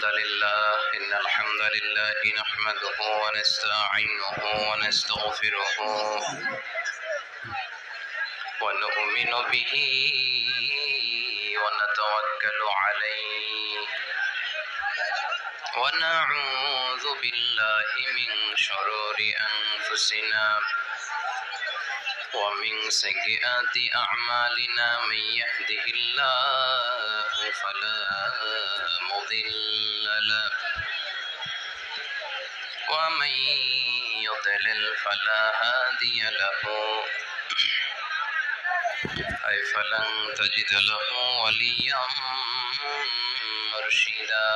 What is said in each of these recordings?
إن الحمد لله نحمده ونستعينه ونستغفره ونؤمن به ونتوكل عليه ونعوذ بالله من شرور أنفسنا ومن سيئات أعمالنا من يهده الله فلا مضل له ومن يضلل فلا هادي له أي فلن تجد له وليا مرشدا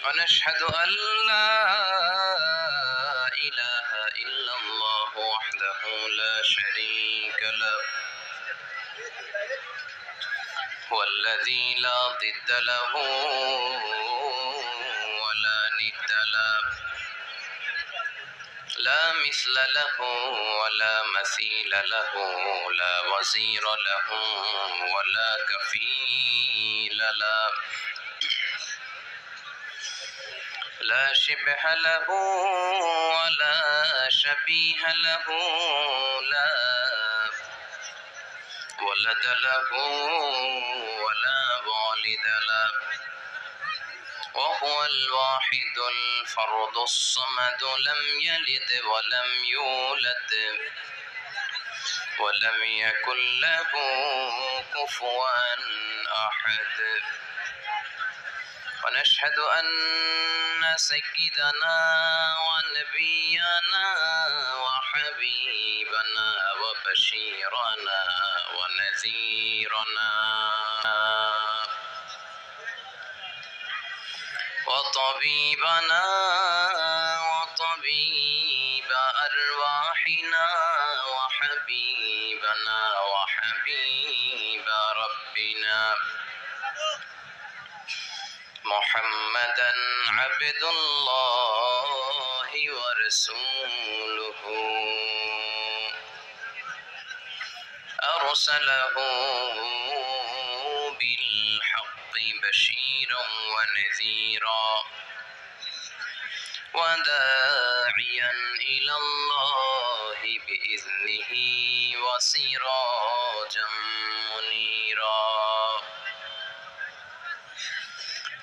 ونشهد أن لا إله إلا الله وحده لا شريك له والذي لا ضد له ولا ند له لا مثل له ولا مثيل له لا وزير له ولا كفيل له لا شبه له ولا شبيه له لا ولد له ولا والد له وهو الواحد الفرد الصمد لم يلد ولم يولد ولم يكن له كفوا أحد ونشهد أن سيدنا ونبينا وحبيبنا وبشيرنا ونذيرنا وطبيبنا وطبيب أرواحنا وحبيبنا وحبيب ربنا محمدا عبد الله ورسوله أرسله بالحق بشيرا ونذيرا وداعيا إلى الله بإذنه وسراجا منيرا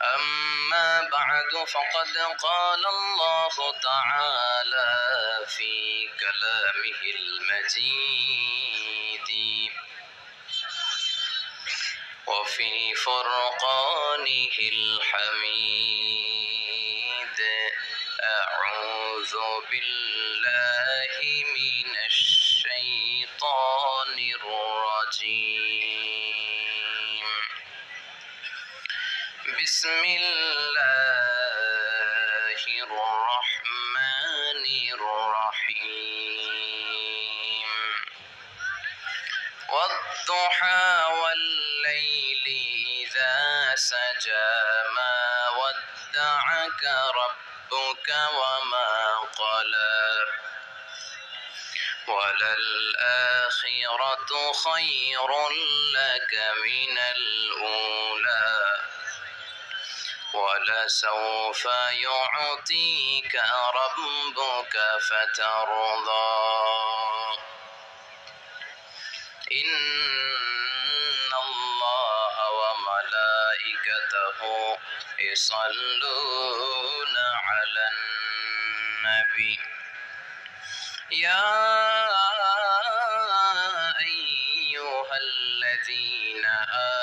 أما بعد فقد قال الله تعالى في كلامه المجيد وفي فرقانه الحميد أعوذ بالله من الشيطان الرجيم بسم الله الرحمن الرحيم والضحى والليل إذا سجى ما ودعك ربك وما قلى وللآخرة خير لك من الأولى ولسوف يعطيك ربك فترضى إن الله وملائكته يصلون على النبي يا أيها الذين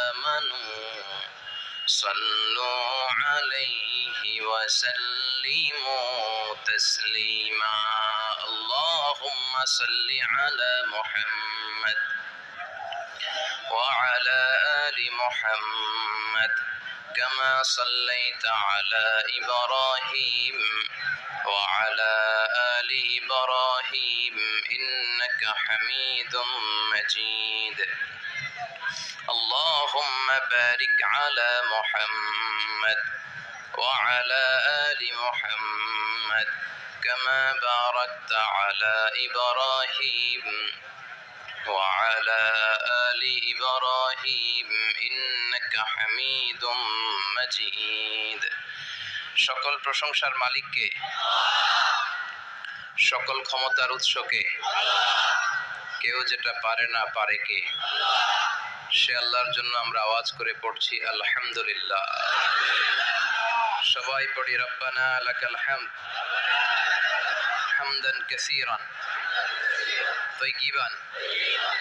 آمنوا صلوا عليه وسلموا تسليما اللهم صل على محمد وعلى آل محمد كما صليت على إبراهيم وعلى آل إبراهيم إنك حميد مجيد اللهم بارك على محمد وعلى آل محمد كما باركت على إبراهيم وعلى آل إبراهيم إنك حميد مجيد সকল প্রশংসার মালিককে, সকল ক্ষমতার উৎসকে, কেউ যেটা পারে না পারে কে, সে আল্লাহর জন্য আমরা আওয়াজ করে পড়ছি আলহামদুলিল্লাহ। সবাই পড়ি রব্বানা লাকাল হামদ হামদান কাসীরান তাইয়িবান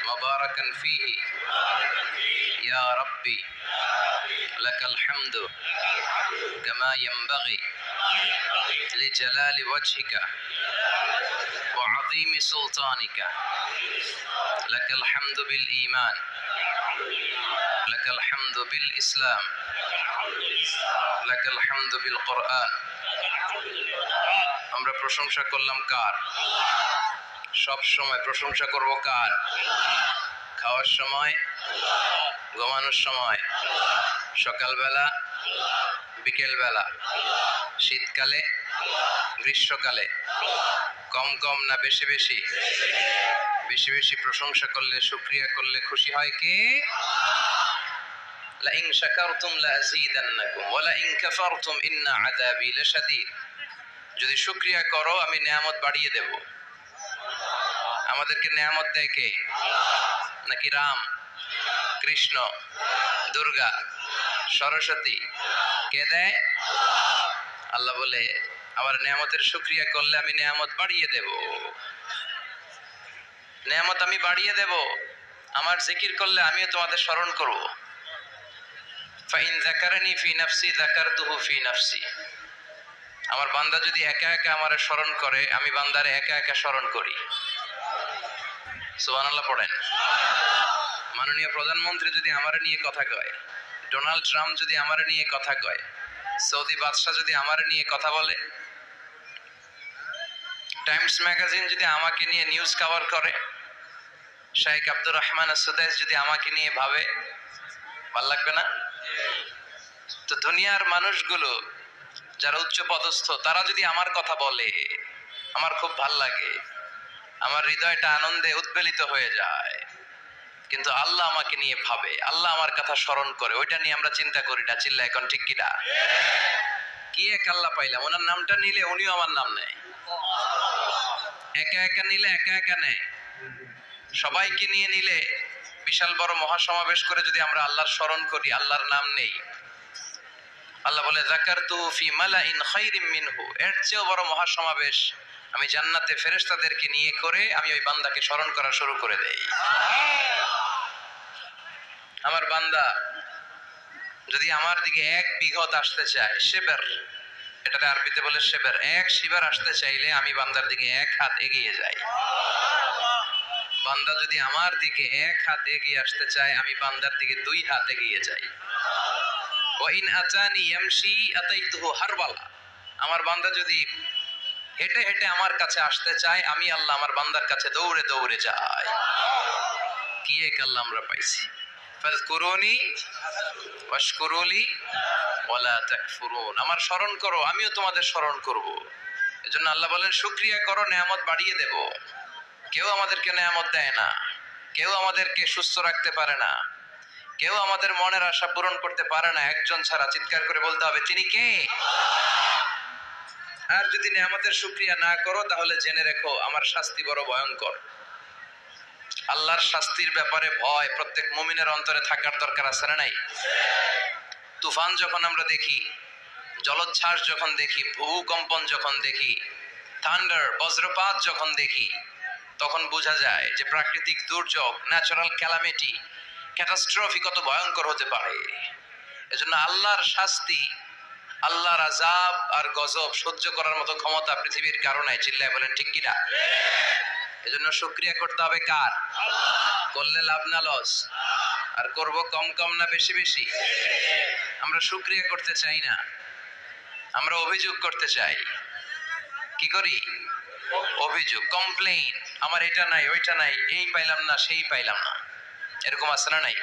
মুবারাকান ফীহি ইয়া রাব্বি লাকাল হামদু কামা ইয়ানবাগি লিজালালি ওয়াজহিকা ওয়া আযীমি সুলতানিকা লাকাল হামদু বিল ঈমান লাকাল হামদু বিল ইসলাম লাকাল হামদু বিল কোরআন। আমরা প্রশংসা করলাম কার? সব সময় প্রশংসা করব কার? খাওয়ার সময়, ঘুমানোর সময়, সকালবেলা, বিকেলবেলা, শীতকালে, গ্রীষ্মকালে, কম কম না বেশি বেশি? বেশি বেশি প্রশংসা করলে, শুকরিয়া করলে খুশি হয় কে? লাইন শাকারতুম লাযীদান্নাকুম ওয়া লাইন কাফারতুম ইন্না আযাবী লাশাদীদ। যদি শুকরিয়া করো আমি নিয়ামত বাড়িয়ে দেব। আমাদেরকে নিয়ামত দেয় কে? নাকি রাম, কৃষ্ণ, দুর্গা, সরস্বতী? কে দেয়? আল্লাহ বলে আমার নিয়ামতের শুকরিয়া করলে আমি নিয়ামত বাড়িয়ে দেব। নিয়ামত আমি বাড়িয়ে দেব। আমার জিকির করলে আমিও তোমাদের স্মরণ করব। ফাইন যাকারানি ফি নাফসি যাকারতুহু ফি নাফসি। আমার বান্দা যদি একা একা আমারে স্মরণ করে, আমি বান্দারে একা একা স্মরণ করি। সুবহানাল্লাহ পড়েন। মাননীয় প্রধানমন্ত্রী যদি আমারে নিয়ে কথা কয়, ডোনাল্ড ট্রাম্প যদি আমারে নিয়ে কথা কয়, সৌদি বাদশাহ যদি আমারে নিয়ে কথা বলে, টাইমস ম্যাগাজিন যদি আমাকে নিয়ে নিউজ কভার করে, শেখ আব্দুর রহমান আস-সুদাইস যদি আমাকে নিয়ে ভাবে, ভাল লাগবে না? তো দুনিয়ার মানুষগুলো যারা উচ্চ পদস্থ, তারা যদি আমার কথা বলে, আমার খুব ভাল লাগে, আমার হৃদয়টা আনন্দে উদ্বেলিত হয়ে যায়। কিন্তু আল্লাহ আমাকে নিয়ে ভাবে, আল্লাহ আমার কথা স্মরণ করে, ওইটা নিয়ে আমরা চিন্তা করি না। চিল্লা এখন ঠিক কিনা? কি এক আল্লাহ পাইলাম, ওনার নামটা নিলে উনিও আমার নাম নেয়। একা একা নিলে একা একা নেয়, সবাইকে নিয়ে নিলে, বিশাল বড় মহাসমাবেশ করে যদি আমরা আল্লাহর স্মরণ করি, আল্লাহর নাম নেই, আল্লাহ বলে যাকারতু ফি মালাইন খায়রিম মিনহু, এর চেয়েও বড় মহাসমাবেশ আমি জান্নাতে ফেরেশতাদেরকে নিয়ে করে আমি ওই বান্দাকে স্মরণ করা শুরু করে দেই। আমার বান্দা যদি আমার দিকে এক বিঘত আসতে চায়, শেবের, এটাতে আরবিতে বলে শেবের, এক শিবের আসতে চাইলে আমি বান্দার দিকে এক হাত এগিয়ে যাই। বান্দা যদি আমার দিকে এক হাত এগিয়ে আসতে চায়, আমি বান্দার দিকে দুই হাত এগিয়ে যাই। ওয়া ইন আতানি ইয়ামশি আতাইতুহু হারওয়ালা। আমার বান্দা যদি হেঁটে হেঁটে আমার কাছে আসতে চায়, আমি আল্লাহ আমার বান্দার কাছে দৌড়ে দৌড়ে যাই। কি এক আল্লাহ আমরা পাইছি। ফাযকুরুনি ওয়াশকুরুলি ওয়ালা তাকফুরুন। আমার স্মরণ করো, আমিও তোমাদের স্মরণ করব। এজন্য আল্লাহ বলেন শুকরিয়া করো, নিয়ামত বাড়িয়ে দেব। কেউ আমাদেরকে নিয়ামত দেয় না, কেউ আমাদেরকে সুস্থ রাখতে পারে না, কেউ আমাদের মনের আশা পূরণ করতে পারে না, একজন ছাড়া। চিৎকার করে বলতে হবে তিনি কে? আর যদি নিয়ামতের শুকরিয়া না করো, তাহলে জেনে রেখো আমার শাস্তি বড় ভয়ঙ্কর। আল্লাহর শাস্তির ব্যাপারে ভয় প্রত্যেক মুমিনের অন্তরে থাকার দরকার আছে না নাই? তুফান যখন আমরা দেখি, জলোচ্ছ্বাস যখন দেখি, ভূকম্পন যখন দেখি, থান্ডার বজ্রপাত যখন দেখি, তখন বোঝা যায় যে প্রাকৃতিক দুর্যোগ, ন্যাচারাল ক্যালামিটি, ক্যাটাস্ট্রফি কত ভয়ঙ্কর হতে পারে। এজন্য আল্লাহর শাস্তি, আল্লাহর আযাব আর গজব সহ্য করার মতো ক্ষমতা পৃথিবীর কারো নাই। চিল্লায় বলেন ঠিক কিনা? এজন্য শুকরিয়া করতে হবে কার? করলে লাভ না লস? আর করব কম কম না বেশি বেশি? আমরা শুকরিয়া করতে চাই না, আমরা অভিযোগ করতে চাই। কি করি? অভিযোগ, কমপ্লেইন। আমার এটা নাই, ওইটা নাই, এই পাইলাম না, সেই পাইলাম না। এরকম আছে না নাই?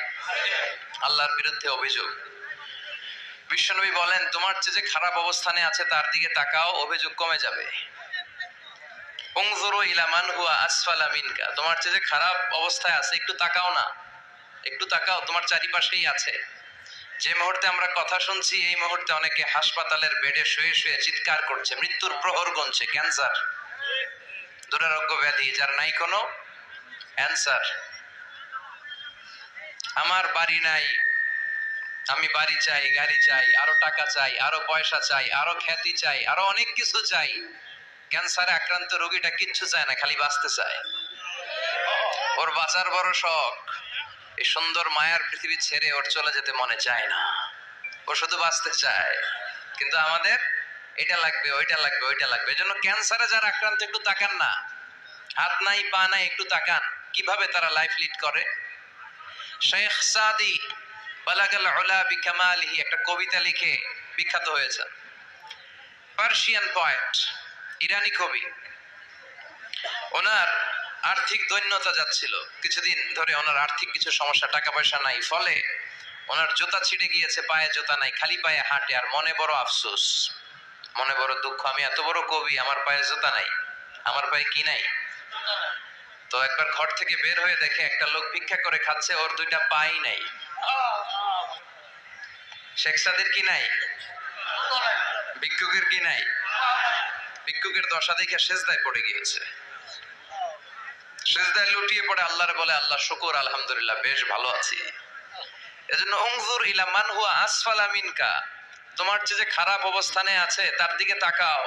আল্লাহর বিরুদ্ধে অভিযোগ। বিশ্বনবী বলেন তোমার চেয়ে যে খারাপ অবস্থানে আছে তার দিকে তাকাও, অভিযোগ কমে যাবে। উনজুরু ইলা মান হুয়া আসফালা মিনকা, তোমার চেয়ে যে খারাপ অবস্থায় আছে একটু তাকাও না, একটু তাকাও, তোমার চারিপাশেই আছে। যে মুহূর্তে আমরা কথা শুনছি এই মুহূর্তে অনেকে হাসপাতালের বেডে শুয়ে শুয়ে চিৎকার করছে, মৃত্যুর প্রহর গুনছে। ক্যান্সার, দুরারোগ্য ব্যাধি যার নাই কোনো অ্যান্সার। আমার বাড়ি নাই, আমি বাড়ি চাই, গাড়ি চাই, আরো টাকা চাই, আরো পয়সা চাই, আরো খ্যাতি চাই, আরো অনেক কিছু চাই। ক্যান্সারে আক্রান্ত রোগীটা কিচ্ছু চায় না, খালি বাঁচতে চায়। ওর বাঁচার বড় শখ, এই সুন্দর মায়ার পৃথিবী ছেড়ে ওর চলে যেতে মনে চায় না, ও শুধু বাঁচতে চায়। কিন্তু আমাদের এটা লাগবে, ওইটা লাগবে, ওইটা লাগবে। এজন্য ক্যান্সারে যারা আক্রান্ত একটু তাকান না, হাত নাই পা নাই, একটু তাকান কিভাবে তারা লাইফ লিড করে। শেখ সাদি বালাগাল উলা বিকামালিহি একটা কবিতা লিখে বিখ্যাত হয়েছে। পার্সিয়ান পয়েট, ইরানি কবি। ওনার আর্থিক দৈন্যতা যাচ্ছিল, কিছুদিন ধরে ওনার আর্থিক কিছু সমস্যা, টাকা পয়সা নাই, ফলে ওনার জুতা ছিঁড়ে গিয়েছে, পায়ে জুতা নাই, খালি পায়ে হাঁটে। আর মনে বড় আফসোস, মনে বড় দুঃখ, আমি এত বড় কবি, আমার পায়ে জুতা নাই, আমার পায়ে কি নাই। তো একবার ঘর থেকে বের হয়ে দেখে একটা লোক ভিক্ষা করে খাচ্ছে, ওর দুইটা পাই নাই। শেখ সাদির কি নাই? ভিক্ষুকের কি নাই? ভিক্ষুকের দশা দেখে সেজদায় পড়ে গিয়েছে, সেজদায় লুটিয়ে পড়ে আল্লাহরে বলে, আল্লাহ শুকর, আলহামদুলিল্লাহ বেশ ভালো আছি। এজন্য উনজুর ইলা মান হুয়া আসফালা মিনকা, তোমার চেয়ে যে খারাপ অবস্থানে আছে তার দিকে তাকাও।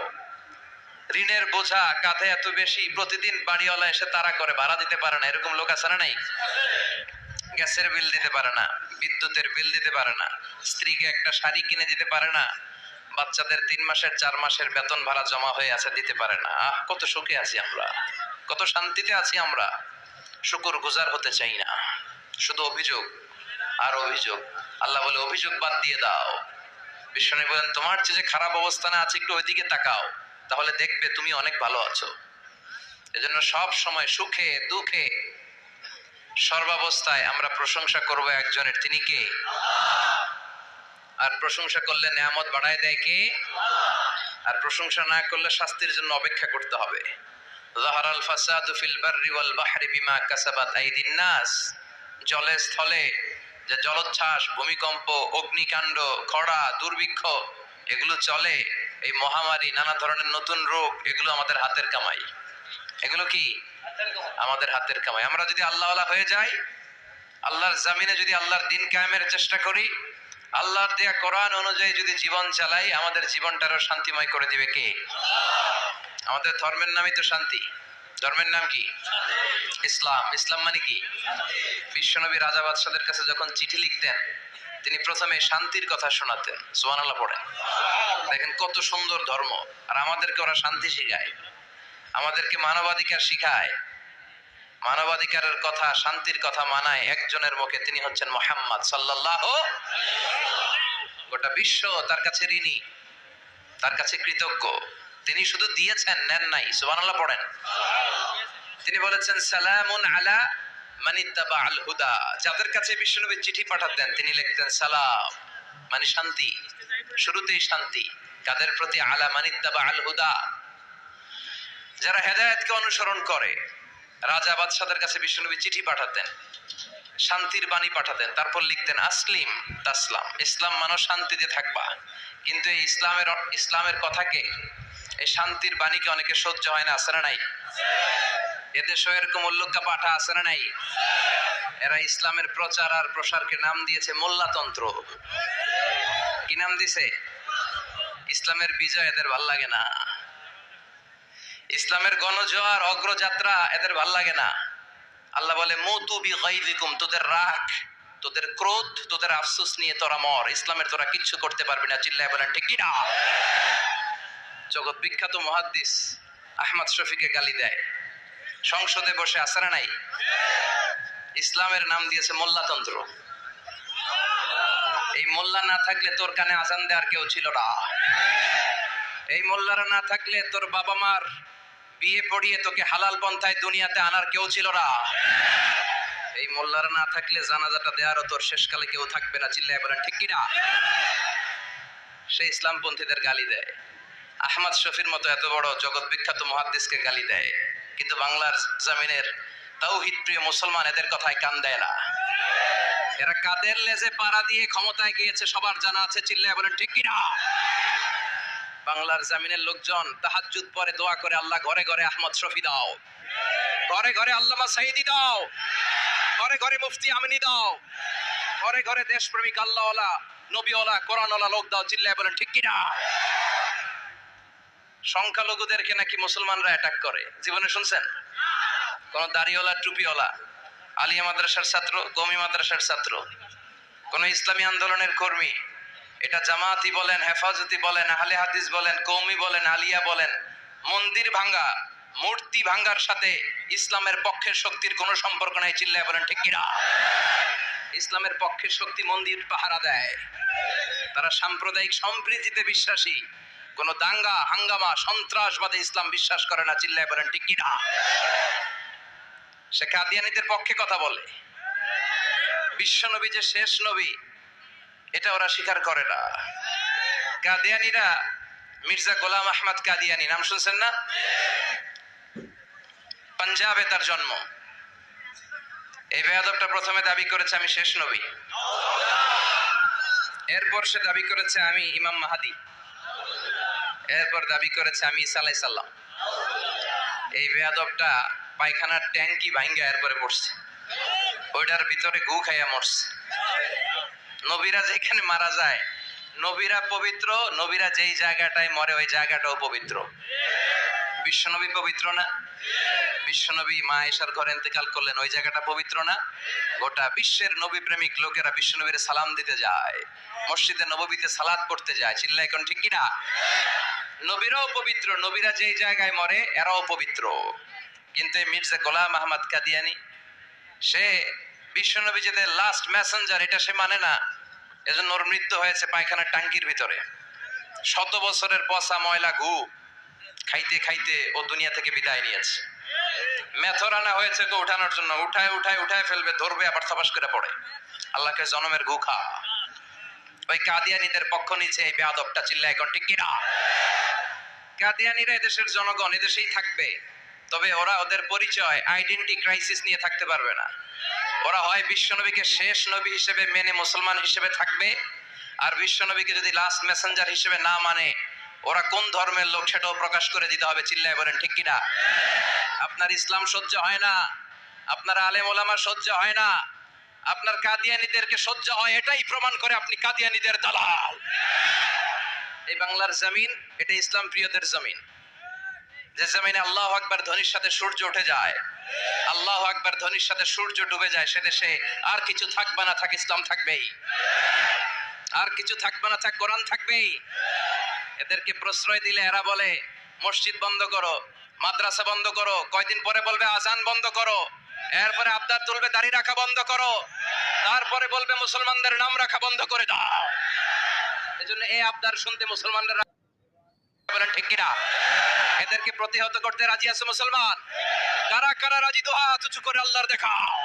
ঋণের বোঝা কাঁধে এত বেশি, প্রতিদিন বাড়িওয়ালা এসে তাড়া করে, ভাড়া দিতে পারে না, এরকম লোক আছে না নাই? গ্যাসের বিল দিতে পারে না, বিদ্যুতের বিল দিতে পারে না, স্ত্রীকে একটা শাড়ি কিনে দিতে পারে না, বাচ্চাদের 3 মাসের 4 মাসের বেতন ভাড়া জমা হয়ে আছে, দিতে পারে না। কত সুখে আছি আমরা, কত শান্তিতে আছি আমরা, শুকর গুজার হতে চাই না, শুধু অভিযোগ আর অভিযোগ। আল্লাহ বলে অভিযোগ বাদ দিয়ে দাও। বিশ্বনবী বলেন তোমার চেয়ে যে খারাপ অবস্থানে আছে একটু ওইদিকে তাকাও, তাহলে দেখবে তুমি অনেক ভালো আছো। এজন্য সব সময় সুখে দুঃখে সর্বাবস্থায় আমরা প্রশংসা করব একজনের, তিনি কে? আর প্রশংসা করলে নেয়ামত বাড়ায় দেয় কে? আর প্রশংসা না করলে শাস্তির জন্য অপেক্ষা করতে হবে। যাহারাল ফাসাদু ফিল বাররি ওয়াল বাহরি বিমা কাসাবাত আইদিন নাস, জলে স্থলে যে জলোচ্ছ্বাস, ভূমিকম্প, অগ্নিকাণ্ড, খরা, দুর্ভিক্ষ এগুলো চলে, এই মহামারী, নানা ধরনের নতুন রোগ, এগুলো আমাদের হাতের কামাই। এগুলো কি আমাদের হাতের কামাই। আমরা যদি আল্লাহওয়ালা হয়ে যাই, আল্লাহর জামিনে যদি আল্লাহর দিন কায়েমের চেষ্টা করি, আল্লাহর দেয়া কোরআন অনুযায়ী যদি জীবন চালাই, আমাদের জীবনটারও শান্তিময় করে দিবে কে? আমাদের ধর্মের নামই তো শান্তি। ধর্মের নাম কি? ইসলাম। ইসলাম মানে কি? বিশ্বনবী রাজা বাদশাদের কাছে যখন চিঠি লিখতেন, তিনি প্রথমে শান্তির কথা শোনাতেন। সুবহানাল্লাহ পড়েন। দেখেন কত সুন্দর ধর্ম। আর আমাদেরকে ওরা শান্তি শিখায়, আমাদেরকে মানবাধিকার শিখায়, মানবাধিকারের কথা, শান্তির কথা মানায় একজনের মুখে, তিনি হচ্ছেন মুহাম্মদ সাল্লাল্লাহু। গোটা বিশ্ব তার কাছে ঋণী, তার কাছে কৃতজ্ঞ। তিনি শুধু দিয়েছেন, নেন নাই। সুবহানাল্লাহ পড়েন। তিনি বলেছেন সালামুন আলা মানিত্তাবা আল হুদা, যাদের কাছে বিশ্বনবী চিঠি পাঠাতেন তিনি লিখতেন সালাম, মানে শান্তি, শুরুতেই শান্তি। কাদের প্রতি? আলা মানিত্তাবা আল হুদা, যারা হেদায়েতকে অনুসরণ করে। রাজা বাদশাদের কাছে বিশ্বনবী চিঠি পাঠাতেন, শান্তির বাণী পাঠাতেন, তারপর লিখতেন আসলিম তাসলাম, ইসলাম মানো শান্তিতে থাকবা। কিন্তু এই ইসলামের কথাকে, এই শান্তির বাণীকে অনেকে সহ্য হয় না, আছে না নাই? এদেশও এরকম উল্লুকা পাঠা আছে না নাই? এরা ইসলামের প্রচার আর প্রসারকে নাম দিয়েছে মোল্লাতন্ত্র। কি নাম দিছে? ইসলামের বিজয় এদের ভাল লাগে না, ইসলামের গণজোয়ার অগ্রযাত্রা এদের ভাল লাগে না। আল্লাহ বলে মুতু বিগাইযিকুম, তোদের রাগ, তোদের ক্রোধ, তোদের আফসোস নিয়ে তোরা মর, ইসলামের তোরা কিচ্ছু করতে পারবি না। চিল্লায় বলেন ঠিক কি না? জগৎ বিখ্যাত মুহাদ্দিস আহমদ শফিকে গালি দেয়, সংসদে বসে, আছে না নাই? ইসলামের নাম দিয়েছে মোল্লাতন্ত্র। এই মোল্লা না থাকলে তোর কানে আজান দেওয়ার কেউ ছিল না, এই মোল্লারা না থাকলে তোর বাবা মার বিয়ে পড়িয়ে তোকে হালাল পন্থায় দুনিয়াতে আনার কেউ ছিল না, এই মোল্লারা না থাকলে জানাজাটা দেওয়ারও তোর শেষকালে কেউ থাকবে না। চিল্লায় বলেন ঠিক কিনা? সে ইসলামপন্থীদের গালি দেয়। আহমদ শফির মতো এত বড় জগৎ বিখ্যাত মুহাদ্দিসকে গালি দেয়, কিন্তু বাংলার জমিনের তাওহীদ প্রিয় মুসলমান এদের কথায় কান দেয় না। এরা কাদের লেজে পাড়া দিয়ে ক্ষমতায় গিয়েছে সবার জানা আছে, চিল্লায় বলেন ঠিক কিনা? বাংলার জমিনের লোকজন তাহাজ্জুদ পরে দোয়া করে, আল্লাহ ঘরে ঘরে আহমদ শফি দাও, ঘরে ঘরে আল্লামা সাইদি দাও, ঘরে ঘরে মুফতি আমিনী দাও, ঘরে ঘরে দেশপ্রেমিক আল্লাহওয়ালা নবীওয়ালা কোরআনওয়ালা লোক দাও, চিল্লায় বলেন ঠিক কিনা? সংখ্যালঘুদেরকে নাকি মুসলমানরা অ্যাটাক করে, জীবনে শুনছেন? কোন দাড়িওয়ালা টুপিওয়ালা আলিয়া মাদ্রাসার ছাত্র, কওমি মাদ্রাসার ছাত্র, কোন ইসলামী আন্দোলনের কর্মী, এটা জামাতি বলেন, হেফাজতি বলেন, আহলে হাদিস বলেন, কওমি বলেন, আলিয়া বলেন, মন্দির ভাঙ্গা মূর্তি ভাঙ্গার সাথে ইসলামের পক্ষের শক্তির কোনো সম্পর্ক নাই, চিল্লায় বলেন ঠিক কিনা? ইসলামের পক্ষের শক্তি মন্দির পাহারা দেয়, তারা সাম্প্রদায়িক সম্প্রীতিতে বিশ্বাসী, কোন দাঙ্গা হাঙ্গামা সন্ত্রাসবাদে ইসলাম বিশ্বাস করে না, চিল্লায় বলেন ঠিক কিনা? সে কাদিয়ানীদের পক্ষে কথা বলে, বিশ্বনবী যে শেষ নবী এটা ওরা স্বীকার করে না। কাদিয়ানীরা মির্জা গোলাম আহমদ কাদিয়ানী নাম শুনছেন না? পাঞ্জাবে তার জন্ম। এই বেয়াদবটা প্রথমে দাবি করেছে আমি শেষ নবী, এরপর সে দাবি করেছে আমি ইমাম মাহাদি, এরপর দাবি করেছে আমি ঈসা আলাইহিস সালাম। এই বেয়াদবটা পায়খানার ট্যাঙ্কি ভাঙ্গা এরপরে পড়ছে, ওইটার ভিতরে গু খাইয়া মরছে। নবীরা যেখানে মারা যায়, নবীরা পবিত্র, নবীরা যেই জায়গাটায় মরে ওই জায়গাটাও পবিত্র। বিশ্বনবী পবিত্র না? বিশ্বনবী মা আয়েশার ঘরে ইন্তেকাল করলেন, ওই জায়গাটা পবিত্র না? গোটা বিশ্বের নবী প্রেমিক লোকেরা বিশ্বনবীর সালাম দিতে যায়, মসজিদে নববীতে সালাত পড়তে যায়, চিল্লায় কোন ঠিক কিনা? নবীরাও পবিত্র, নবীরা যেই জায়গায় মরে এরাও পবিত্র। কিন্তু এই মির্জা গোলাম আহমদ কাদিয়ানী সে বিশ্বনবী যে লাস্ট মেসেঞ্জার এটা সে মানে না, এজন্য ওর মৃত্যু হয়েছে পায়খানার টাঙ্কির ভিতরে। 100 বছরের পচা ময়লা গু খাইতে খাইতে ও দুনিয়া থেকে বিদায় নিয়েছে। মেথর আনা হয়েছে গো উঠানোর জন্য, উঠায় উঠায় উঠায় ফেলবে, ধরবে আবার থপাস করে পড়ে। আল্লাহকে জনমের গু খা। ওই কাদিয়ানীদের পক্ষ নিচে এই বেয়াদবটা, চিল্লায় এখন ঠিক কিনা? কাদিয়ানীরা এদেশের জনগণ, এদেশেই থাকবে, তবে ওরা ওদের পরিচয় আইডেন্টি ক্রাইসিস নিয়ে থাকতে পারবে না। ওরা হয় বিশ্বনবীকে শেষ নবী হিসেবে মেনে মুসলমান হিসেবে থাকবে, আর বিশ্বনবীকে যদি লাস্ট মেসেঞ্জার হিসেবে না মানে ওরা কোন ধর্মের লোক সেটাও প্রকাশ করে দিতে হবে, চিল্লায় বলেন ঠিক কিনা? আপনার ইসলাম সহ্য হয় না, আপনার আলেম ওলামা সহ্য হয় না, আপনার কাদিয়ানীদেরকে সহ্য হয়, এটাই প্রমাণ করে আপনি কাদিয়ানীদের দালাল। এই বাংলার জমিন এটা ইসলাম প্রিয়দের জমিন, যে জমিনে আল্লাহু আকবার ধ্বনির সাথে সূর্য উঠে যায়, আল্লাহু আকবার ধ্বনির সাথে সূর্য ডুবে যায়, সে দেশে আর কিছু থাকবে না, থাক ইসলাম থাকবেই, আর কিছু থাকবে না, থাক কোরআন থাকবেই। এদেরকে প্রশ্রয় দিলে এরা বলে মসজিদ বন্ধ করো, মাদ্রাসা বন্ধ করো, কয়দিন পরে বলবে আজান বন্ধ করো, এরপরে আবদার তুলবে দাড়ি রাখা বন্ধ করো, তারপরে বলবে মুসলমানদের নাম রাখা বন্ধ করে দাও। এজন্য এই আবদার শুনতে মুসলমানরা বলেন ঠিক কিনা? এদেরকে প্রতিহত করতে রাজি আছে মুসলমান? কারা কারা রাজি? দোয়া উঁচু করে আল্লাহর দেখাও।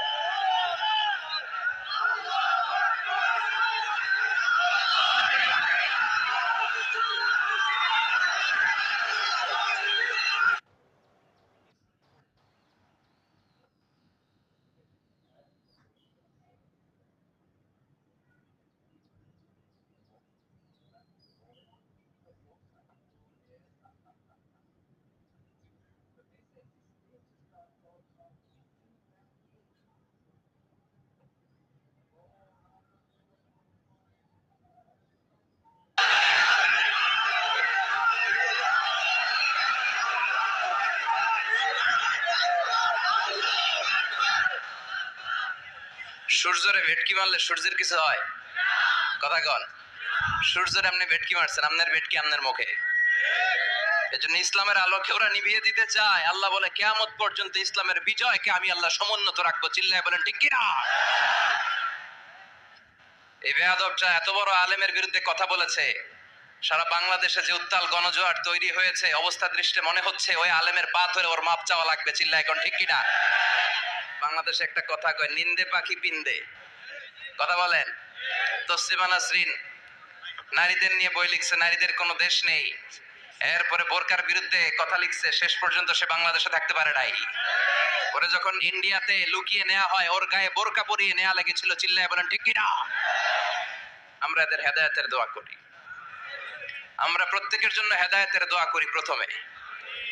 সূর্যরে ভেটকি মারলে সূর্যের কিছু হয়? কথা কন। সূর্যের আপনি ভেটকি মারছেন, আপনার ভেটকি আপনার মুখে। এজন্য ইসলামের আলোকে ওরা নিভিয়ে দিতে চায়। আল্লাহ বলে কিয়ামত পর্যন্ত ইসলামের বিজয়কে আমি আল্লাহ সমুন্নত রাখবো, চিল্লায় বলেন ঠিক কিনা? এই বেয়াদবটা এত বড় আলেমের বিরুদ্ধে কথা বলেছে, সারা বাংলাদেশে যে উত্তাল গণজোয়ার তৈরি হয়েছে, অবস্থা দৃষ্টে মনে হচ্ছে ওই আলেমের পা ধরে ওর মাপ চাওয়া লাগবে, চিল্লায় এখন ঠিক কিনা? বাংলাদেশে একটা কথা কয়, নিন্দে পাখি পিন্দে, কথা বলেন। তসলিমা নাসরিন নারীদের নিয়ে বই লিখছে, নারীদের কোনো দেশ নেই, এরপরে বোরকার বিরুদ্ধে কথা লিখছে, শেষ পর্যন্ত সে বাংলাদেশে থাকতে পারে নাই। পরে যখন ইন্ডিয়াতে লুকিয়ে নেওয়া হয়, ওর গায়ে বোরকা পরিয়ে নেওয়া লেগেছিল। চিল্লায় বলেন ঠিক কিনা? আমরা এদের হেদায়েতের দোয়া করি। আমরা প্রত্যেকের জন্য হেদায়েতের দোয়া করি প্রথমে।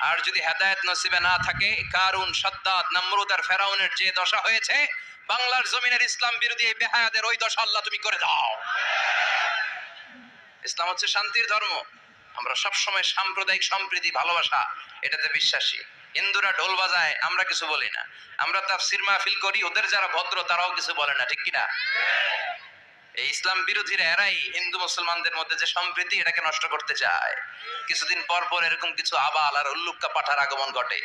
আর যদি হেদায়েত নসিবে না থাকে, কারুন, সাদ্দাত, নমরুদ আর ফেরাউনের যে দশা হয়েছে, বাংলার জমিনের ইসলাম বিরোধী এই বেহায়াদের ওই দশা আল্লাহ তুমি করে দাও। ইসলাম হচ্ছে শান্তির ধর্ম। আমরা সব সময় সাম্প্রদায়িক সম্প্রীতি, ভালোবাসা এটাতে বিশ্বাসী। হিন্দুরা ঢোল বাজায়, আমরা কিছু বলি না। আমরা তাফসীর মাহফিল করি, ওদের যারা ভদ্র তারাও কিছু বলে না, ঠিক কিনা? এই ইসলাম বিরোধীরা এরাই হিন্দু মুসলমানদের মধ্যে যে সম্প্রীতি এটাকে নষ্ট করতে চায়। কিছুদিন পর পর এরকম কিছু আবাল আর উল্লুক্কা পাঠার আগমন ঘটে।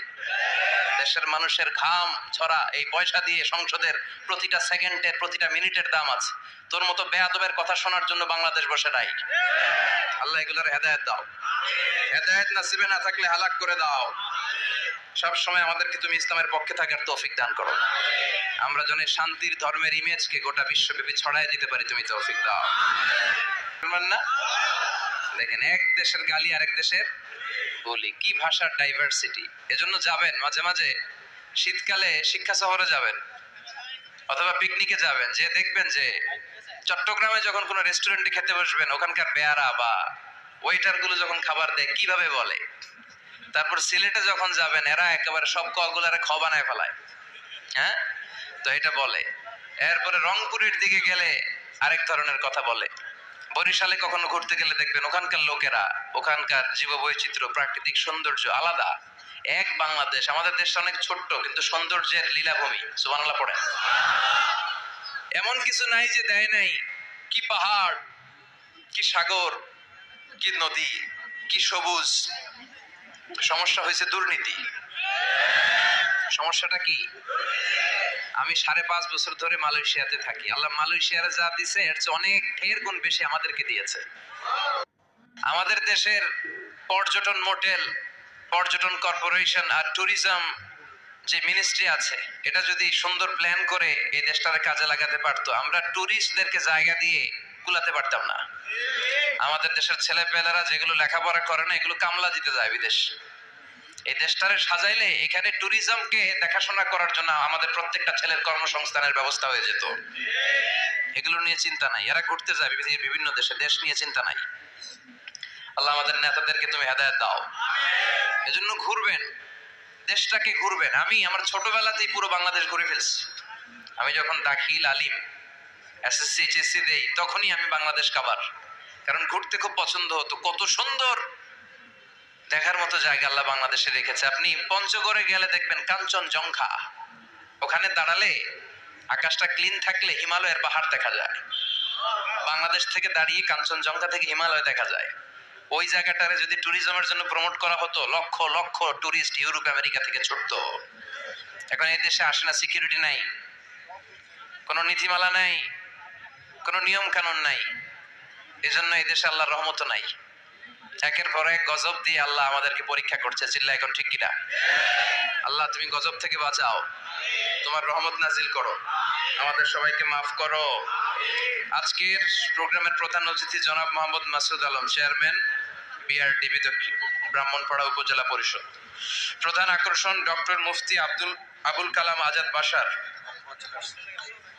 দেশের মানুষের ঘাম ছড়া এই পয়সা দিয়ে সংসদের প্রতিটা সেকেন্ডের, প্রতিটা মিনিটের দাম আছে। তোর মতো বেয়াদবের কথা শোনার জন্য বাংলাদেশ বসে নাই। আল্লাহ এগুলোর হেদায়েত দাও। হেদায়েত নসিবে না থাকলে হালাক করে দাও। সব সময় আমাদেরকে তুমি ইসলামের পক্ষে থাকার তৌফিক দান করো। আমরা যেন শান্তির ধর্মের ইমেজকে গোটা বিশ্বব্যাপী ছড়ায় দিতে পারি, তুমি তৌফিক দাও। না দেখেন, এক দেশের গালি আরেক দেশের বলি, কি ভাষার ডাইভার্সিটি। এজন্য যাবেন মাঝে মাঝে শীতকালে শিক্ষা শহরে যাবেন অথবা পিকনিকে যাবেন, যে দেখবেন যে চট্টগ্রামে যখন কোনো রেস্টুরেন্টে খেতে বসবেন, ওখানকার বেয়ারা বা ওয়েটার গুলো যখন খাবার দেয় কিভাবে বলে। তারপর সিলেটে যখন যাবেন, এরা একেবারে সব কগুলারে খ বানায় ফেলায়। হ্যাঁ, তো এটা বলে। এরপরে রংপুরের দিকে গেলে আরেক ধরনের কথা বলে। বরিশালে কখনো ঘুরতে গেলে দেখবেন ওখানকার লোকেরা, ওখানকার জীববৈচিত্র্য, প্রাকৃতিক সৌন্দর্য আলাদা। এক বাংলাদেশ, আমাদের দেশটা অনেক ছোট্ট কিন্তু সৌন্দর্যের লীলাভূমি। সুবহানাল্লাহ পড়ে। এমন কিছু নাই যে দেয় নাই। কি পাহাড়, কি সাগর, কি নদী, কি সবুজ। সমস্যা হয়েছে দুর্নীতি। সমস্যাটা কি? আমি 5.5 বছর ধরে মালয়েশিয়াতে থাকি। আল্লাহ মালয়েশিয়ারে যা দিছে এর চেয়ে অনেক ঢের গুণ বেশি আমাদেরকে দিয়েছে। আমাদের দেশের পর্যটন মোটেল, পর্যটন কর্পোরেশন আর ট্যুরিজম যে মিনিস্ট্রি আছে, এটা যদি সুন্দর প্ল্যান করে এই দেশটারে কাজে লাগাতে পারতো, আমরা ট্যুরিস্টদেরকে জায়গা দিয়ে কুলাতে পারতাম না। আমাদের দেশের ছেলেপেলেরা যেগুলো লেখাপড়া করে না, এগুলো কামলা দিতে যায় বিদেশ। এই দেশটারে সাজাইলে এখানে ট্যুরিজমকে দেখাশোনা করার জন্য আমাদের প্রত্যেকটা ছেলের কর্মসংস্থানের ব্যবস্থা হয়ে যেত। এগুলো নিয়ে চিন্তা নাই। এরা ঘুরতে যায় বিভিন্ন দেশে, দেশ নিয়ে চিন্তা নাই। আল্লাহ আমাদের নেতাদেরকে তুমি হেদায়েত দাও। এজন্য ঘুরবেন, দেশটাকে ঘুরবেন। আমি আমার ছোটবেলাতেই পুরো বাংলাদেশ ঘুরে ফেলছি। আমি যখন দাখিল, আলিম, এসএসসি, এইচএসসি দেই, তখনই আমি বাংলাদেশ কাবার। কারণ ঘুরতে খুব পছন্দ হতো। কত সুন্দর দেখার মতো জায়গা আল্লাহ বাংলাদেশে রেখেছে। আপনি পঞ্চগড়ে গেলে দেখবেন কাঞ্চনজঙ্ঘা। ওখানে দাঁড়ালে আকাশটা ক্লিন থাকলে হিমালয়ের পাহাড় দেখা যায়। বাংলাদেশ থেকে দাঁড়িয়ে কাঞ্চনজঙ্ঘা থেকে হিমালয় দেখা যায়। ওই জায়গাটারে যদি ট্যুরিজমের জন্য প্রমোট করা হতো, lakh lakh tourist Europe America থেকে ছুটতো। এখন এই দেশে আসে না, সিকিউরিটি নাই, কোনো নীতিমালা নাই, কোনো নিয়ম কানুন নাই। এজন্য এই দেশে আল্লাহর রহমত নাই। একের পর এক গজব দিয়ে আল্লাহ আমাদেরকে পরীক্ষা করছে। চিল্লা এখন ঠিক কিনা? আল্লাহ তুমি গজব থেকে বাঁচাও, তোমার রহমত নাজিল করো, আমাদের সবাইকে মাফ করো। আজকের প্রোগ্রামের প্রধান অতিথি জনাব মোহাম্মদ মাসুদ আলম, চেয়ারম্যান বিআরটিভি ব্রাহ্মণপাড়া উপজেলা পরিষদ। প্রধান আকর্ষণ ডক্টর মুফতি আবুল কালাম আজাদ বাশার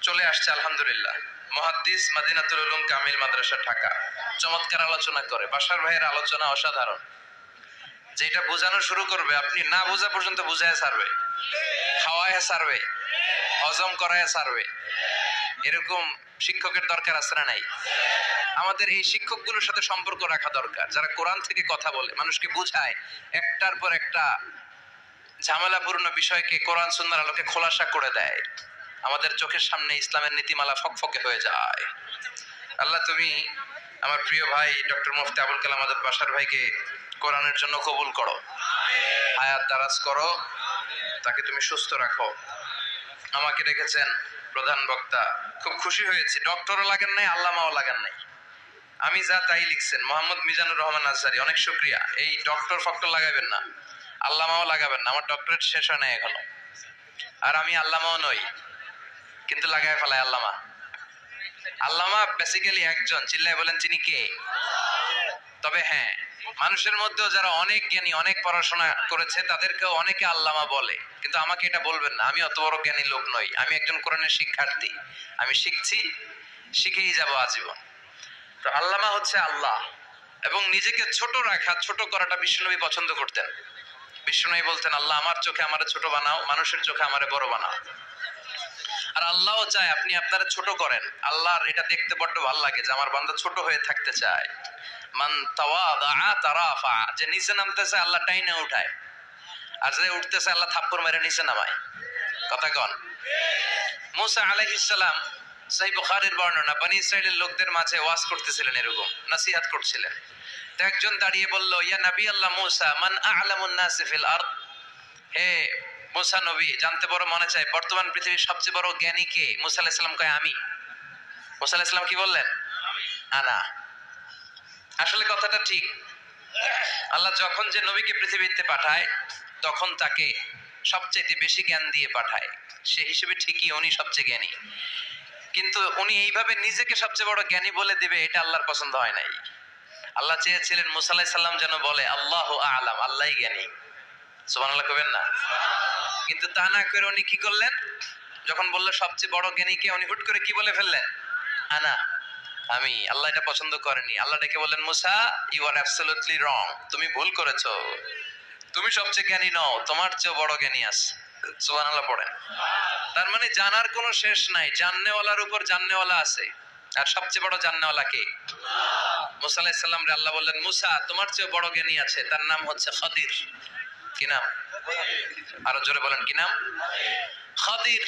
চলে আসছে আলহামদুলিল্লাহ। মুহাদ্দিস, মদিনাতুল উলুম কামিল মাদ্রাসা, ঢাকা। চমৎকার আলোচনা করে। বাশার ভাইয়ের আলোচনা অসাধারণ। যেটা বোঝানো শুরু করবে, আপনি না বোঝা পর্যন্ত বুঝায় ছাড়বে, খাওয়ায় ছাড়বে, হজম করায় ছাড়বে। এরকম শিক্ষকের দরকার আছে না নাই? আমাদের এই শিক্ষকগুলোর সাথে সম্পর্ক রাখা দরকার, যারা কোরআন থেকে কথা বলে, মানুষকে বুঝায়, একটার পর একটা ঝামেলাপূর্ণ বিষয়কে কোরআন সুন্নাহর আলোকে খোলাসা করে দেয়। আমাদের চোখের সামনে ইসলামের নীতিমালা ফকফকে হয়ে যায়। আল্লাহ তুমি আমার প্রিয় ভাই ডক্টর মুফতি আবুল কালাম আজাদ বাশার ভাইকে কোরআনের জন্য কবুল করো, হায়াত দারাজ করো, তাকে তুমি সুস্থ রাখো। আমাকে রেখেছেন প্রধান বক্তা, খুব খুশি হয়েছি। ডক্টরও লাগেন নাই, আল্লামাও লাগেন নাই, আমি যা তাই লিখছেন। মোহাম্মদ মিজানুর রহমান আজহারি, অনেক শুকরিয়া। এই ডক্টর ফক্টর লাগাবেন না, আল্লামাও লাগাবেন না। আমার ডক্টরেট শেষ হয় না এখনো, আর আমি আল্লামাও নই, কিন্তু লাগায় ফেলায় আল্লামা। আল্লামা বেসিক্যালি একজন, চিল্লায় বলেন তিনি কে? তবে হ্যাঁ, মানুষের মধ্যেও যারা অনেক জ্ঞানী, অনেক পড়াশোনা করেছে, তাদেরকেও অনেকে আল্লামা বলে, কিন্তু আমাকে এটা বলবেন না, আমি অত বড় জ্ঞানী লোক নই। আমি একজন কোরআনের শিক্ষার্থী, আমি শিখছি, শিখেই যাব আজীবন। তো আল্লামা হচ্ছে আল্লাহ। এবং নিজেকে ছোট রাখা, ছোট করাটা বিশ্বনবী পছন্দ করতেন। বিশ্বনবী বলতেন, আল্লাহ আমার চোখে আমারে ছোট বানাও, মানুষের চোখে আমারে বড় বানাও। আর আল্লাহও চায় আপনি আপনারা ছোট করেন। আল্লাহর এটা দেখতে বড্ড ভালো লাগে যে আমার বান্দা ছোট হয়ে থাকতে চায়। মান তাওয়াদা তারাফা, যে নিচে নামতেছে আল্লাহ টাইনা উঠায়, আর যে উঠতেছে আল্লাহ থাপ্পড় মেরে নিচে নামায়। কথা কন। মুসা আলাইহিস সালাম, সহিহ বুখারীর বর্ণনা, বনি ইসরাইলের লোকদের মাঝে ওয়াজ করতেছিলেন, এরকম নসিহত করছিলেন। তো একজন দাঁড়িয়ে বলল, ইয়া নবী আল্লাহ মুসা, মান আ'লামুন নাসি ফিল আরদ। হে মুসা নবী, জানতে বড় মনে চায় বর্তমান পৃথিবীর সবচেয়ে বড় জ্ঞানী কে? মুসা আলাইহিস সালাম কয় আমি। মুসা আলাইহিস সালাম কি বললেন? আনা। আসলে কথাটা ঠিক। আল্লাহ যখন যে নবীকে পৃথিবীতে পাঠায়, তখন তাকে সবচেয়ে বেশি জ্ঞান দিয়ে পাঠায়। সে হিসেবে ঠিকই উনি সবচেয়ে জ্ঞানী, কিন্তু উনি এইভাবে নিজেকে সবচেয়ে বড় জ্ঞানী বলে দিবে, এটা আল্লাহর পছন্দ হয় নাই। আল্লাহ চেয়েছিলেন মুসা আলাইহিস সালাম যেন বলে আল্লাহু আ'লাম, আল্লাহই জ্ঞানী। সুবহানাল্লাহ কইবেন না? কিন্তু তা না করে উনি কি করলেন? যখন বললো সবচেয়ে বড় জ্ঞানী কে, উনি হুট করে কি বলে ফেললেন? আনা, আমি। আল্লাহ এটা পছন্দ করেনি। আল্লাহ ডেকে বললেন, মুসা, ইউ আর অ্যাবসলিউটলি রং, তুমি ভুল করেছো। তুমি সবচেয়ে জ্ঞানী নও, তোমার চেয়ে বড় জ্ঞানী আছে। সুবহানাল্লাহ পড়েন। তার মানে জানার কোনো শেষ নাই, জাননেওয়ালার উপর জাননেওয়ালা আছে। আর সবচেয়ে বড় জাননেওয়ালা কে? মুসা আলাইহিস সালাম রে আল্লাহ বললেন, মুসা, তোমার চেয়ে বড় জ্ঞানী আছে, তার নাম হচ্ছে খাদির। কি নাম? আরো জোরে বলেন, কি নাম? খাদির।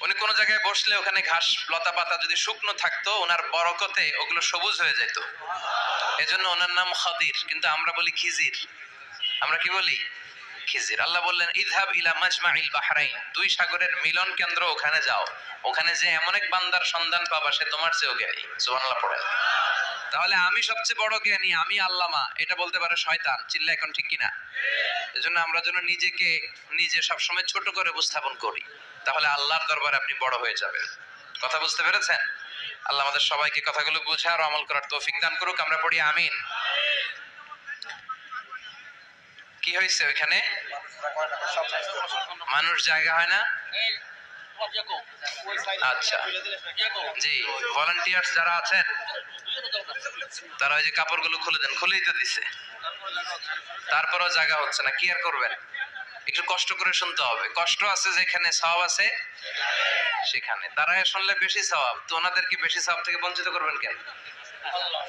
উনি কোন জায়গায় বসলে ওখানে ঘাস লতা পাতা যদি শুকনো থাকতো, ওনার বরকতে ওগুলো সবুজ হয়ে যেত, এজন্য ওনার নাম খাদির। কিন্তু আমরা বলি খিজির। আমরা কি বলি? খিজির। আল্লাহ বললেন, ইযহাব ইলা মাজমাইল বাহরাইন, দুই সাগরের মিলন কেন্দ্র, ওখানে যাও। ওখানে যে এমন এক বান্দার সন্ধান পাবা, সে তোমার চেয়েও জ্ঞানী। সুবহানাল্লাহ পড়েন। তাহলে আমি সবচেয়ে বড় জ্ঞানী, আমি আল্লামা, এটা বলতে পারে শয়তান। চিল্লা এখন ঠিক কিনা? এজন্য আমরা যেন নিজেকে নিজে সবসময় ছোট করে উপস্থাপন করি, তাহলে আল্লাহর দরবারে আপনি বড় হয়ে যাবেন। কথা বুঝতে পেরেছেন? আল্লাহ আমাদের সবাইকে কথাগুলো বুঝে আর আমল করার তৌফিক দান করুক। আমরা পড়ি আমিন। কি হয়েছে ওইখানে? মানুষ জায়গা হয় না? আচ্ছা, জি, ভলান্টিয়ার্স যারা আছেন তারা ওই যে কাপড়গুলো খুলে দেন। খুলেই তো দিছে, তারপরেও জায়গা হচ্ছে না। কি আর করবেন? একটু কষ্ট করে শুনতে হবে। কষ্ট আছে যেখানে, সওয়াব আছে সেখানে। দাঁড়ায় শুনলে বেশি সওয়াব, তো ওনাদেরকে বেশি সওয়াব থেকে বঞ্চিত করবেন কেন?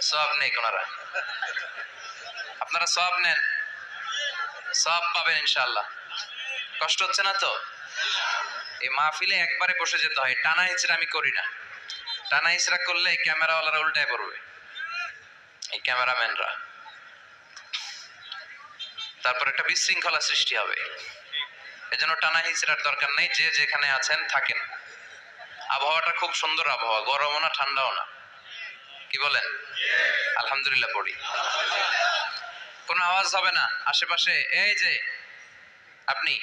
সওয়াব নেই ওনারা, আপনারা সওয়াব নেন, সওয়াব পাবেন ইনশাআল্লাহ। কষ্ট হচ্ছে না তো? এই মাহফিলে একবারে বসে যেতে হয়, টানা হিচড়া আমি করি না। টানা হিচড়া করলে ক্যামেরাওয়ালারা উল্টায় পড়বে, এই ক্যামেরাম্যানরা, তারপর একটা বিশৃঙ্খলা সৃষ্টি হবে। এজন্য টানা হিচড়ার দরকার নেই। যে যেখানে আছেন থাকেন। আবহাওয়াটা খুব সুন্দর আবহাওয়া, গরমও না ঠান্ডাও না। কি বলেন? আলহামদুলিল্লাহ পড়ি। কোনো আওয়াজ হবে না আশেপাশে। এই যে আপনি,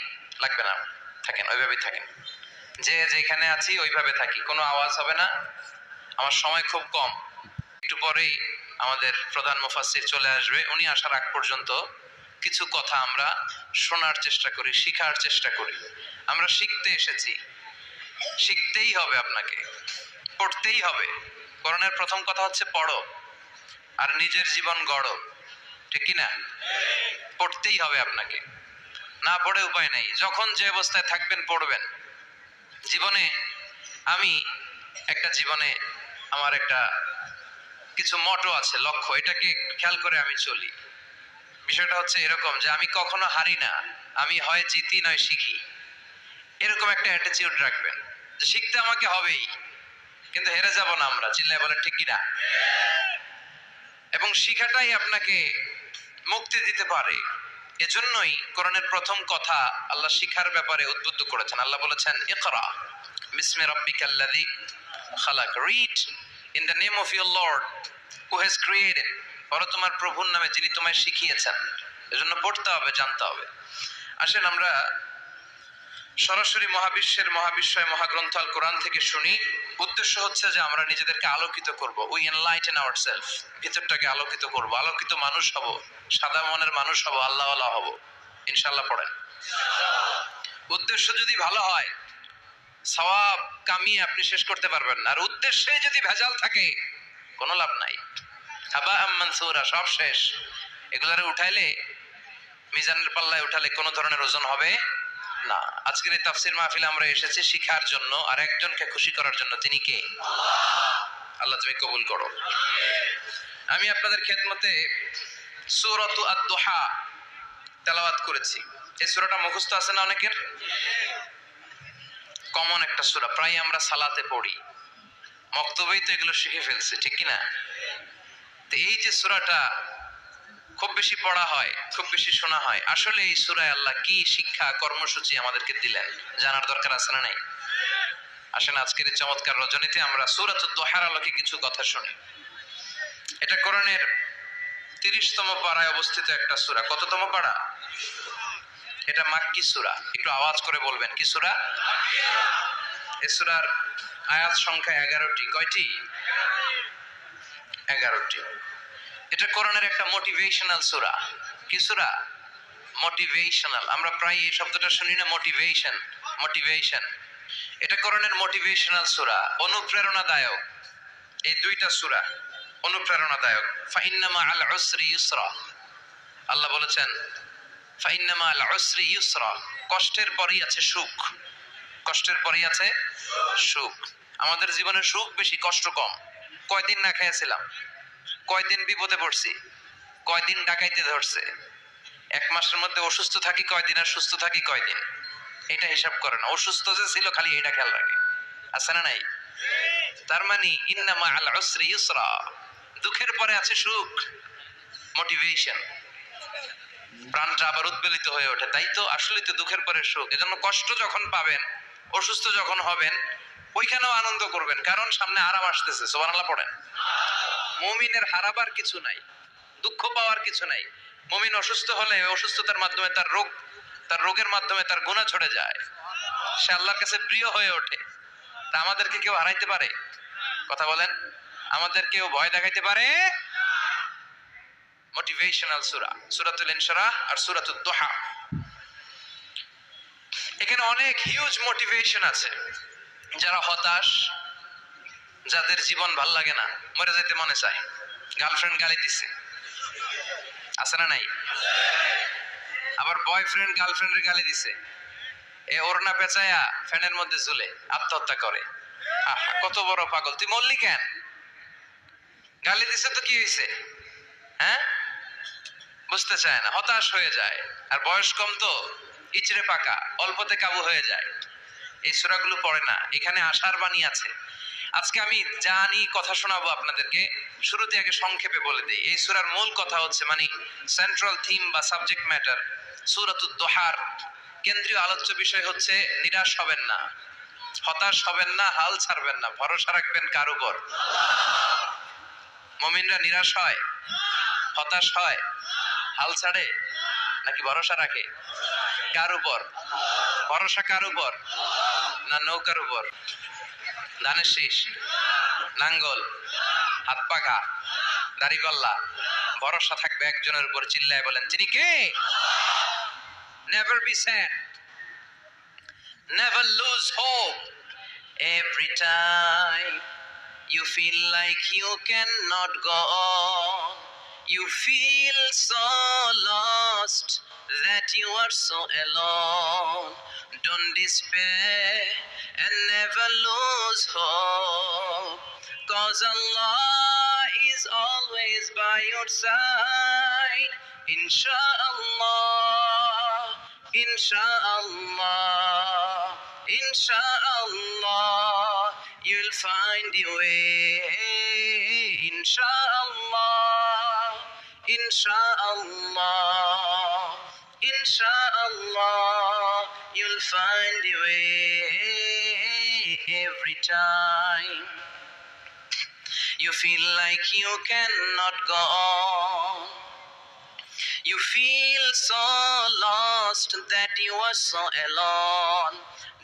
লাগবে না, থাকেন ওইভাবেই থাকেন। যে যেখানে আছি ওইভাবে থাকি, কোনো আওয়াজ হবে না। আমার সময় খুব কম, একটু পরেই আমাদের প্রধান মুফাসসির চলে আসবে। উনি আসার আগ পর্যন্ত কিছু কথা আমরা শোনার চেষ্টা করি, শিখার চেষ্টা করি। আমরা শিখতে এসেছি, শিখতেই হবে, আপনাকে পড়তেই হবে। কোরআনের প্রথম কথা হচ্ছে পড়ো আর নিজের জীবন গড়ো, ঠিক কি না? পড়তেই হবে আপনাকে, না পড়ে উপায় নাই। যখন যে অবস্থায় থাকবেন পড়বেন। জীবনে আমি জীবনে আমার একটা কিছু মটো আছে, লক্ষ্য, এটাকে খেয়াল করে আমি চলি। বিষয়টা হচ্ছে এরকম যে আমি কখনো হারি না, আমি হয় জিতি নয় শিখি। এরকম একটা অ্যাটিটিউড রাখবেন যে শিখতে আমাকে হবেই, কিন্তু হেরে যাব না আমরা। চিল্লায় বলেন ঠিক কিনা? এবং শিখাটাই আপনাকে মুক্তি দিতে পারে। এজন্যই কোরআনের প্রথম কথা আল্লাহ শিখার ব্যাপারে উদ্বুদ্ধ করেছেন। আল্লাহ বলেছেন, ইকরা বিসমি রাব্বিকাল্লাযী খালাক, read in the name of your lord who has created, পড়ো তোমার প্রভুর নামে যিনি তোমায় শিখিয়েছেন। এজন্য পড়তে হবে, জানতে হবে। আসেন আমরা সরাসরি মহাবিশ্বের মহাবিশ্বয় মহাগ্রন্থ আল কোরআন থেকে শুনি। উদ্দেশ্য হচ্ছে যে আমরা নিজেদেরকে আলোকিত করব, উই এনলাইটেন আওয়ারসেলফ, ভিতরটাকে আলোকিত করব, আলোকিত মানুষ হব, সাদা মনের মানুষ হব, আল্লাহওয়ালা হব ইনশাআল্লাহ। পড়েন। উদ্দেশ্য যদি ভালো হয় সওয়াব কামিয়ে আপনি শেষ করতে পারবেন না, আর উদ্দেশ্যে যদি ভেজাল থাকে কোনো লাভ নাই। হাবা মানসুরা, সব শেষ। এগুলারে উঠাইলে, মিজানের পাল্লায় উঠালে কোনো ধরনের ওজন হবে না। আজকের এই তাফসীর মাহফিলে আমরা এসেছি শিখার জন্য আর একজনকে খুশি করার জন্য। তিনি কে? আল্লাহ তুমি কবুল করো। আমি আপনাদের খেদমতে সূরাতু আদ-দুহা তেলাওয়াত করেছি। এই সূরাটা মুখস্থ আছে না অনেকের? কমন একটা সূরা, প্রায় আমরা সালাতে পড়ি, মক্তবেই তো এগুলো শিখে ফেলছি, ঠিক কি না? তো এই যে সূরাটা খুব বেশি পড়া হয়, খুব বেশি শোনা হয়, আসলে এই সূরায় আল্লাহ কি শিক্ষা কর্মসূচি আমাদেরকে দিলেন জানার দরকার আছে না নাই? আসেন আজকের এই চমৎকার রজনীতে আমরা সূরাতুদ দুহার আলোকে কিছু কথা শুনি। এটা কোরআনের 30তম পারায় অবস্থিত একটা সূরা। কততম পারা? এটা মাক্কি সূরা। একটু আওয়াজ করে বলবেন, কি সূরা? এই সূরার আয়াত সংখ্যা 11টি। কয়টি? 11টি। এটা কোরআনের একটা মোটিভেশনাল সূরা। কি সূরা? মোটিভেশনাল। আমরা প্রায় এই শব্দটা শুনি না, মোটিভেশন, মোটিভেশন। এটা কোরআনের মোটিভেশনাল সূরা, অনুপ্রেরণাদায়ক। এই দুইটা সূরা অনুপ্রেরণাদায়ক। ফাইন্না মাআল উসরি ইউসরা, আল্লাহ বলেছেন ফাইন্না মাআল উসরি ইউসরা, কষ্টের পরেই আছে সুখ, কষ্টের পরেই আছে সুখ। আমাদের জীবনে সুখ বেশি, কষ্ট কম। কয়দিন না খেয়েছিলাম, কয়দিন বিপদে পড়ছি, কয়দিন ডাকাইতে ধরছে, এক মাসের মধ্যে অসুস্থ থাকি কয়দিন আর সুস্থ থাকি কয়দিন, এটা হিসাব করে না। অসুস্থ যে ছিল খালি এটা খেয়াল রাখে, আছে না নাই? তার মানে ইন্না মাআল উসরি ইউসরা, দুঃখের পরে আছে সুখ, মোটিভেশন। প্রাণটা আবার উদ্বেলিত হয়ে ওঠে, তাই তো আসলে তো দুঃখের পরে সুখ। এজন্য কষ্ট যখন পাবেন, অসুস্থ যখন হবেন, ওইখানেও আনন্দ করবেন, কারণ সামনে আরাম আসতেছে। সুবহানাল্লাহ পড়েন। মুমিনের হারাবার কিছু নাই, দুঃখ পাওয়ার কিছু নাই। মুমিন অসুস্থ হলে অসুস্থতার মাধ্যমে তার রোগের মাধ্যমে তার গুনাহ ঝরে যায়, সে আল্লাহর কাছে প্রিয় হয়ে ওঠে। তা আমাদেরকে কেউ হারাইতে পারে? কথা বলেন, আমাদের কেউ ভয় দেখাইতে পারে? মোটিভেশনাল সূরা সূরাতুল ইনশিরাহ আর সূরাতুদ দুহা। এখানে অনেক হিউজ মোটিভেশন আছে। যারা হতাশ, যাদের জীবন ভাল লাগে না, মরে যেতে মনে চায়, গার্লফ্রেন্ড গালি দিছে, আছে না নাই? আবার বয়ফ্রেন্ড গার্লফ্রেন্ডের গালি দিছে, এ ওড়না পেঁচায়া ফ্যানের মধ্যে ঝুলে আত্মহত্যা করে। আহা, কত বড় পাগল! তুই মরলি কেন? গালি দিছে তো কি হয়েছে? হ্যাঁ, বুঝতে চায় না, হতাশ হয়ে যায়। আর বয়স কম তো ইচড়ে পাকা, অল্পতে কাবু হয়ে যায়। এই সূরাগুলো পড়ে না। এখানে আশার বাণী আছে। আজকে আমি জানি কথা শোনাবো আপনাদেরকে, শুরুতে আগে সংক্ষেপে বলে দিই। এই সূরার মূল কথা হচ্ছে, মানে সেন্ট্রাল থিম বা সাবজেক্ট ম্যাটার সূরাতুদ দুহার কেন্দ্রীয় আলোচ্য বিষয় হচ্ছে নিরাশ হবেন না, হতাশ হবেন না, হাল ছাড়বেন না, ভরসা রাখবেন কার উপর? মুমিনরা নিরাশ হয়, হতাশ হয়, হাল ছাড়ে নাকি ভরসা রাখে? কার উপর ভরসা? কার উপর? না নৌকার উপর, ধানের শীষ, নাঙ্গল, হাত পাখা, দাড়িপাল্লা? ভরসা থাকবে একজনের উপর। চিল্লায় বলেন, তিনি কে? Never be sad, never lose hope. Every time you feel like you cannot go on, you feel so lost that you are so alone. Don't despair and never lose hope, 'cause Allah is always by your side. Inshallah, inshallah, inshallah, you'll find your way. Inshallah, inshallah, inshallah, you'll find your way. Every time you feel like you cannot go on, you feel so lost that you are so alone.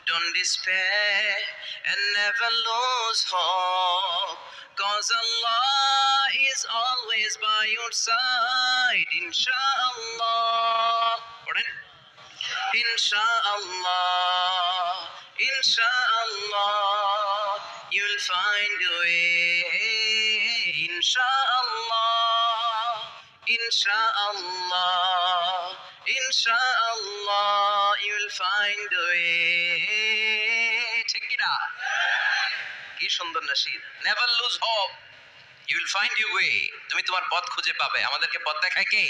Don't despair and never lose hope, 'cause Allah is always by your side, inshallah. Inshallah, inshallah, you'll find a way. Inshallah, inshallah, inshallah, you'll find a way. Check it out. কি সুন্দর nasheed. Never lose hope. You will find your way. তুমি তোমার পথ খুঁজে পাবে। আমাদেরকে পথ দেখায় কে?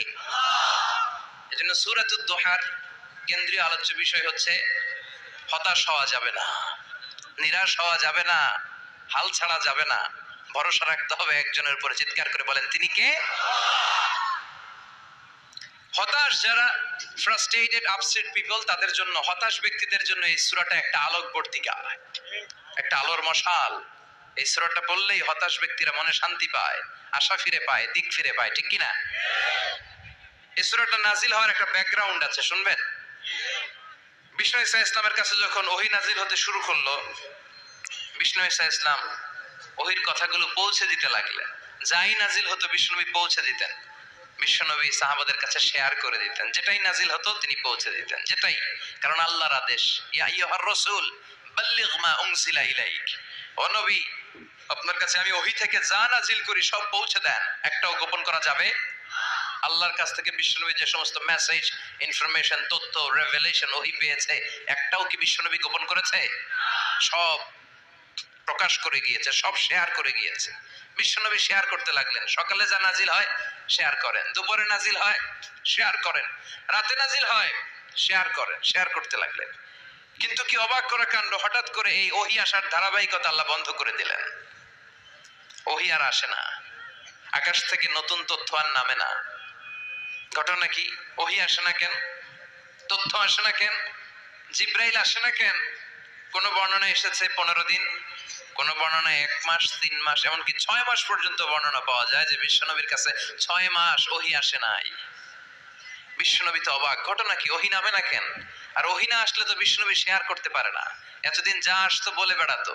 এজন্য সূরাতুদ দুহার কেন্দ্রীয় আলোচ্য বিষয় হচ্ছে হতাশ হওয়া যাবে না, নিরাশ হওয়া যাবে না, হাল ছাড়া যাবে না, ভরসা রাখতে হবে একজনের উপরে। চিৎকার করে বলেন, তিনি কে? হতাশ যারা, ফ্রাস্ট্রেটেড আপসেট পিপল, তাদের জন্য, হতাশ ব্যক্তিদের জন্য এই সূরাটা একটা আলোকবর্তিকা, একটা আলোর মশাল। এই সূরাটা পড়লেই হতাশ ব্যক্তিরা মনে শান্তি পায়, আশা ফিরে পায়, দিক ফিরে পায়, ঠিক কিনা? এই সূরাটা নাজিল হওয়ার একটা ব্যাকগ্রাউন্ড আছে, শুনবেন। বিষ্ণু ঈসা ইসলামের কাছে যখন ওহী নাজিল হতে শুরু করলো, বিষ্ণু ঈসা ইসলাম ওহীর কথাগুলো পৌঁছে দিতে লাগলেন। যাই নাজিল হতো বিষ্ণুনবী পৌঁছে দিতেন। বিশ্বনবী সাহাবাদের কাছে শেয়ার করে দিতেন, যেটাই নাজিল হতো তিনি পৌঁছে দিতেন, যেটাই, কারণ আল্লাহর আদেশ, ইয়া আইয়ুহার রাসূল বাল্লিগ মা উনজিলা ইলাইক, ও নবী আপনার কাছে আমি ওহী থেকে যা নাজিল করি সব পৌঁছে দেন, একটাও গোপন করা যাবে। আল্লাহর কাছ থেকে বিশ্বনবী যে সমস্ত মেসেজ, ইনফরমেশন, তথ্য, রেভেলেশন ওহী পেয়েছে, একটাও কি বিশ্বনবী গোপন করেছে? সব প্রকাশ করে গিয়েছে, সব শেয়ার করে গিয়েছে। বিশ্বনবী শেয়ার করতে লাগলেন। সকালে যা নাজিল হয় শেয়ার করেন, দুপুরে নাজিল হয় শেয়ার করেন, রাতে নাজিল হয় শেয়ার করেন, শেয়ার করতে লাগলেন। কিন্তু কি অবাক করা কাণ্ড, হঠাৎ করে এই ওহী আসার ধারাবাহিকতা আল্লাহ বন্ধ করে দিলেন। ওহী আর আসে না, আকাশ থেকে নতুন তথ্য আর নামে না। ঘটনা কি? ওহী আসে না কেন? তথ্য আসে না কেন? জিব্রাইল আসে না কেন? কোন বর্ণনায় এসেছে 15 দিন, কোন বর্ণনায় 1 মাস, 3 মাস, এমনকি 6 মাস পর্যন্ত বর্ণনা পাওয়া যায় যে বিশ্বনবীর কাছে 6 মাস ওহী আসে নাই। বিশ্বনবী তো অবাক, ঘটনা কি? ওহী নামে না কেন? আর ওহী না আসলে তো বিশ্বনবী শেয়ার করতে পারে না। এতদিন যা আসতো বলে বেড়াতো,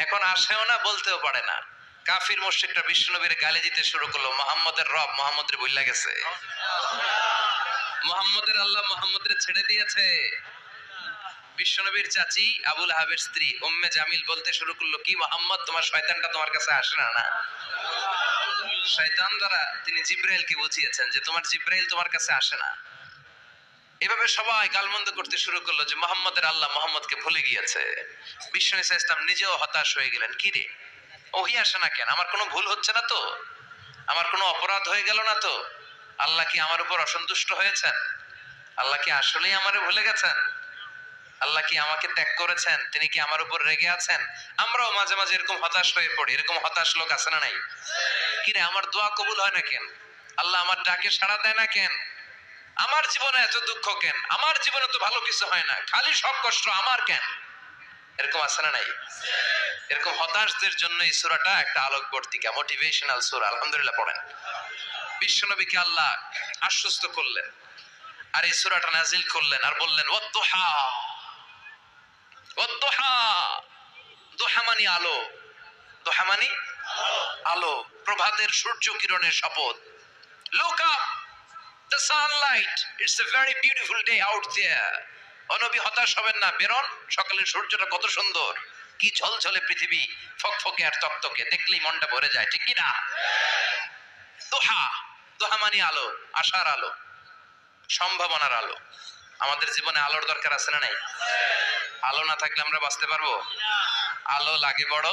এখন আসেও না, বলতেও পারে না। কাফির মুশরিকরা বিশ্বনবীর গালি দিতে শুরু করলো, মুহাম্মদের রব মুহাম্মদের ভুইলা গেছে, মুহাম্মদের আল্লাহ মুহাম্মদের ছেড়ে দিয়েছে। বিশ্বনবীর চাচি আবুল আহাবের স্ত্রী উম্মে জামিল বলতে শুরু করলো, কি মুহাম্মদ, তোমার শয়তানটা তোমার কাছে আসে না? না, শয়তান দ্বারা তিনি জিব্রাইলকে বুঝিয়েছেন যে তোমার জিব্রাইল তোমার কাছে আসে না। এভাবে সবাই গালমন্দ করতে শুরু করলো যে মুহাম্মদের আল্লাহ মুহাম্মদকে ভুলে গিয়েছে। বিষ্ণু ঈসা ইসলাম নিজেও হতাশ হয়ে গেলেন। কি রে, ওহী আসে না কেন? আমার কোনো ভুল হচ্ছে না তো? আমার কোনো অপরাধ হয়ে গেল না তো? আল্লাহ কি আমার উপর অসন্তুষ্ট হয়েছেন? আল্লাহ কি আসলেই আমারে ভুলে গেছেন? আল্লাহ কি আমাকে ত্যাগ করেছেন? তিনি কি আমার উপর রেগে আছেন? আমরাও মাঝে মাঝে এরকম হতাশ হয়ে পড়ি। এরকম হতাশ লোক আছে না নাই? কিরে, আমার দোয়া কবুল হয় না কেন? আল্লাহ আমার ডাকে সাড়া দেয় না কেন? আমার জীবনে এত দুঃখ কেন? আমার জীবনে তো ভালো কিছু হয় না, খালি সব কষ্ট আমার কেন? এরকম আছে না নাই? এরকম হতাশদের জন্য এই সূরাটা একটা আলোকবর্তিকা, মোটিভেশনাল সূরা। আলহামদুলিল্লাহ পড়েন। বিশ্বনবীকে আল্লাহ আশ্বস্ত করলেন আর এই সূরাটা নাজিল করলেন আর বললেন, ওয়াদ-দুহা, ওয়াদ-দুহা, দুহা মানে আলো, দুহা মানে আলো, প্রভাতের সূর্য কিরণের শপথ। Look up, the sunlight, it's a very beautiful day out there. ও নবী, হতাশ হবেন না, বেরোন, সকালের সূর্যটা কত সুন্দর, কি ঝলঝলে পৃথিবী, ফকফকে আর তকতকে, দেখলেই মনটা ভরে যায়, ঠিক কি না? দুহা, দুহা মানে আলো, আশার আলো, সম্ভাবনার আলো। আমাদের জীবনে আলোর দরকার আছে না নাই? আলো না থাকলে আমরা বাঁচতে পারবো? আলো লাগে বড়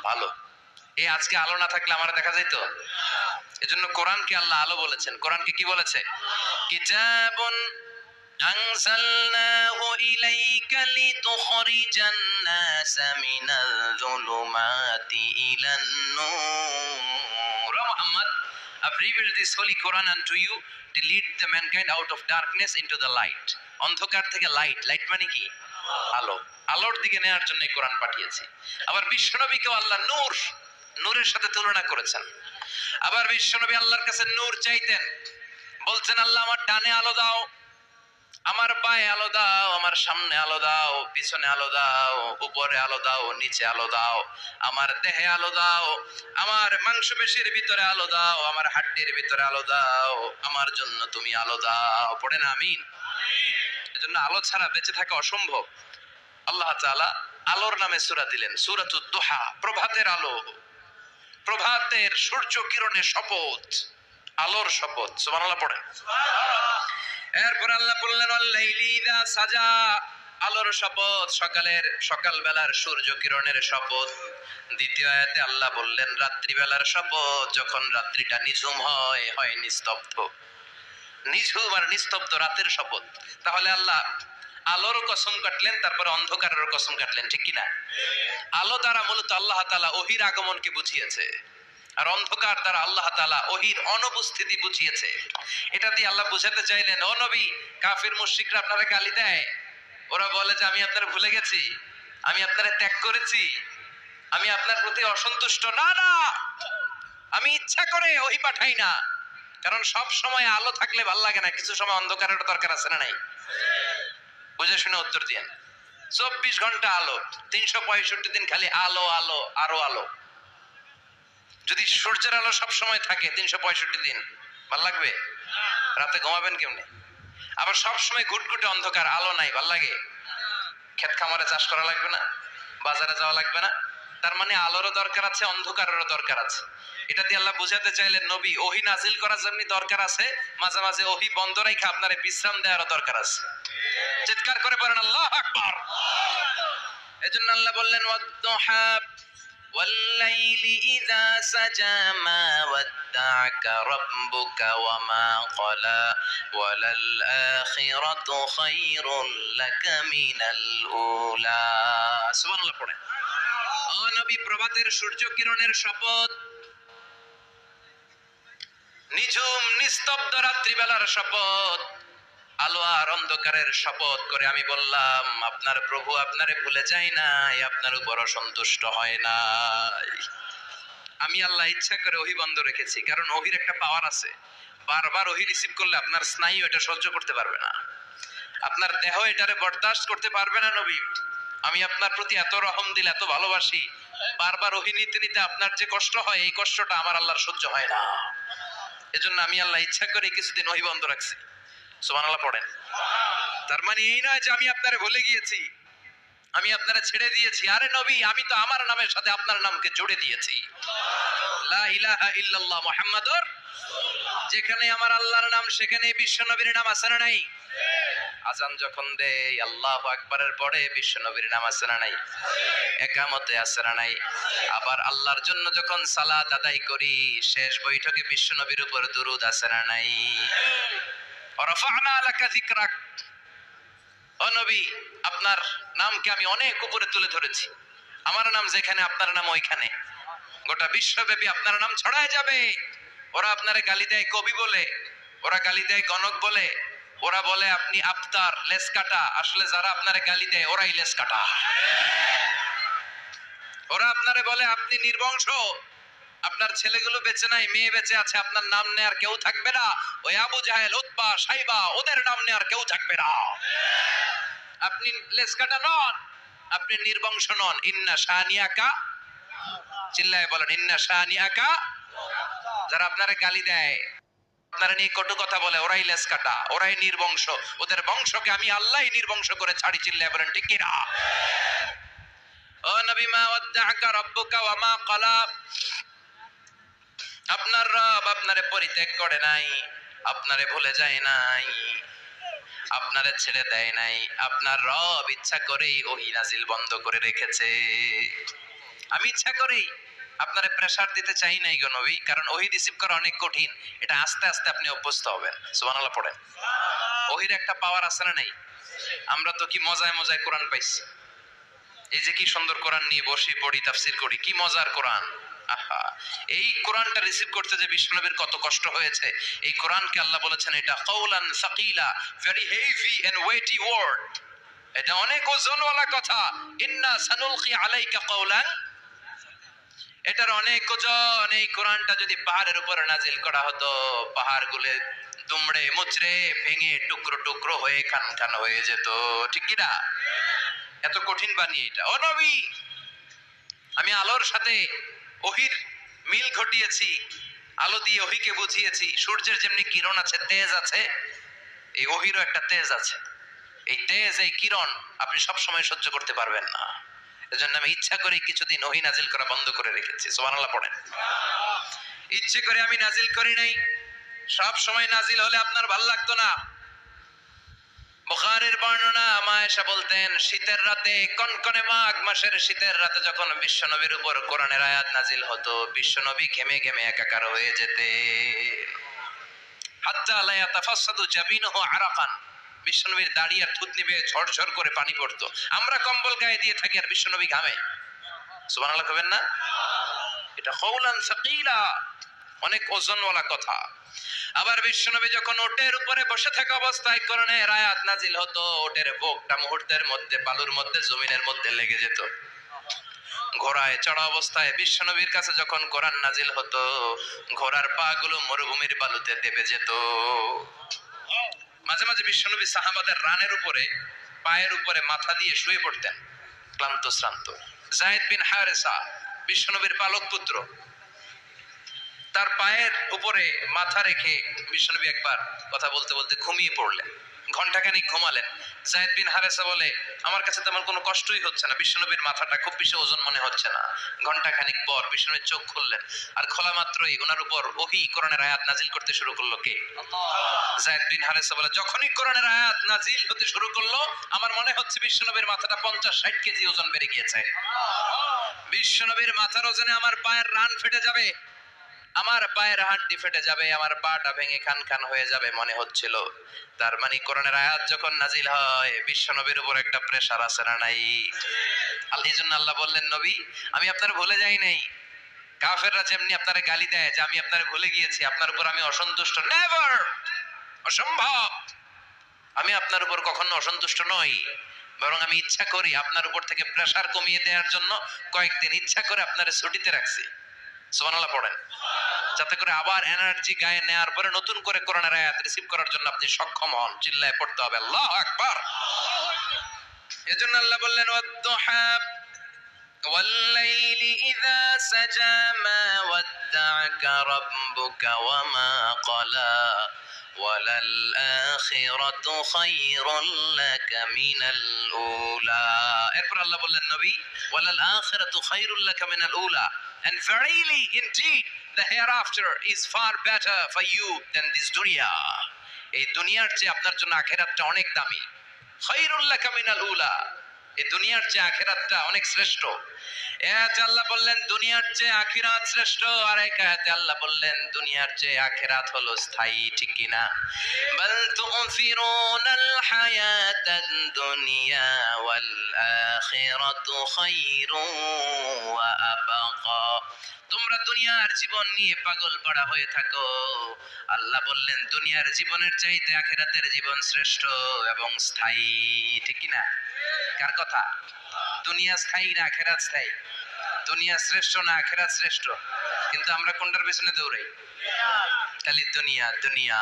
ভালো। এই আজকে আলো না থাকলে আমার দেখা যাইতো? এজন্য কোরআনকে আল্লাহ আলো বলেছেন। কোরআনকে কি বলেছে? কিতাবুন আনজালনাহু ইলাইকা লিতুখরিজান নাসা মিনাল যুলুমাতি ইলান নূর। Muhammad, I've revealed this holy Quran unto you to lead the mankind out of darkness into the light. অন্ধকার থেকে লাইট, লাইট মানে কি? আলো, আলোর দিকে নেওয়ার জন্য কোরআন পাঠিয়েছি। আবার বিশ্বনবীকেও আল্লাহ নূর, নূরের সাথে তুলনা করেছেন। আবার বিশ্বনবী আল্লাহর কাছে নূর চাইতেন, বলছেন, আল্লাহ আমার ডানে আলো দাও, আমার পায়ে আলো দাও, আমার সামনে আলো দাও, পিছনে আলো দাও, উপরে আলো দাও, নিচে আলো দাও, আমার দেহে আলো দাও, আমার মাংসপেশির ভিতরে আলো দাও, আমার হাড্ডির ভিতরে আলো দাও, আমার জন্য তুমি আলো দাও। পড়ে না আমিন। এজন্য আলো ছাড়া বেঁচে থাকা অসম্ভব। আল্লাহ তাআলা আলোর নামে সূরা দিলেন, সূরাতুদ দুহা, প্রভাতের আলো, প্রভাতের সূর্য কিরণের শপথ, আলোর শপথ। সুবহানাল্লাহ পড়েন। এরপর আল্লাহ বললেন ওয়াল্লাইলি ইযা সাজা, আলোর শপথ, সকাল বেলার সূর্য কিরণের শপথ। দ্বিতীয় আয়াতে আল্লাহ বললেন রাত্রিবেলার শপথ, যখন রাত্রিটা নিঝুম হয় নিস্তব্ধ, নিঝুম আর নিস্তব্ধ রাতের শপথ। তাহলে আল্লাহ আলোর কসম কাটলেন, তারপরে অন্ধকারের কসম কাটলেন, ঠিক কিনা? আলো দ্বারা মূলত আল্লাহ তাআলা ওহির আগমনকে বুঝিয়েছে, আর অন্ধকার দ্বারা আল্লাহ তাআলা ওহির অনুপস্থিতি বুঝিয়েছে। এটা দিয়ে আল্লাহ বুঝাতে চাইলেন, ও নবী, কাফির মুশরিকরা আপনারা গালি দেয়, ওরা বলে যে আমি আপনারা ভুলে গেছি, আমি আপনারা ত্যাগ করেছি, আমি আপনার প্রতি অসন্তুষ্ট। না না, আমি ইচ্ছা করে ওহি পাঠাই না, কারণ সব সময় আলো থাকলে ভাল লাগে না, কিছু সময় অন্ধকারের দরকার আছে না নাই? বুঝে শুনে উত্তর দিয়েন। 24 ঘন্টা আলো, 365 দিন খালি আলো আলো আরো আলো। যদি সূর্যের আলো সব সময় থাকে 365 দিন, ভাল লাগবে? রাতে ঘুমাবেন কেমনে? আবার সব সময় ঘুটঘুটে অন্ধকার, আলো নাই, ভাল লাগে? ক্ষেত খামারে চাষ করা লাগবে না, বাজারে যাওয়া লাগবে না। তার মানে আলোরও দরকার আছে, অন্ধকারেরও দরকার আছে। এটা দিয়ে আল্লাহ বুঝাতে চাইলেন, নবী, ওহি নাজিল করার জন্য দরকার আছে, মাঝে মাঝে ওহি বন্ধ রেখে আপনারে বিশ্রাম দেওয়ারও দরকার আছে। চিৎকার করে বলেন আল্লাহু আকবার। এজন্য আল্লাহ বললেন ওয়াদ-দুহা ওয়াল-লাইলি ইযা সাজা মা ওয়াদ্দা'আকা রাব্বুকা ওয়া মা ক্বালা ওয়ালাল আখিরাতু খায়রুল লাকা মিনাল উলা। সুবহানাল্লাহ পড়েন। ও নবী, প্রভাতের সূর্য কিরণের শপথ, নিঝুম নিস্তব্ধ রাত্রিবেলার শপথ, আলো আর অন্ধকারের শপথ করে আমি বললাম, আপনার প্রভু আপনারে ভুলে যায় নাই, আপনার উপর অসন্তুষ্ট হয় নাই। আমি আল্লাহ ইচ্ছা করে ওহি বন্ধ রেখেছি, কারণ ওহির একটা পাওয়ার আছে, বারবার ওহি রিসিভ করলে আপনার স্নায়ু এটা সহ্য করতে পারবে না, আপনার দেহ এটারে বরদাস্ত করতে পারবে না। নবী, আমি আপনার প্রতি এত রহম দিল, এত ভালোবাসি, বারবার ওহি নিতে নিতে আপনার যে কষ্ট হয়, এই কষ্টটা আমার আল্লাহর সহ্য হয় না। এজন্য আমি আল্লাহ ইচ্ছা করে কিছুদিন ওহি বন্ধ রাখছি। সুবহানাল্লাহ পড়েন। তার মানে এই নয় যে আমি আপনারে ভুলে গিয়েছি, আমি আপনারে ছেড়ে দিয়েছি। আরে নবী, আমি তো আমার নামের সাথে আপনার নামকে জুড়ে দিয়েছি, লা ইলাহা ইল্লাল্লাহ মুহাম্মাদুর। যেখানে আমার আল্লাহর নাম, সেখানে বিশ্ব নবীর নাম আছে না নাই? আজান যখন দেই আল্লাহু আকবারের পরে বিশ্ব নবীর নাম আছে না নাই? একামতে আছে না নাই? আবার আল্লাহর জন্য যখন সালাত আদায় করি, শেষ বৈঠকে বিশ্ব নবীর উপর দুরূদ আছে না নাই? রাফা'না লাকা যিকরাক, ও নবী, আপনার নামকে আমি অনেক উপরে তুলে ধরেছি, আমার নাম যেখানে আপনার নাম ওইখানে, গোটা বিশ্বব্যাপী আপনার নাম ছড়ায় যাবে। ওরা আপনারে গালি দেয় কবি বলে, ওরা গালি দেয় গণক বলে, ওরা বলে আপনি আফতার, লেস কাটা। আসলে যারা আপনারে গালি দেয় ওরাই লেস কাটা। ওরা আপনারে বলে আপনি নির্বংশ, আপনার ছেলেগুলো বেঁচে নাই, মেয়ে বেঁচে আছে, আপনার নাম নেয়ার কেউ থাকবে না। ওই আবু জাহেল, উতবা, সাইবা, ওদের নাম নেয়ার কেউ থাকবে না। আপনি লেস কাটা নন, আপনি নির্বংশ নন। ইন্না শানিয়াকা, চিল্লায় বলেন ইন্না শানিয়াকা। যারা আপনারে গালি দেয়, আপনারা নিয়ে কটু কথা বলে, ওরাই লেস কাটা, ওরাই নির্বংশ, ওদের বংশকে আমি আল্লাহই নির্বংশ করে ছাড়ি। চিল্লায় বলেন ঠিক কি না? ও নবী, মা ওয়াদ্দা'আকা রাব্বুকা ওয়া মা ক্বালা, আপনার রব আপনারে পরিত্যাগ করে নাই, আপনারে ভুলে যায় নাই, আপনারে ছেড়ে দেয় নাই। আপনার রব ইচ্ছা করেই ওহী নাজিল বন্ধ করে রেখেছে। আমি ইচ্ছা করেই আপনারে প্রেসার দিতে চাই নাই গো নবী, কারণ ওহী রিসিভ করা অনেক কঠিন, এটা আস্তে আস্তে আপনি অভ্যস্ত হবেন। সুবহানাল্লাহ পড়েন। ওহীর একটা পাওয়ার আছে না নাই? আমরা তো কি মজায় মজায় কোরআন পাইছি, এই যে কি সুন্দর কোরআন নিয়ে বসে পড়ি, তাফসীর করি, কি মজার কোরআন। আহা, এই কোরআনটা রিসিভ করতে যে বিশ্বনবীর কত কষ্ট হয়েছে। এই কোরআনকে আল্লাহ বলেছেন এটা কাওলান সাকিলা, very heavy and weighty word, এটা অনেক ওজনওয়ালা কথা। ইন্না সানুলকি আলাইকা কাওলান, এটার অনেক ওজন। এই কোরআনটা যদি পাহাড়ের উপরে নাজিল করা হতো, পাহাড়গুলো দুমড়ে মুচড়ে ভেঙে টুকরো টুকরো হয়ে খান খান হয়ে যেত, ঠিক কি না? এত কঠিন বাণী এটা। ও নবী, আমি আলোর সাথে ওহির মিল ঘটিয়েছি, আলো দিয়ে ওহিকে বুঝিয়েছি সূর্যের যেমনি কিরণ আছে, তেজ আছে, এই ওহিরও একটা তেজ আছে। এই তেজ, এই কিরণ আপনি সব সময় সহ্য করতে পারবেন না। এজন্য আমি ইচ্ছা করে কিছুদিন ওহি নাজিল করা বন্ধ করে রেখেছি। সুবহানাল্লাহ পড়েন। ইচ্ছে করে আমি নাজিল করি নাই। সব সময় নাজিল হলে আপনার ভালো লাগতো না। বুখারীর বর্ণনা, মা আয়েশা বলতেন শীতের রাতে, কনকনে মাঘ মাসের শীতের রাতে যখন বিশ্বনবীর উপর কোরআনের আয়াত নাজিল হতো, বিশ্বনবী ঘেমে ঘেমে একাকার হয়ে যেতে। হাত্তা লা ইয়াতাফাসসাদু জাবিনুহু আরাকান, বিশ্বনবীর দাড়ি আর থুতনি বেয়ে ঝরঝর করে পানি পড়তো। আমরা কম্বল গায়ে দিয়ে থাকি আর বিশ্বনবী ঘামে। সুবহানাল্লাহ কবেন না? এটা কওলান সাকিলা, অনেক ওজনওয়ালা কথা। আবার বিশ্বনবী যখন ওটের উপরে বসে থাকা অবস্থায় কোরআনের আয়াত নাজিল হতো, ওটের বুকটা মুহূর্তের মধ্যে বালুর মধ্যে, জমিনের মধ্যে লেগে যেত। ঘোড়ায় চড়া অবস্থায় বিশ্বনবীর কাছে যখন কোরআন নাজিল হতো, ঘোড়ার পা গুলো মরুভূমির বালুতে দেবে যেত। মাঝে মাঝে বিশ্বনবী সাহাবাদের রানের উপরে, পায়ের উপরে মাথা দিয়ে শুয়ে পড়তেন, ক্লান্ত শ্রান্ত। যায়েদ বিন হারেসা, বিশ্বনবীর পালক পুত্র, তার পায়ের উপরে মাথা রেখে বিশ্বনবী একবার কথা বলতে বলতে ঘুমিয়ে পড়লেন। ঘন্টাখানিক ঘুমালেন। যায়েদ বিন হারেসা বলে, আমার কাছে তেমন কোনো কষ্টই হচ্ছে না, বিশ্বনবীর মাথাটা খুব বেশি ওজন মনে হচ্ছে না। ঘন্টাখানিক পর বিশ্বনবীর চোখ খুললেন, আর খোলা মাত্রই ওনার উপর ওহী কোরআনের আয়াত নাজিল করতে শুরু করলো। কে? যায়েদ বিন হারেসা বলে, যখনই কোরআনের আয়াত নাজিল হতে শুরু করলো, আমার মনে হচ্ছে বিশ্বনবীর মাথাটা 50-60 কেজি ওজন বেড়ে গিয়েছে। বিশ্বনবীর মাথার ওজনে আমার পায়ের রান ফেটে যাবে, আমার পায়ের হাড্ডি ফেটে যাবে, আমার পাটা ভেঙে খান খান হয়ে যাবে মনে হচ্ছিল। তার মানে কোরআনের আয়াত যখন নাজিল হয়, বিশ্বনবীর উপর একটা প্রেসার আছে না নাই? এই জন্য আল্লাহ বললেন, নবী আমি আপনার ভুলে যাই নাই। কাফেররা যেমনি আপনারে গালি দেয় যে আমি আপনারে ভুলে গিয়েছি, আপনার উপর আমি অসন্তুষ্ট, নেভার, অসম্ভব। আমি আপনার উপর কখনো অসন্তুষ্ট নই, বরং আমি ইচ্ছা করি আপনার উপর থেকে প্রেসার কমিয়ে দেওয়ার জন্য কয়েকদিন ইচ্ছা করে আপনারে ছুটিতে রাখছি। সুবহানাল্লাহ পড়েন, যাতে করে আবার এনার্জি গায়ে নেওয়ার পরে নতুন করে কোরআনের আয়াত রিসিভ করার জন্য আপনি সক্ষম হন। চিল্লায় পড়তে হবে আল্লাহু আকবার। এজন্য আল্লাহ বললেন, ওয়াদ-দুহা ওয়াল-লাইলি ইযা সাজা মা ওয়াদ্দা'আকা রাব্বুকা ওয়া মা ক্বালা ওয়ালাল আখিরাতু খায়রুল লাকা মিনাল উলা। এরপর আল্লাহ বললেন, নবী ওয়ালাল আখিরাতু খায়রুল লাকা মিনাল উলা, and verily indeed the hereafter is far better for you than this dunya. এই দুনিয়ার চেয়ে আপনার জন্য আখিরাতটা অনেক দামি। খায়রুল লাকা মিনাল উলা, এই দুনিয়ার চেয়ে আখিরাতটা অনেক শ্রেষ্ঠ। এতে আল্লাহ বললেন দুনিয়ার চেয়ে আখিরাত শ্রেষ্ঠ, আর এক আয়াতে আল্লাহ বললেন দুনিয়ার চেয়ে আখিরাত হলো স্থায়ী, ঠিক কি না? বাল তু'থিরুনাল হায়াতাদ দুনিয়া ওয়াল আখিরাতু খায়রুন ওয়া আবকা। তোমরা দুনিয়ার জীবন নিয়ে পাগল পাড়া হয়ে থাকো, আল্লাহ বললেন দুনিয়ার জীবনের চাইতে আখিরাতের জীবন শ্রেষ্ঠ এবং স্থায়ী, ঠিক কি না? কার কথা? দুনিয়া স্থায়ী না আখিরাত স্থায়ী? দুনিয়া শ্রেষ্ঠ না আখিরাত শ্রেষ্ঠ? কিন্তু আমরা কোনটার পেছনে দৌড়াই? খালি দুনিয়া দুনিয়া।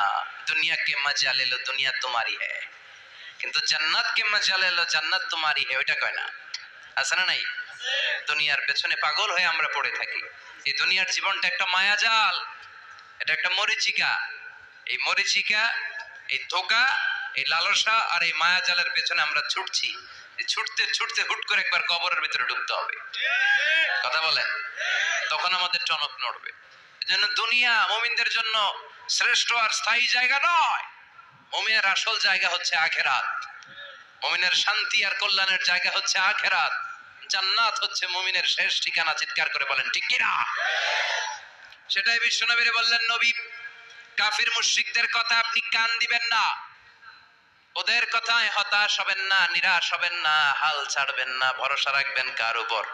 দুনিয়া কে মজা লে লো, দুনিয়া তোমারি হ্যায়, কিন্তু জান্নাত কে মজা লে লো, জান্নাত তোমারি হ্যায়, ওইটা কয় না? আছে না নাই? দুনিয়ার পেছনে পাগল হয়ে আমরা পড়ে থাকি। এই দুনিয়ার জীবনটা একটা মায়াজাল, এটা একটা মরিচিকা। এই মরিচিকা, এই ধোঁকা, এই লালসা আর এই মায়াজালের পেছনে আমরা ছুটছি। ছুটতে ছুটতে হুট করে একবার কবরের ভিতরে ঢুকতে হবে। কথা বলেন, তখন আমাদের টনক নড়বে। এজন্য দুনিয়া মুমিনদের জন্য শ্রেষ্ঠ আর স্থায়ী জায়গা নয়। মুমিনের আসল জায়গা হচ্ছে আখিরাত। মুমিনের শান্তি আর কল্যাণের জায়গা হচ্ছে আখিরাত। জান্নাত হচ্ছে মুমিনের শেষ ঠিকানা। চিৎকার করে বলেন ঠিক কি না? সেটাই বিশ্বনবী বললেন, নবী কাফির মুশরিকদের কথা আপনি কান দিবেন না, ওদের কথায় হতাশ হবেন না, নিরাশ হবেন না, হাল ছাড়বেন না, ভরসা রাখবেন কার উপর?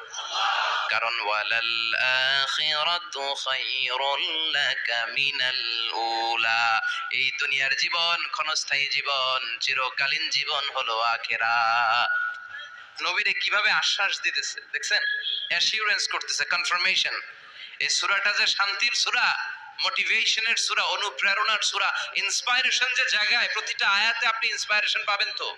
কারণ ওয়ালাল আখিরাতু খায়রুল লাকা মিনাল উলা, এই দুনিয়ার জীবন ক্ষণস্থায়ী জীবন, চিরকালীন জীবন হলো আখিরাত। নবীরে কিভাবে আশ্বাস দিতেছে দেখছেন, অ্যাসিউরেন্স করতেছে, কনফার্মেশন। এই সূরাটা যে শান্তির সূরা, মোটিভেশনের সূরা, অনুপ্রেরণার সূরা, ইন্সপাইরেশন যে জায়গায় প্রতিটা আয়াতে আপনি ইন্সপাইরেশন পাবেন, তো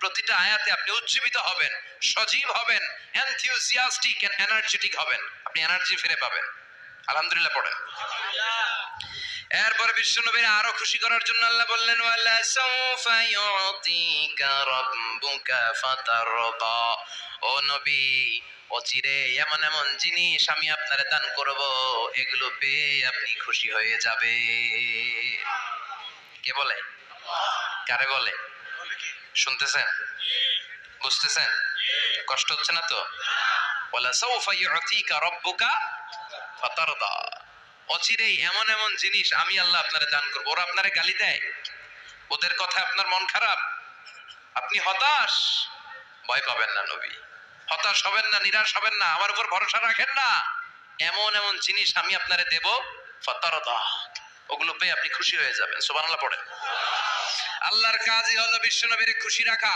প্রতিটা আয়াতে আপনি উজ্জীবিত হবেন, সজীব হবেন, এনথিউজিয়াস্টিক এন্ড এনার্জেটিক হবেন, আপনি এনার্জি ফিরে পাবেন। আলহামদুলিল্লাহ পড়েন। এরপরে বিশ্বনবীর আরো খুশি করার জন্য আল্লাহ বললেন, ওয়ালা সাউফা ইউতিকা রাব্বুকা ফাতারদা। ও নবী, অচিরে এমন এমন জিনিস আমি আপনারে দান করব, এগুলো পেয়ে আপনি খুশি হয়ে যাবে। কে বলে? কারে বলে? শুনতেছেন? বুঝতেছেন? কষ্ট হচ্ছে না তো? ওয়ালা সাউফা ইউতিকা রাব্বুকা ফাতারদা। অচিরেই এমন এমন জিনিস আমি আল্লাহ আপনারে দান করবো। ওরা আপনারে গালি দেয়, ওদের কথা আপনার মন খারাপ, আপনি হতাশ, ভয় পাবেন না নবী, হতাশ হবেন না, নিরাশ হবেন না, আমার উপর ভরসা রাখেন না। এমন এমন জিনিস আমি আপনারে দেব, ফাতারদা, ওগুলো পেয়ে আপনি খুশি হয়ে যাবেন। সুবহানাল্লাহ পড়েন। আল্লাহর কাজই হলো বিশ্বনবীরে খুশি রাখা।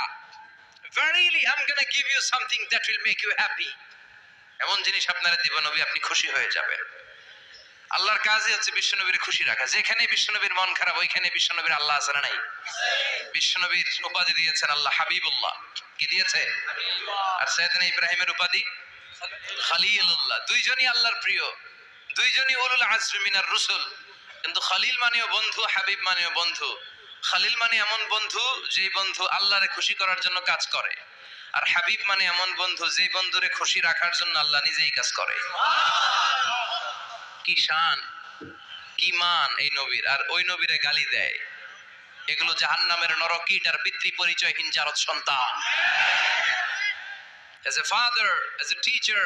Verily I'm gonna give you something that will make you happy. এমন জিনিস আপনারে দিব নবী, আপনি খুশি হয়ে যাবেন। আল্লাহর কাজই হচ্ছে বিশ্বনবীর খুশি রাখা। যেখানে বিশ্বনবীর মন খারাপ, ওইখানে বিশ্বনবীর আল্লাহ আছে না নাই? বিশ্বনবীর উপাধি দিয়েছেন আল্লাহ হাবিবুল্লাহ। কি দিয়েছে? আর সাইয়েদনা ইব্রাহিমের উপাধি খলিলুল্লাহ। দুইজনই আল্লাহর প্রিয়, দুইজনই উলুল আজমি মিনার রুসুল। কিন্তু খলিল মানেও বন্ধু, হাবিব মানেও বন্ধু। খলিল মানে এমন বন্ধু যেই বন্ধু আল্লাহরে খুশি করার জন্য কাজ করে, আর হাবিব মানে এমন বন্ধু যেই বন্ধুরে খুশি রাখার জন্য আল্লাহ নিজেই কাজ করে। কি শান, কি মান এই নবীর, আর ওই নবীরে গালি দেয়। এগুলো জাহান্নামের নরকীট আর পিতৃ পরিচয়হীন জারদ সন্তান। As a father, as a teacher,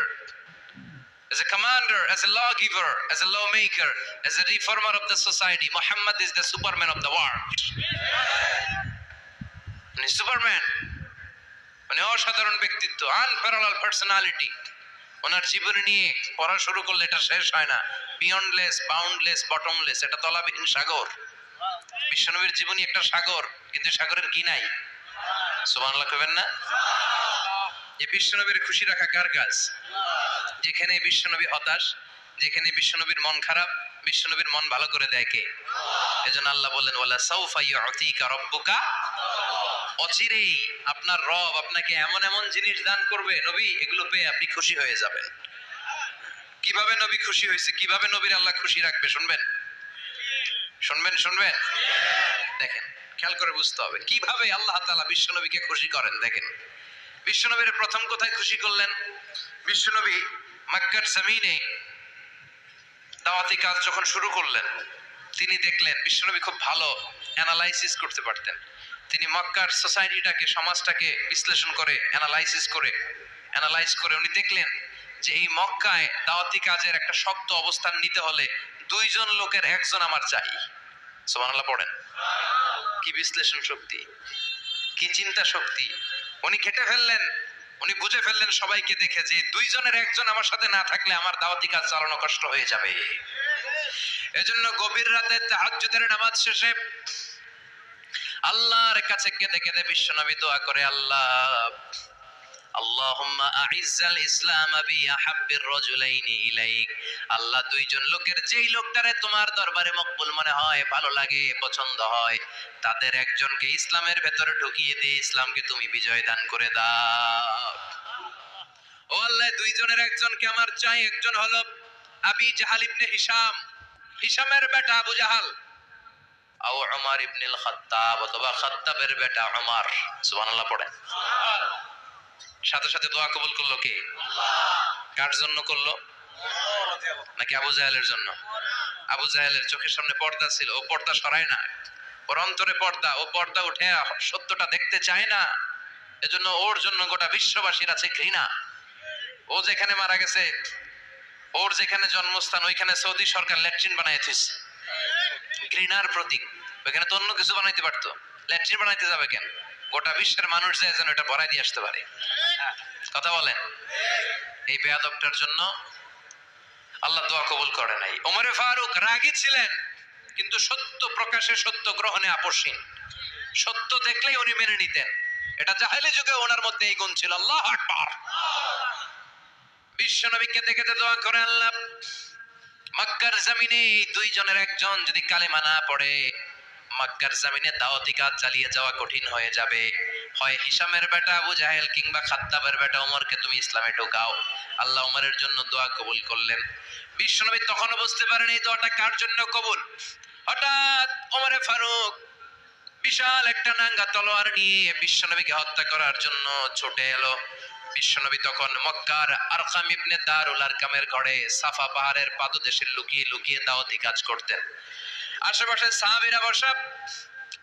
as a commander, as a lawgiver, as a lawmaker, as a reformer of the society, Muhammad is the superman of the world. উনি সুপারম্যান, মানে অসাধারণ ব্যক্তিত্ব, আনপ্যারালাল পার্সোনালিটি। ওনার জীবনী নিয়ে পড়া শুরু করলে এটা শেষ হয় না। বিয়ন্ডলেস, বাউন্ডলেস, বটমলেস, এটা তলাবিহীন সাগর। বিশ্বনবীর জীবনী একটা সাগর, কিন্তু সাগরের কি নাই? সুবহানাল্লাহ কইবেন না? এই বিশ্বনবীর খুশি রাখা কার কাজ? যেখানে বিশ্বনবী হতাশ, যেখানে বিশ্বনবীর মন খারাপ, বিশ্বনবীর মন ভালো করে দেয় কে? এজন্য আল্লাহ বললেন, ওয়ালা সাউফা ইউতিকা রাব্বুকা। অচিরেই আপনার রব আপনাকে এমন এমন জিনিস দান করবে নবী, এগুলো পেয়ে আপনি খুশি হয়ে যাবেন। কিভাবে নবী খুশি হয়েছে, কিভাবে নবীর আল্লাহ খুশি রাখবে শুনবেন? শুনবেন? শুনবেন? দেখেন, খেয়াল করে বুঝতে হবে কিভাবে আল্লাহ তাআলা বিশ্বনবীকে খুশি করেন। দেখেন, বিশ্বনবীর প্রথম কোথায় খুশি করলেন? বিশ্বনবী মক্কার জমিনে দাওয়াতি কাজ যখন শুরু করলেন, তিনি দেখলেন বিশ্বনবী খুব ভালো অ্যানালাইসিস করতে পারতেন। তিনি মক্কার সোসাইটিটাকে, সমাজটাকে বিশ্লেষণ করে অ্যানালাইজ করে উনি দেখলেন যে এই মক্কায় দাওয়াতি কাজের একটা শক্ত অবস্থান নিতে হলে দুইজন লোকের একজন আমার চাই। সুবহানাল্লাহ পড়েন। কি বিশ্লেষণ শক্তি, কি চিন্তা শক্তি! উনি খেটে ফেললেন, উনি বুঝে ফেললেন সবাইকে দেখে যে দুইজনের একজন আমার সাথে না থাকলে আমার দাওয়াতি কাজ চালানো কষ্ট হয়ে যাবে। এজন্য গভীর রাতে তাহাজ্জুদের নামাজ শেষে আল্লাহর কাছে কেঁদে কেঁদে বিশ্বনবী দোয়া করে, আল্লাহুম্মা আইজ্জাল ইসলাম বি আহাব্বির রাজুলাইনি ইলাইক। আল্লাহ, দুইজন লোকের যেই লোকটারে তোমার দরবারে মকবুল মনে হয়, ভালো লাগে, পছন্দ হয়, তাদের একজনকে ইসলামের ভেতরে ঢুকিয়ে দিয়ে ইসলামকে তুমি বিজয় দান করে দাও। ও আল্লাহ, দুইজনের একজনকে আমার চাই। একজন হলো আবি জাহাল ইবনে হিশাম, হিশামের বেটা আবু জাহাল, আও উমর ইবনুল খাত্তাব, অথবা খাত্তাবের বেটা উমর। সুবহানাল্লাহ পড়েন। সাথে সাথে দোয়া কবুল করলো কে? কার জন্য করলো? নাকি আবু জাহেলের জন্য? আবু জাহেলের চোখের সামনে পর্দা ছিল, ও পর্দা সরায় না। ওর অন্তরে পর্দা, ও পর্দা উঠে সত্যটা দেখতে চায় না। এজন্য ওর জন্য গোটা বিশ্ববাসীর আছে ঘৃণা। ও যেখানে মারা গেছে, ওর যেখানে জন্মস্থান, ওইখানে সৌদি সরকার ল্যাট্রিন বানাইছিস, ঘৃণার প্রতীক। ওইখানে তো অন্য কিছু বানাইতে পারতো, ল্যাট্রিন বানাইতে যাবে কেন? গোটা বিশ্বের মানুষ যায় যেন এটা ভরাই দিয়ে আসতে পারে। কথা বলেন। এই বেয়াদবটার জন্য আল্লাহ দোয়া কবুল করে নাই। ওমরে ফারুক রাগী ছিলেন, কিন্তু সত্য প্রকাশে, সত্য গ্রহণে আপোষহীন। সত্য দেখলেই উনি মেনে নিতেন। এটা জাহেলি যুগে ওনার মধ্যে এই গুণ ছিল। আল্লাহু আকবার। বিশ্বনবীকে দেখে দোয়া করে, আল্লাহ মক্কার জমিনে এই দুইজনের একজন যদি কালেমা না পড়ে, মক্কার জমিনে দাওয়াতি কাজ চালিয়ে যাওয়া কঠিন হয়ে যাবে। হয় হিশামের বেটা আবু জাহেল কিংবা খাত্তাবের বেটা ওমরকে তুমি ইসলামে ঢোকাও। আল্লাহ ওমরের জন্য দোয়া কবুল করলেন। বিশ্বনবী তখনও বুঝতে পারেন এই দোয়াটা কার জন্য কবুল। হঠাৎ ওমরে ফারুক বিশাল একটা নাঙ্গা তলোয়ার নিয়ে বিশ্বনবীকে হত্যা করার জন্য ছুটে এলো। বিশ্বনবী তখন মক্কার আরকাম ইবনে দারুল আরকামের ঘরে সাফা পাহাড়ের পাদদেশে লুকিয়ে লুকিয়ে দাওয়াতি কাজ করতেন। আশেপাশে সাহাবীরা বসা।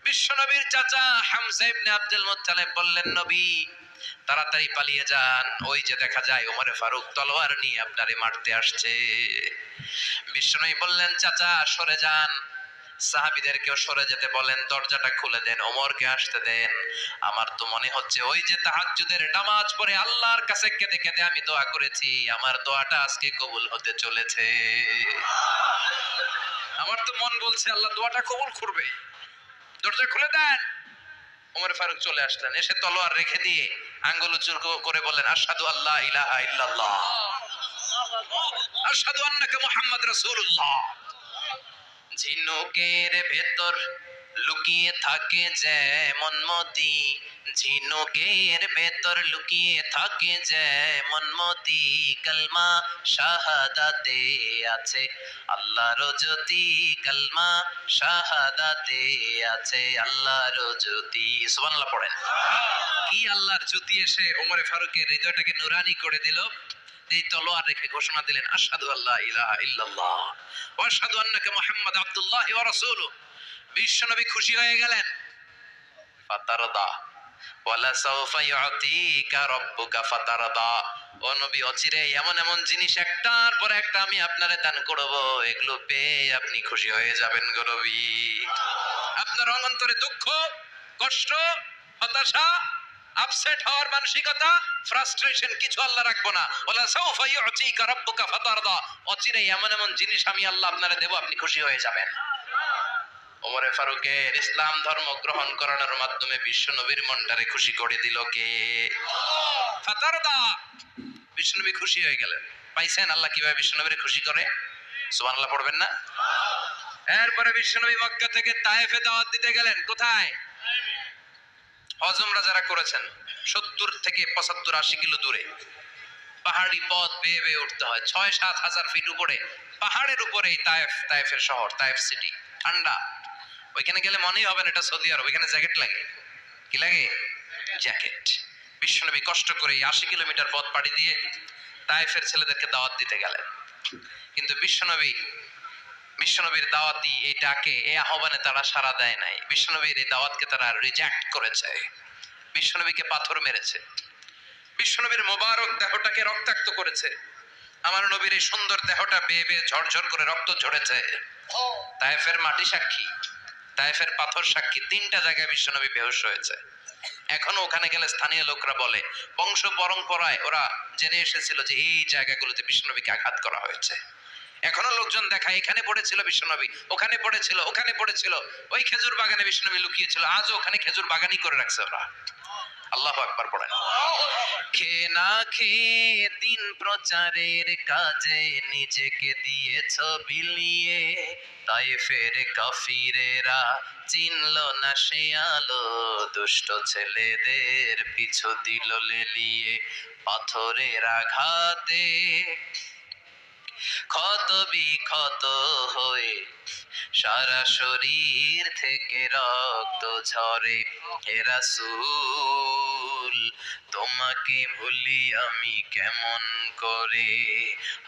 বিশ্বনবীর চাচা হামজা ইবনে আব্দুল মুত্তালিব বললেন, নবী তাড়াতাড়ি পালিয়ে যান, ওই যে দেখা যায় ওমরে ফারুক তলোয়ার নিয়ে আপনারে মারতে আসছে। বিশ্বনবী বললেন, চাচা সরে যান, সাহাবীদেরকেও সরে যেতে বলেন, দরজাটা খুলে দেন, ওমরকে আসতে দেন। আমার তো মনে হচ্ছে ওই যে তাহাজ্জুদের নামাজ পড়ে আল্লাহর কাছে কেঁদে কেঁদে আমি দোয়া করেছি, আমার দোয়াটা আজকে কবুল হতে চলেছে। আমার তো মন বলছে আল্লাহ দোয়াটা কবুল করবে। দরজা খুলে দেন। ওমর ফারুক চলে আসলেন, এসে তলোয়ার রেখে দিয়ে আঙ্গুল উঁচু করে বললেন, আশহাদু আল্লা ইলাহা ইল্লাল্লাহ, আশহাদু আন্নাকা মুহাম্মদ রাসূলুল্লাহ। ঝিনুকের ভেতর লুকিয়ে থাকে যেমন মতি, ঝিনুকের ভেতর লুকিয়ে থাকে যেমন মতি, কালমা শাহাদাতে আছে আল্লাহর জ্যোতি, কালমা শাহাদাতে আছে আল্লাহর জ্যোতি। সুবহানাল্লাহ পড়েন। কি আল্লাহর জ্যোতি এসে ওমরে ফারুকের হৃদয়টাকে নুরানি করে দিল। এই তলোয়ার রেখে ঘোষণা দিলেন, আশহাদু আল্লা ইলাহা ইল্লাল্লাহ ওয়া আশহাদু আন্নাকা মুহাম্মাদ আবদুল্লাহি ওয়া রাসূলুহু। বিশ্বনবী খুশি হয়ে গেলেন। ফাতারদা ওয়ালা সাওফা ইউতিকা রাব্বুকা ফাতারদা। ও নবী, অচিরে এমন এমন জিনিস একটার পর একটা আমি আপনারে দান করব, এগুলো পেয়ে আপনি খুশি হয়ে যাবেন গো নবী। আপনার অন্তরে দুঃখ, কষ্ট, হতাশা, আপসেট হওয়ার মানসিকতা, ফ্রাস্ট্রেশন কিছু আল্লাহ রাখবো না। ওয়ালা সাওফা ইউতিকা রাব্বুকা ফাতারদা। অচিরে এমন এমন জিনিস আমি আল্লাহ আপনারে দেব, আপনি খুশি হয়ে যাবেন। ওমরে ফারুকের ইসলাম ধর্ম গ্রহণ করানোর মাধ্যমে বিশ্বনবীর মনটারে খুশি করে দিল কে? ফাতারদা। বিশ্বনবী খুশি হয়ে গেলেন। পাইছেন আল্লাহ কিভাবে বিশ্বনবীরে খুশি করে? সুবহানাল্লাহ পড়বেন না? এরপরে বিশ্বনবী মক্কা থেকে তায়েফে দাওয়াত দিতে গেলেন। কোথায়? হজ উমরা যারা করেছেন 70 থেকে 75 80 কিলো দূরে পাহাড়ি পথ বেয়ে বেয়ে উঠতে হয়, 6-7 হাজার ফিট উপরে পাহাড়ের উপরেই তায়েফ, তায়েফের শহর, তায়েফ সিটি। ঠান্ডা। ওইখানে গেলে মনেই হবে না এটা সৌদি আরব। ওইখানে জ্যাকেট লাগে। কি লাগে? জ্যাকেট। বিশ্বনবী কষ্ট করে 80 কিলোমিটার পথ পাড়ি দিয়ে তায়েফের ছেলেদেরকে দাওয়াত দিতে গেলেন। কিন্তু বিশ্বনবীর দাওয়াতি এই ডাকে, এই আহ্বানে তারা সাড়া দেয় নাই। বিশ্বনবীর এই দাওয়াতকে তারা রিজেক্ট করেছে। বিশ্বনবীকে পাথর মেরেছে। বিশ্বনবীর মোবারক দেহটাকে রক্তাক্ত করেছে। আমার নবীর এই সুন্দর দেহটা বেয়ে বেয়ে ঝরঝর করে রক্ত ঝরেছে। তায়েফের মাটি সাক্ষী, তায়েফের পাথর সাক্ষী। 3টা জায়গায় বিশ্বনবী বেহুশ হয়েছে। এখনো ওখানে গেলে স্থানীয় লোকরা বলে, বংশ পরম্পরায় ওরা জেনে এসেছিল যে এই জায়গাগুলোতে বিশ্বনবীকে আঘাত করা হয়েছে। এখনো লোকজন দেখায় এখানে পড়েছিল বিশ্বনবী, ওখানে পড়েছিল, ওখানে পড়েছিল, ওই খেজুর বাগানে বিশ্বনবী লুকিয়েছিল, আজও ওখানে খেজুর বাগানই করে রাখছে ওরা। আল্লাহু আকবার পড়েন। খেয়ে না খেয়ে দিন প্রচারের কাজে নিজেকে দিয়েছ বিলিয়ে, তায়েফের কাফিরেরা চিনল না সে আলো, দুষ্ট ছেলেদের পিছু দিল লেলিয়ে, পাথরের আঘাতে ক্ষত বিক্ষত হয়ে সারা শরীর থেকে রক্ত ঝরে। হে রাসূল তোমাকে ভুলি আমি কেমন করে,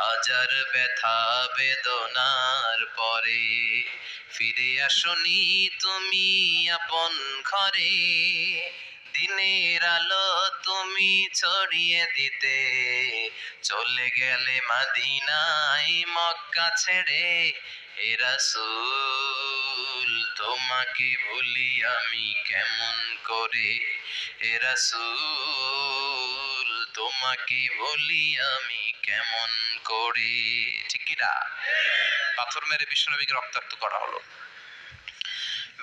হাজার ব্যথা বেদনার পরে ফিরে আসনি তুমি আপন ঘরে, দিনের আলো তুমি ছড়িয়ে দিতে চলে গেলে মদিনায় মক্কা ছেড়ে। হে রাসূল তোমাকে ভুলি আমি কেমন করে, হে রাসূল তোমাকে ভুলি আমি কেমন করে। ঠিক কি না? পাথর মেরে বিশ্বনবীকে রক্তাক্ত করা হলো।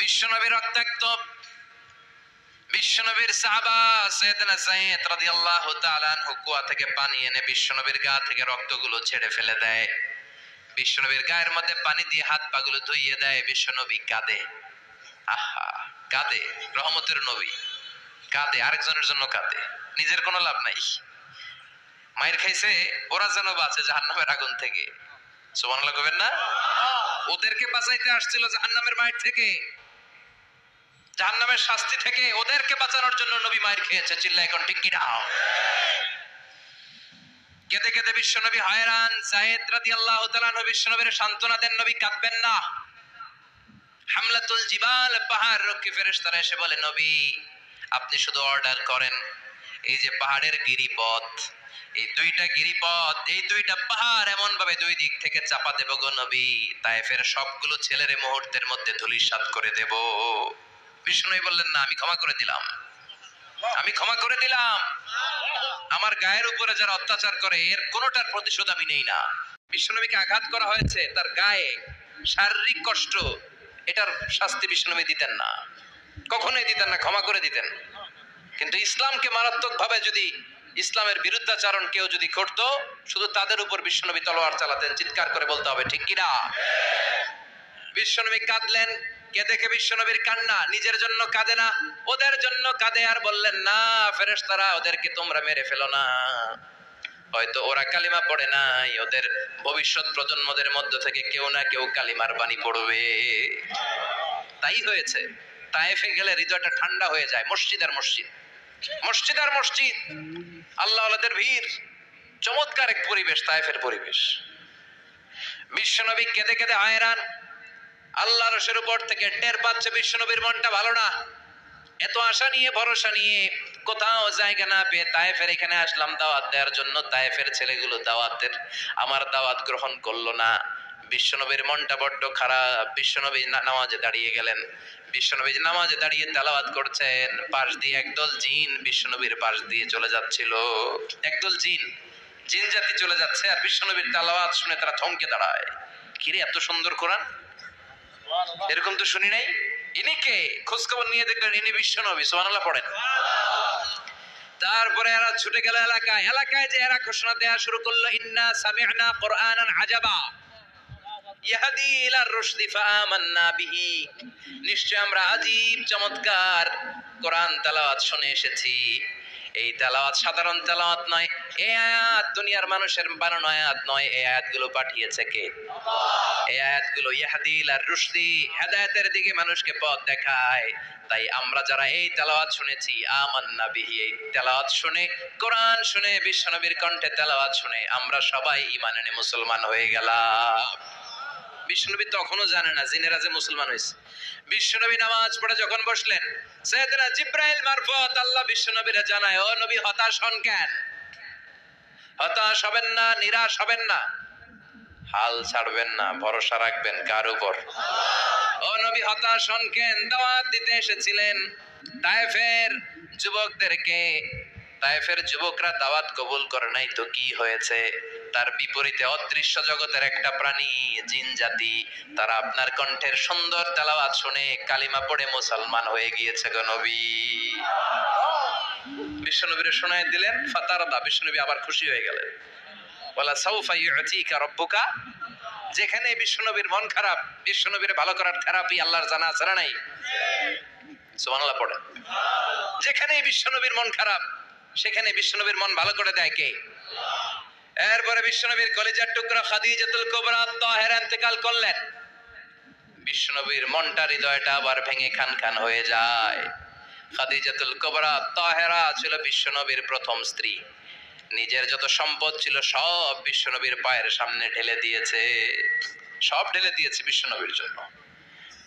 বিশ্বনবী রক্তাক্ত। বিশ্বনবীর সাহাবা সাইয়েদনা যায়েদ রাদিয়াল্লাহু তাআলা আনহু কুয়া থেকে পানি এনে বিশ্বনবীর গা থেকে রক্তগুলো ছেড়ে ফেলে দেয়। বিশ্বনবীর গায়ের মধ্যে পানি দিয়ে হাত পাগুলো ধুইয়ে দেয়, বিশ্বনবী কাঁদে। আহা, কাঁদে, রহমতের নবী কাঁদে, আরেকজনের জন্য কাঁদে, নিজের কোনো লাভ নাই। মায়ের খাইছে, ওরা যেন বাঁচে জাহান্নামের আগুন থেকে। সুবহানাল্লাহ কইবেন না? ওদেরকে বাঁচাইতে আসছিল জাহান্নামের মায়ের থেকে, জাহান্নামের শাস্তি থেকে, ওদেরকে বাঁচানোর জন্য নবী মায়ের খেয়েছে। চিল্লায় এখন ঠিক কি না? কেঁদে কেঁদে বিশ্বনবী হয়রান। যায়েদ রাদিয়াল্লাহু তাআলা নবী বিশ্বনবীর সান্ত্বনা দেন, নবী কাঁদবেন না। হামলাতুল জিবাল, পাহাড় রক্ষী ফেরেশতারা এসে বলে, নবী আপনি শুধু অর্ডার করেন, এই যে পাহাড়ের গিরিপথ, এই দুইটা গিরিপথ, এই দুইটা পাহাড় এমন ভাবে দুই দিক থেকে চাপা দেব গো নবী, তায়েফের সবগুলো ছেলের মুহূর্তের মধ্যে ধূলিসাৎ করে দেব। বিষ্ণু বললেন, না, আমি ক্ষমা করে দিলাম, আমি ক্ষমা করে দিলাম। আমার গায়ের উপরে যারা অত্যাচার করে এর কোনোটার প্রতিশোধ আমি নেই না। বিশ্বনবীকে আঘাত করা হয়েছে, তার গায়ে শারীরিক কষ্ট, এটার শাস্তি বিশ্বনবী দিতেন না, কখনোই দিতেন না, ক্ষমা করে দিতেন। কিন্তু ইসলামকে মারাত্মক ভাবে যদি ইসলামের বিরুদ্ধাচরণ কেউ যদি করত, শুধু তাদের উপর বিশ্বনবী তলোয়ার চালাতেন। চিৎকার করে বলতে হবে ঠিক কিনা? বিশ্বনবী কাঁদলেন। কে দেখে বিশ্বনবীর কান্না, নিজের জন্য কাঁদে না, ওদের জন্য কাঁদে। আর বললেন, না ফেরেশতারা, ওদেরকে তোমরা মেরে ফেলো না, হয়তো ওরা কালিমা পড়ে নাই, ওদের ভবিষ্যৎ প্রজন্মদের মধ্য থেকে কেউ না কেউ কালিমার বাণী পড়বে। তাই হয়েছে। তায়েফে গেলে হৃদয়টা ঠান্ডা হয়ে যায়। মসজিদ আর মসজিদ, মসজিদ আর মসজিদ, আল্লাহ ওয়ালাদের ভিড়, চমৎকার এক পরিবেশ তায়েফের পরিবেশ। বিশ্বনবী কেঁদে কেঁদে হয়রান। আল্লাহ রসের উপর থেকে টের পাচ্ছে বিশ্বনবীর মনটা ভালো না। এত আশা নিয়ে, ভরসা নিয়ে, কোথাও জায়গা না পেয়ে তায়েফের এখানে আসলাম দাওয়াত দেওয়ার জন্য। তায়েফের ছেলেগুলো আমার দাওয়াত গ্রহণ করলো না। বিশ্বনবীর মনটা বড্ড খারাপ। বিশ্বনবী নামাজে দাঁড়িয়ে গেলেন। বিশ্বনবী নামাজে দাঁড়িয়ে তেলাওয়াত করছেন, পাশ দিয়ে একদল জিন বিশ্বনবীর পাশ দিয়ে চলে যাচ্ছিল। একদল জিন জাতি চলে যাচ্ছে, আর বিশ্বনবীর তেলাওয়াত শুনে তারা থমকে দাঁড়ায়। কিরে, এত সুন্দর কোরআন, এরকম তো শুনি নাই। ইনি কে? খোঁজখবর নিয়ে দেখলেন ইনি বিশ্বনবী। সুবহানাল্লাহ পড়েন। তারপরে এরা ছুটে গেল এলাকায়। এলাকায় যে এরা ঘোষণা দেয়া শুরু করলো, ইন্না সামি'না কুরআনান আজাবা ইয়াহদি ইলার রুশদি ফাআমান্না বিহি, নিশ্চয় আমরা আজীব চমৎকার কোরআন তেলাওয়াত শুনে এসেছি। এই তেলাওয়াত সাধারণ তেলাওয়াত নয়, এই আয়াত দুনিয়ার মানুষের বানানো আয়াত নয়। এই আয়াতগুলো পাঠিয়েছে কে? এই আয়াতগুলো ইয়াহদি ইলার রুশদি, হেদায়েতের দিকে মানুষকে পথ দেখায়। তাই আমরা যারা এই তেলাওয়াত শুনেছি, আমান্না বিহি, এই তেলাওয়াত শুনে, কোরআন শুনে, বিশ্বনবীর কণ্ঠে তেলাওয়াত শুনে আমরা সবাই ঈমান এনে মুসলমান হয়ে গেলাম। বিশ্বনবী তখনও জানে না জিনেরা যে মুসলমান হয়েছে। বিশ্বনবী নামাজ পড়ে যখন বসলেন, সাইয়েদনা জিব্রাইল মারফত আল্লাহ বিশ্বনবীরে জানায়, ও নবী হতাশ হন কেন? হতাশ হবেন না, নিরাশ হবেন না, হাল ছাড়বেন না, ভরসা রাখবেন কার উপর? ও নবী হতাশ হন কেন? দাওয়াত দিতে এসেছিলেন তায়েফের যুবকদেরকে। তায়েফের যুবকরা দাওয়াত কবুল করে নাই তো কি হয়েছে? তার বিপরীতে অদৃশ্য জগতের একটা প্রাণী, জিন জাতি, তারা আপনার কণ্ঠের সুন্দর তেলাওয়াত শুনে কালিমা পড়ে মুসলমান হয়ে গিয়েছে গো নবী। বিশ্বনবীরে শোনায় দিলেন, ফাতারদা, বিশ্বনবী আবার খুশি হয়ে গেলেন। ওয়ালা সাউফা ইউতিকা রাব্বুকা, যেখানে বিশ্বনবীর মন খারাপ, বিশ্বনবীর ভালো করার থেরাপি আল্লাহর জানা আছে না নাই? সুবহানাল্লাহ পড়েন। যেখানে বিশ্বনবীর মন খারাপ, সেখানে বিশ্বনবীর মন ভালো করে দেয় কে? এরপরে বিশ্বনবীর কলিজার টুকরা খাদিজাতুল কুবরা তাহেরা ইন্তেকাল করলেন। বিশ্বনবীর মনটা, হৃদয়টা আবার ভেঙে খান খান হয়ে যায়। খাদিজাতুল কুবরা তাহেরা ছিল বিশ্বনবীর প্রথম স্ত্রী। নিজের যত সম্পদ ছিল সব বিশ্বনবীর পায়ের সামনে ঢেলে দিয়েছে, সব ঢেলে দিয়েছে বিশ্বনবীর জন্য।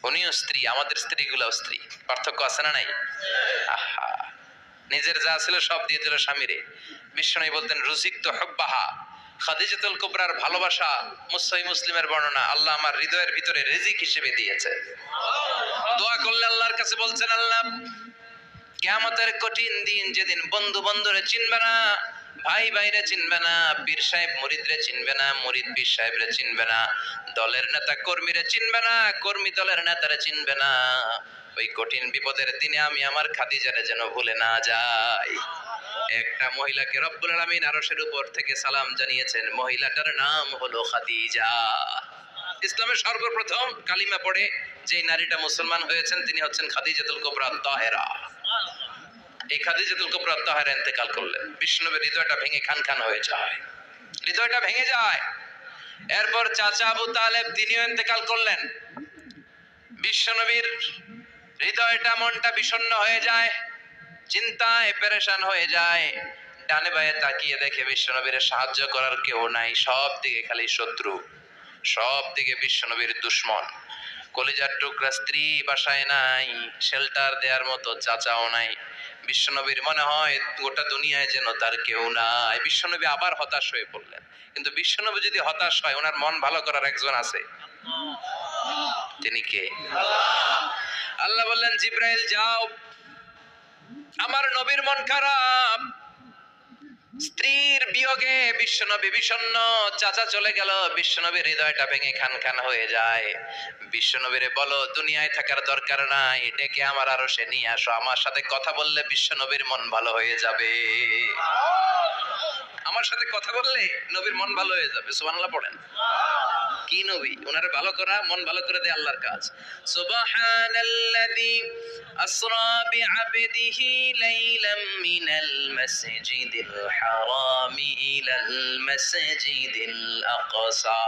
উনিও স্ত্রী, আমাদের স্ত্রীগুলোও স্ত্রী, পার্থক্য আছে না নাই? আহা, নিজের যা ছিল সব দিয়ে দিল স্বামীরে। বিশ্বনবী বলতেন, রুজিকতু হুব্বাহা, খাদিজাতুল কুবরার ভালোবাসা মুসলিম মুসলিমের বর্ণনা আল্লাহ আমার হৃদয়ের ভিতরে রিজিক হিসেবে দিয়েছে। দোয়া করলে আল্লাহর কাছে বলছেন, আল্লাহ কিয়ামতের কঠিন দিন, যেদিন বন্ধু বন্ধুরে চিনবে না, ভাই ভাইরে চিনবে না, পীর সাহেব মুরিদরে চিনবে না, মুরিদ পীর সাহেবরে চিনবে না, দলের নেতা কর্মীরে চিনবে না, কর্মী দলের নেতারে চিনবে না, ওই কঠিন বিপদের দিনে আমি আমার খাদিজারে যেন ভুলে না যাই। একটা মহিলাকে রব্বুল আলামিন আরশের উপর থেকে সালাম জানিয়েছেন, মহিলাটার নাম হলো খাদিজা। ইসলামের সর্বপ্রথম কালিমা পড়ে যে নারীটা মুসলমান হয়েছেন তিনি হচ্ছেন খাদিজাতুল কুবরা তাহেরা। এই খাদিজাতুল কুবরা তাহেরা ইন্তেকাল করলেন। বিষ্ণুনবীর হৃদয়টা ভেঙে খান খান হয়ে যায়, হৃদয়টা ভেঙে যায়। এরপর চাচা আবু তালেব তিনিও ইন্তেকাল করলেন। বিশ্বনবীর হৃদয়টা মনটা বিষণ্ণ হয়ে যায়, চিন্তায় পেরেশান হয়ে যায়। ডানে বায়ে তাকিয়ে দেখে বিশ্বনবীর সাহায্য করার কেউ নাই, সব দিকে খালি শত্রু, সব দিকে বিশ্বনবীর দুশ্মন। কলিজার টুকরা স্ত্রী বাসায় নাই, শেল্টার দেওয়ার মতো চাচাও নাই। বিশ্বনবীর মনে হয় গোটা দুনিয়ায় যেন তার কেউ নাই। বিশ্বনবী আবার হতাশ হয়ে পড়লেন। কিন্তু বিশ্বনবী যদি হতাশ হয়, ওনার মন ভালো করার একজন আছে। তিনি কে? আল্লাহ বললেন, জিব্রাইল যাও, আমার নবীর মন খারাপ, স্ত্রীর বিয়োগে বিশ্বনবী বিষণ্ণ, চাচা চলে গেল, বিশ্বনবীর হৃদয়টা ভেঙে খান খান হয়ে যায়। বিশ্বনবীরে বলো দুনিয়ায় থাকার দরকার নাই, ডেকে আমার আরশে নিয়ে আসো, আমার সাথে কথা বললে বিশ্বনবীর মন ভালো হয়ে যাবে। আমার সাথে কথা বললে নবীর মন ভালো হয়ে যাবে। সুবহানাল্লাহ পড়েন। কি নবী? ওনারে ভালো করা, মন ভালো করে দেয় আল্লাহর কাজ। সুবহানাল্লাযী আসরা বিআবদিহি লাইলাম মিনাল মাসজিদিল হারামি ইলাল মাসজিদিল আকসা।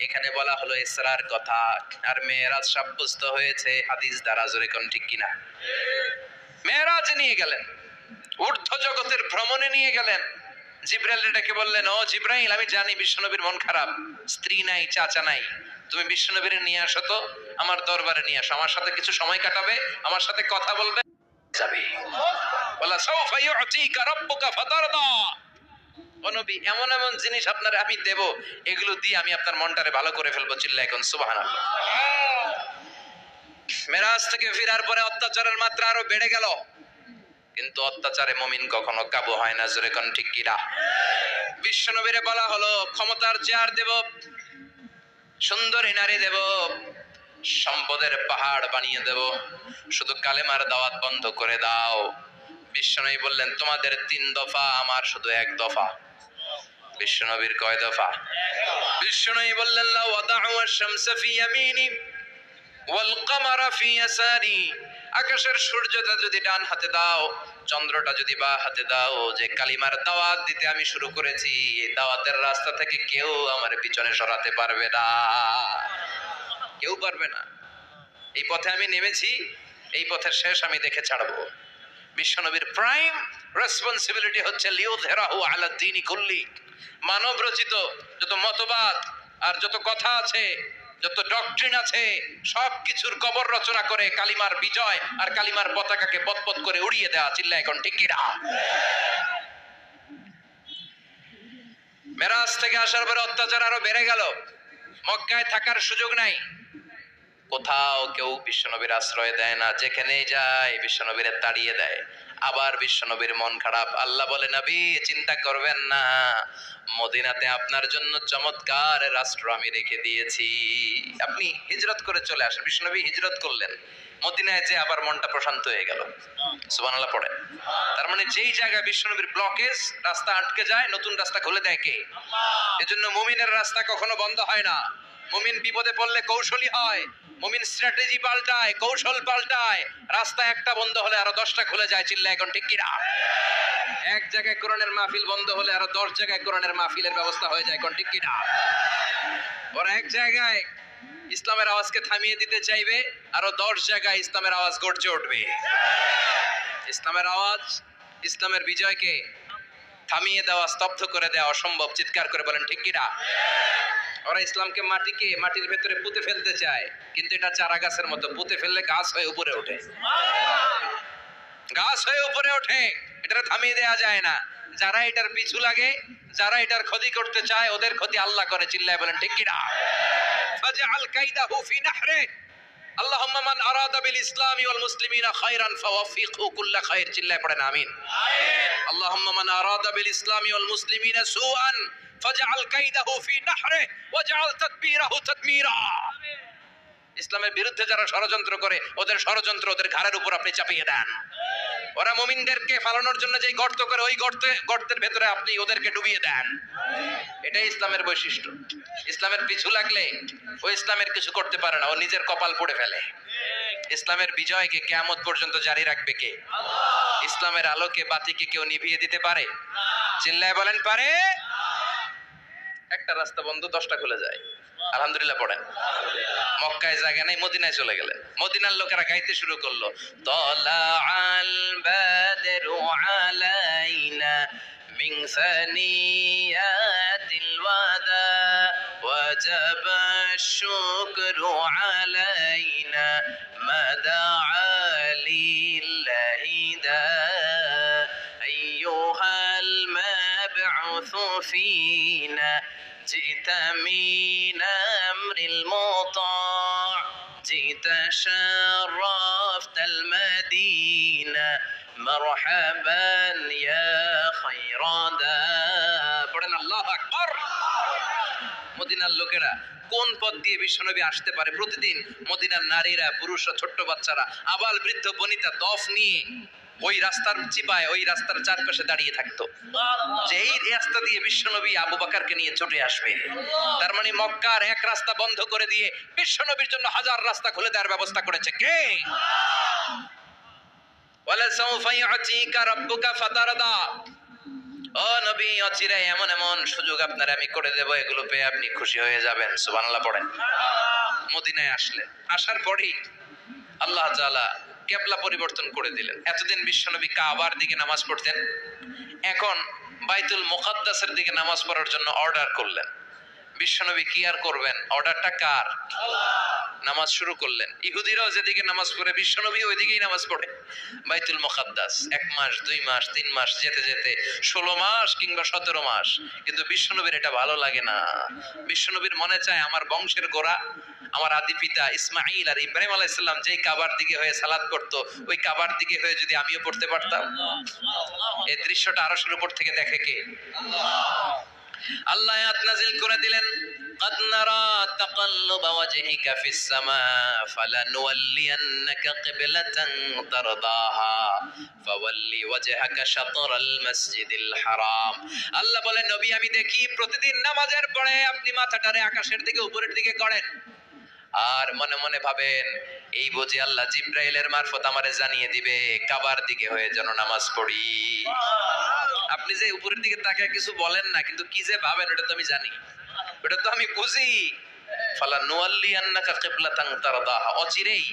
এখানে বলা হলো ইসরার কথা, আর মেরাজ সাব্যস্ত হয়েছে হাদিস দ্বারা। জোরে কোন ঠিক কিনা? মেরাজ নিয়ে গেলেন, ঊর্ধ্ব জগতের ভ্রমণে নিয়ে গেলেন। জিব্রাইল ডেকে বললেন, ও জিব্রাইল, আমি জানি বিশ্বনবীর মন খারাপ, স্ত্রী নাই, চাচা নাই, তুমি বিশ্বনবীর নিয়ে আসো তো, আমার দরবারে নিয়ে আসো, আমার সাথে কিছু সময় কাটাবে, আমার সাথে কথা বলবে, যাবে। বলা সাউফা ইউতিকা রাব্বুকা ফাতারদা। ও নবী, এমন এমন জিনিস আপনারে আমি দেব, এগুলো দিয়ে আমি আপনার মনটারে ভালো করে ফেলবো। চিল্লায় এখন সুবহানাল্লাহ। মেরাজ থেকে ফেরার পরে অত্যাচারের মাত্রা আরো বেড়ে গেল, কিন্তু অত্যাচারে মুমিন কখনো কাবু হয় না। জোরে কোন ঠিক কিনা? বিশ্বনবীরে বলা হলো, ক্ষমতার চেয়ার দেব, সুন্দরী নারী দেব, সম্পদের পাহাড় বানিয়ে দেব, শুধু কালেমার দাওয়াত বন্ধ করে দাও। বিশ্বনবী বললেন, তোমাদের 3 দফা, আমার শুধু 1 দফা। বিশ্বনবীর কয় দফা? বিশ্বনবী বললেন, লা ওয়াদাউ আশ-শামসা ফি ইয়ামিনি ওয়াল কামারা ফি ইয়াসারি। আকাশের সূর্যটা যদি ডান হাতে দাও, চন্দ্রটা যদি বাঁ হাতে দাও, যে কালিমার দাওয়াত দিতে আমি শুরু করেছি, এই দাওয়াতের রাস্তা থেকে কেউ আমার পিছনে সরাতে পারবে না, কেউ পারবে না। এই পথে আমি নেমেছি, এই পথের শেষ আমি দেখে ছাড়বো। বিশ্বনবীর প্রাইম রেসপন্সিবিলিটি হচ্ছে লিউযহিরাহু আলা দ্বীনি কুল্লি। মানব রচিত যত মতবাদ আর যত কথা আছে, যত ডক্ট্রিন আছে, সবকিছুর কবর রচনা করে কালিমার বিজয় আর কালিমার পতাকাকে পতপত করে উড়িয়ে দেওয়া। চিল্লায় এখন ঠিক কিনা? মেরাজ থেকে আসার পরে অত্যাচার আরো বেড়ে গেল, মক্কায় থাকার সুযোগ নাই, কোথাও কেউ বিশ্বনবীর আশ্রয় দেয় না, যেখানেই যায় বিশ্বনবীরে তাড়িয়ে দেয়। আবার বিশ্বনবীর মন খারাপ। আল্লাহ বলে, নবী চিন্তা করবেন না, মদিনাতে আপনার জন্য চমৎকার রাষ্ট্র আমি রেখে দিয়েছি, আপনি হিজরত করে চলে আসেন। বিশ্বনবী হিজরত করলেন, মদিনায় যে আবার মনটা প্রশান্ত হয়ে গেল। সুবহানাল্লাহ পড়ে। তার মানে যেই জায়গায় বিশ্বনবীর ব্লকেজ, রাস্তা আটকে যায়, নতুন রাস্তা খুলে দেয় কে? এজন্য মুমিনের রাস্তা কখনো বন্ধ হয় না। মুমিন বিপদে পড়লে কৌশলী হয়, মুমিন স্ট্র্যাটেজি পাল্টায়, কৌশল পাল্টায়। রাস্তা একটা বন্ধ হলে আরো 10টা খুলে যায়। চিল্লায় এখন ঠিক কিনা? এক জায়গায় কোরআনের মাহফিল বন্ধ হলে আরো 10 জায়গায় কোরআনের মাহফিলের ব্যবস্থা হয়ে যায়। এখন ঠিক কিনা? ওরা এক জায়গায় ইসলামের আওয়াজকে থামিয়ে দিতে চাইবে, আরো 10 জায়গায় ইসলামের আওয়াজ গর্জে উঠবে। ইসলামের আওয়াজ, ইসলামের বিজয়কে থামিয়ে দেওয়া, স্তব্ধ করে দেওয়া অসম্ভব। চিৎকার করে বলেন ঠিক কিনা? ওরা ইসলামকে মাটির ভেতরে পুঁতে ফেলতে চায়, কিন্তু এটা চারা গাছের মতো, পুঁতে ফেললে গাছ হয়ে উপরে ওঠে, গাছ হয়ে উপরে ওঠে, এটা থামিয়ে দেওয়া যায় না। যারা এটার পিছু লাগে, যারা এটার ক্ষতি করতে চায়, ওদের ক্ষতি আল্লাহ করে। চিল্লায় বলেন ঠিক কিনা? ফাজআল কাইদাহু ফি নাহরে। আল্লাহুম্মা মান আরাদা বিল ইসলামি ওয়াল মুসলিমিনা খায়রান ফাওয়াফিকহু কুল্লা খায়র। চিল্লায় পড়েন আমিন। আল্লাহুম্মা মান আরাদা বিল ইসলামি ওয়াল মুসলিমিনা সুআন ফাজআল কাইদাহু ফি নাহরে ওয়াজআল তাদবীরাহু তাদমীরা। ইসলামের বিরুদ্ধে যারা ষড়যন্ত্র করে ওদের ষড়যন্ত্র ওদের ঘাড়ের উপর আপনি চাপিয়ে দেন। ওরা মুমিনদেরকে ফালানোর জন্য যে গর্ত করে ওই গর্তের ভেতরে আপনি ওদেরকে ডুবিয়ে দেন। এটাই ইসলামের বৈশিষ্ট্য। ইসলামের পিছু লাগলে ও ইসলামের কিছু করতে পারে না, ও নিজের কপাল পড়ে ফেলে। ইসলামের বিজয়কে কিয়ামত পর্যন্ত জারি রাখবে কে? ইসলামের আলোকে বাতিকে কেউ নিভিয়ে দিতে পারে? চিল্লায় বলেন পারে? একটা রাস্তা বন্ধ, 10টা খুলে যায়। আলহামদুলিল্লাহ পড়েন। মক্কায় জায়গা নাই, মদিনায় চলে গেলেন। মদিনার লোকেরা গাইতে শুরু করলো, তলাআল বাদরু আলাইনা মিন সানিয়াতিল ওয়াদা ওয়াজাবা শুকরু আলাইনা মাদা লিল্লাহি দা আইয়ুহাল মাবউসু ফিনা جئت من أمر المطاع جئت شرفت المدينة مرحبا يا خير دا পড়েন আল্লাহু আকবার। মদিনার লোকেরা কোন পথ দিয়ে বিশ্বনবী আসতে পারে? প্রতিদিন মদিনার নারীরা, পুরুষরা, ছোট্ট বাচ্চারা, আবাল বৃদ্ধ বনিতা দফ নিয়ে ওই রাস্তার চিপায় ওই রাস্তার চারপাশে দাঁড়িয়ে থাকতো যে এই রাস্তা দিয়ে বিশ্বনবী আবু বকরকে নিয়ে ছুটে আসবে। তার মানে মক্কার এক রাস্তা বন্ধ করে দিয়ে বিশ্বনবীর জন্য হাজার রাস্তা খুলে দেওয়ার ব্যবস্থা করেছে কে? ওয়ালা সাউফা ইউতিকা রাব্বুকা ফাতারদা। ও নবী, অচিরে এমন এমন সুযোগ আপনার আমি করে দেব, এগুলো পেয়ে আপনি খুশি হয়ে যাবেন। সুবহানাল্লাহ পড়েন। মদিনায় আসলেন, আসার পরেই আল্লাহ তাআলা কিবলা পরিবর্তন করে দিলেন। এতদিন বিশ্বনবী কাবার দিকে নামাজ পড়তেন, এখন বাইতুল মুকাদ্দাসের দিকে নামাজ পড়ার জন্য অর্ডার করলেন। বিশ্বনবী কি আর করবেন? অর্ডারটা কার? নামাজ শুরু করলেন। ইহুদিরাও যেদিকে নামাজ পড়ে বিশ্বনবী ওইদিকেই নামাজ পড়ে। বাইতুল মুকাদ্দাস 1 মাস 2 মাস 3 মাস যেতে যেতে 16 মাস কিংবা 17 মাস, কিন্তু বিশ্বনবীর এটা ভালো লাগে না। বিশ্বনবীর মনে চায় আমার বংশের গোড়া, আমার আদি পিতা ইসমাঈল আর ইব্রাহিম আলাইহিস সালাম যেই কাবার দিকে হয়ে সালাত করতো, ওই কাবার দিকে হয়ে যদি আমিও পড়তে পারতাম। এই দৃশ্যটা আরশের উপর থেকে দেখে কে? আল্লাহ আয়াত নাযিল করে দিলেন, قد نرى تقلب وجهك في السماء فلنولينك قبلة ترضاها فول وجهك شطر المسجد الحرام। আল্লাহ বলে, নবী আমি দেখি প্রতিদিন নামাজের পরে আপনি মাথাটারে আকাশের দিকে উপরের দিকে করেন আর মনে মনে ভাবেন এই বুঝি আল্লাহ জিব্রাইলের মারফত আমারে জানিয়ে দিবে কাবার দিকে হয়ে যেন নামাজ পড়ি। আপনি যে উপরের দিকে তাকিয়ে কিছু বলেন না, কিন্তু কি যে ভাবেন ওটা তো আমি জানি, ওটা তো আমি বুঝি। ফালানুওয়াল্লিয়ান্নাকা কিবলাতান তারদাহা, অচিরেই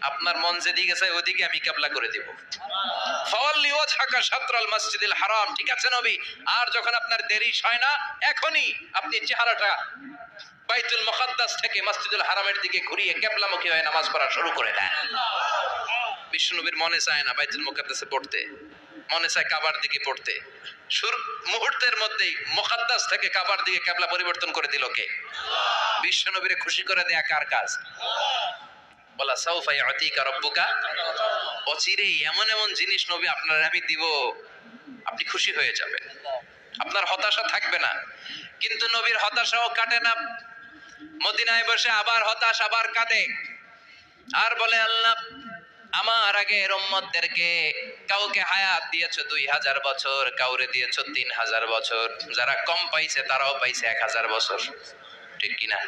আপনার মন যেদিকে চায় ওদিকে আমি কিবলা করে দেব। ফাওয়াল্লি ওয়াজহাকা শাতরাল মসজিদিল হারাম। ঠিক আছে নবী, আর যখন আপনার দেরি হয় না এখনই আপনি চেহারাটা বাইতুল মুকাদ্দাস থেকে মসজিদুল হারামের দিকে ঘুরিয়ে কিবলামুখী হয়ে নামাজ পড়া শুরু করে দেন। বিশ্বনবীর মনে চায় না বাইতুল মুকাদ্দাসে পড়তে, মনে চায় কাবার দিকে পড়তে। মুহূর্তের মধ্যেই মুকাদ্দাস থেকে কাবার দিকে কিবলা পরিবর্তন করে দিল কে? বিশ্বনবীরে খুশি করে দেয়া কার কাজ? বলা সাউফা ইউতিকা রাব্বুকা। অচিরেই এমন এমন জিনিস নবী আপনার আমি দিব, আপনি খুশি হয়ে যাবেন, আপনার হতাশা থাকবে না। কিন্তু নবীর হতাশাও কাটে না। মদিনায় বসে আবার হতাশ, আবার কাঁদে আর বলে, আল্লাহ আমার আগের উম্মতদেরকে কাউকে হায়াত দিয়েছো 2000 বছর, কাউরে দিয়েছো 3000 বছর, যারা কম পাইছে তারাও পাইছে 1000 বছর, ঠিক কিনা?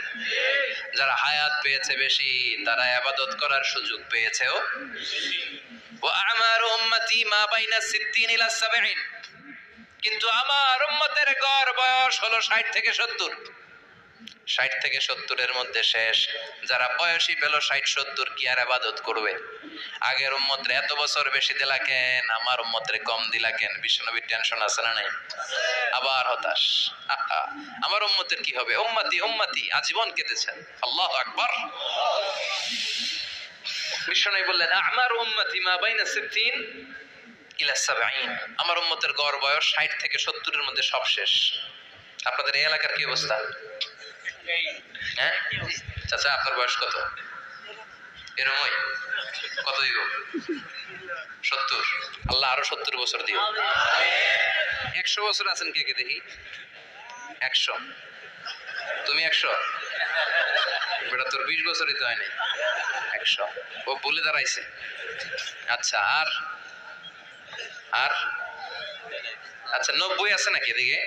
যারা হায়াত পেয়েছে বেশি তারা ইবাদত করার সুযোগ পেয়েছেও। ওয়া আমারু উম্মতি মা বাইনা 60 ইলা 70, কিন্তু আমার উম্মতের গড় বয়স হলো 60 থেকে 70। 60 থেকে 70-এর মধ্যে শেষ। যারা বয়সী পেল 60-70 কি আর ইবাদত করবে? আগের উম্মতরে এত বছর বেশি দিলা কেন, আমার উম্মতরে কম দিলা কেন? বিশ্বনবীর টেনশন আছে না নাই? আবার হতাশ, আমার উম্মতের কি হবে? উম্মতি উম্মতি আজীবন কেঁদেছেন। আল্লাহু আকবার। বিশ্বনবী বললেন, আমার উম্মতি মা বাইনা 60 ইলা 70, আমার উম্মতের গড় বয়স 60 থেকে 70-এর মধ্যে সব শেষ। আপনাদের এই এলাকার কি অবস্থা? হ্যাঁ চাচা, আপনার বয়স কত? এরমই কত দিব? 70। আল্লাহ আরো 70 বছর দিও। 100 বছর আছেন কে কে দেখি? 100। তুমি 100? বেটা তোর 20 বছরই তো হয়নি। 100 ও ভুলে দাঁড়াইছে। আচ্ছা আর আর আচ্ছা 90 আছে নাকি এদিকে?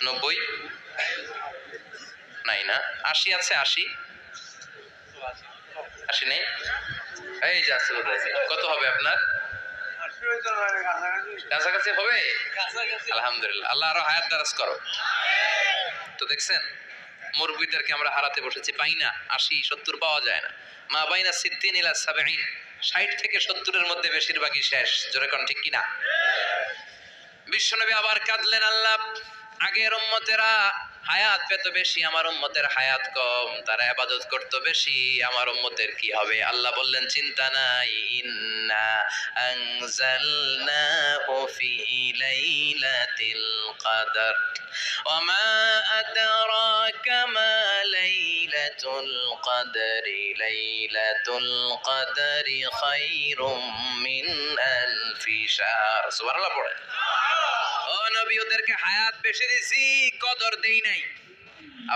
90 নাই না? 80 আছে? 80 নেই? এই যে আছে বোধহয়। কত হবে আপনার? কাছাকাছি হবে? আলহামদুলিল্লাহ, আল্লাহ আরো হায়াত দারাজ করো। তো দেখছেন মুরব্বীদেরকে আমরা হারাতে বসেছি, পাই না। 80 70 পাওয়া যায় না। মা বাইনা 60 ইলা 70, 60 থেকে 70-এর মধ্যে বেশিরভাগই শেষ। জোরে কোন ঠিক কিনা? বিশ্বনবী আবার কাঁদলেন, আল্লাহ আগের উম্মতেরা হায়াত পেত বেশি, আমার উম্মতের হায়াত কম, তারা ইবাদত করত বেশি, আমার উম্মতের কি হবে? আল্লাহ বললেন চিন্তা নাই, ইন্না আনজালনাহু ফি লাইলাতিল কদর ওয়া মা আদরাকা মা লাইলাতুল কদরি, লাইলাতুল কদরি খায়রুম মিন আলফি শাহর। সুবহানাল্লাহ পড়ে। ও নবী, ওদেরকে হায়াত বেশি দিছি, কদর দেই নাই।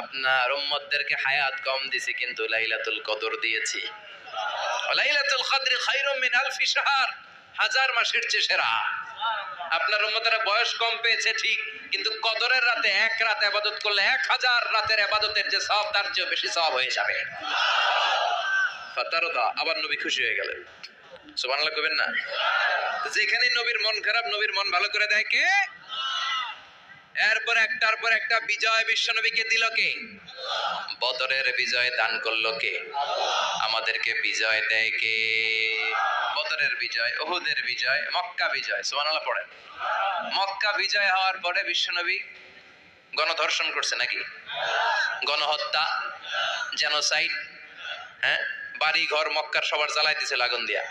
আপনার উম্মতদেরকে হায়াত কম দিছি, কিন্তু লাইলাতুল কদর দিয়েছি। লাইলাতুল কদর খায়রুম মিন আলফি শাহর, 1000 মাসের চেয়ে সেরা। আপনার উম্মতেরা বয়স কম পেয়েছে ঠিক, কিন্তু কদরের রাতে এক রাত ইবাদত করলে 1000 রাতের ইবাদতের যে সওয়াব, তার চেয়ে বেশি সওয়াব হয়ে যাবে। ফাতারদা, আবার নবী খুশি হয়ে গেলেন। সুবহানাল্লাহ কইবেন না? যেখানে নবীর মন খারাপ, নবীর মন ভালো করে দেয় কে? এরপর একটার পর একটা বিজয় বিশ্বনবীকে দিল কে? বদরের বিজয় দান করলো কে? আমাদেরকে বিজয় দেয় কে? বদরের বিজয়, উহুদের বিজয়, মক্কা বিজয়। সুবহানাল্লাহ পড়েন। মক্কা বিজয় হওয়ার পরে বিশ্বনবী গণধর্ষণ করছে নাকি? গণহত্যা, জেনোসাইড, হ্যাঁ, বাড়ি ঘর মক্কার সবার জ্বালাই দিয়েছিল আগুন দিয়া।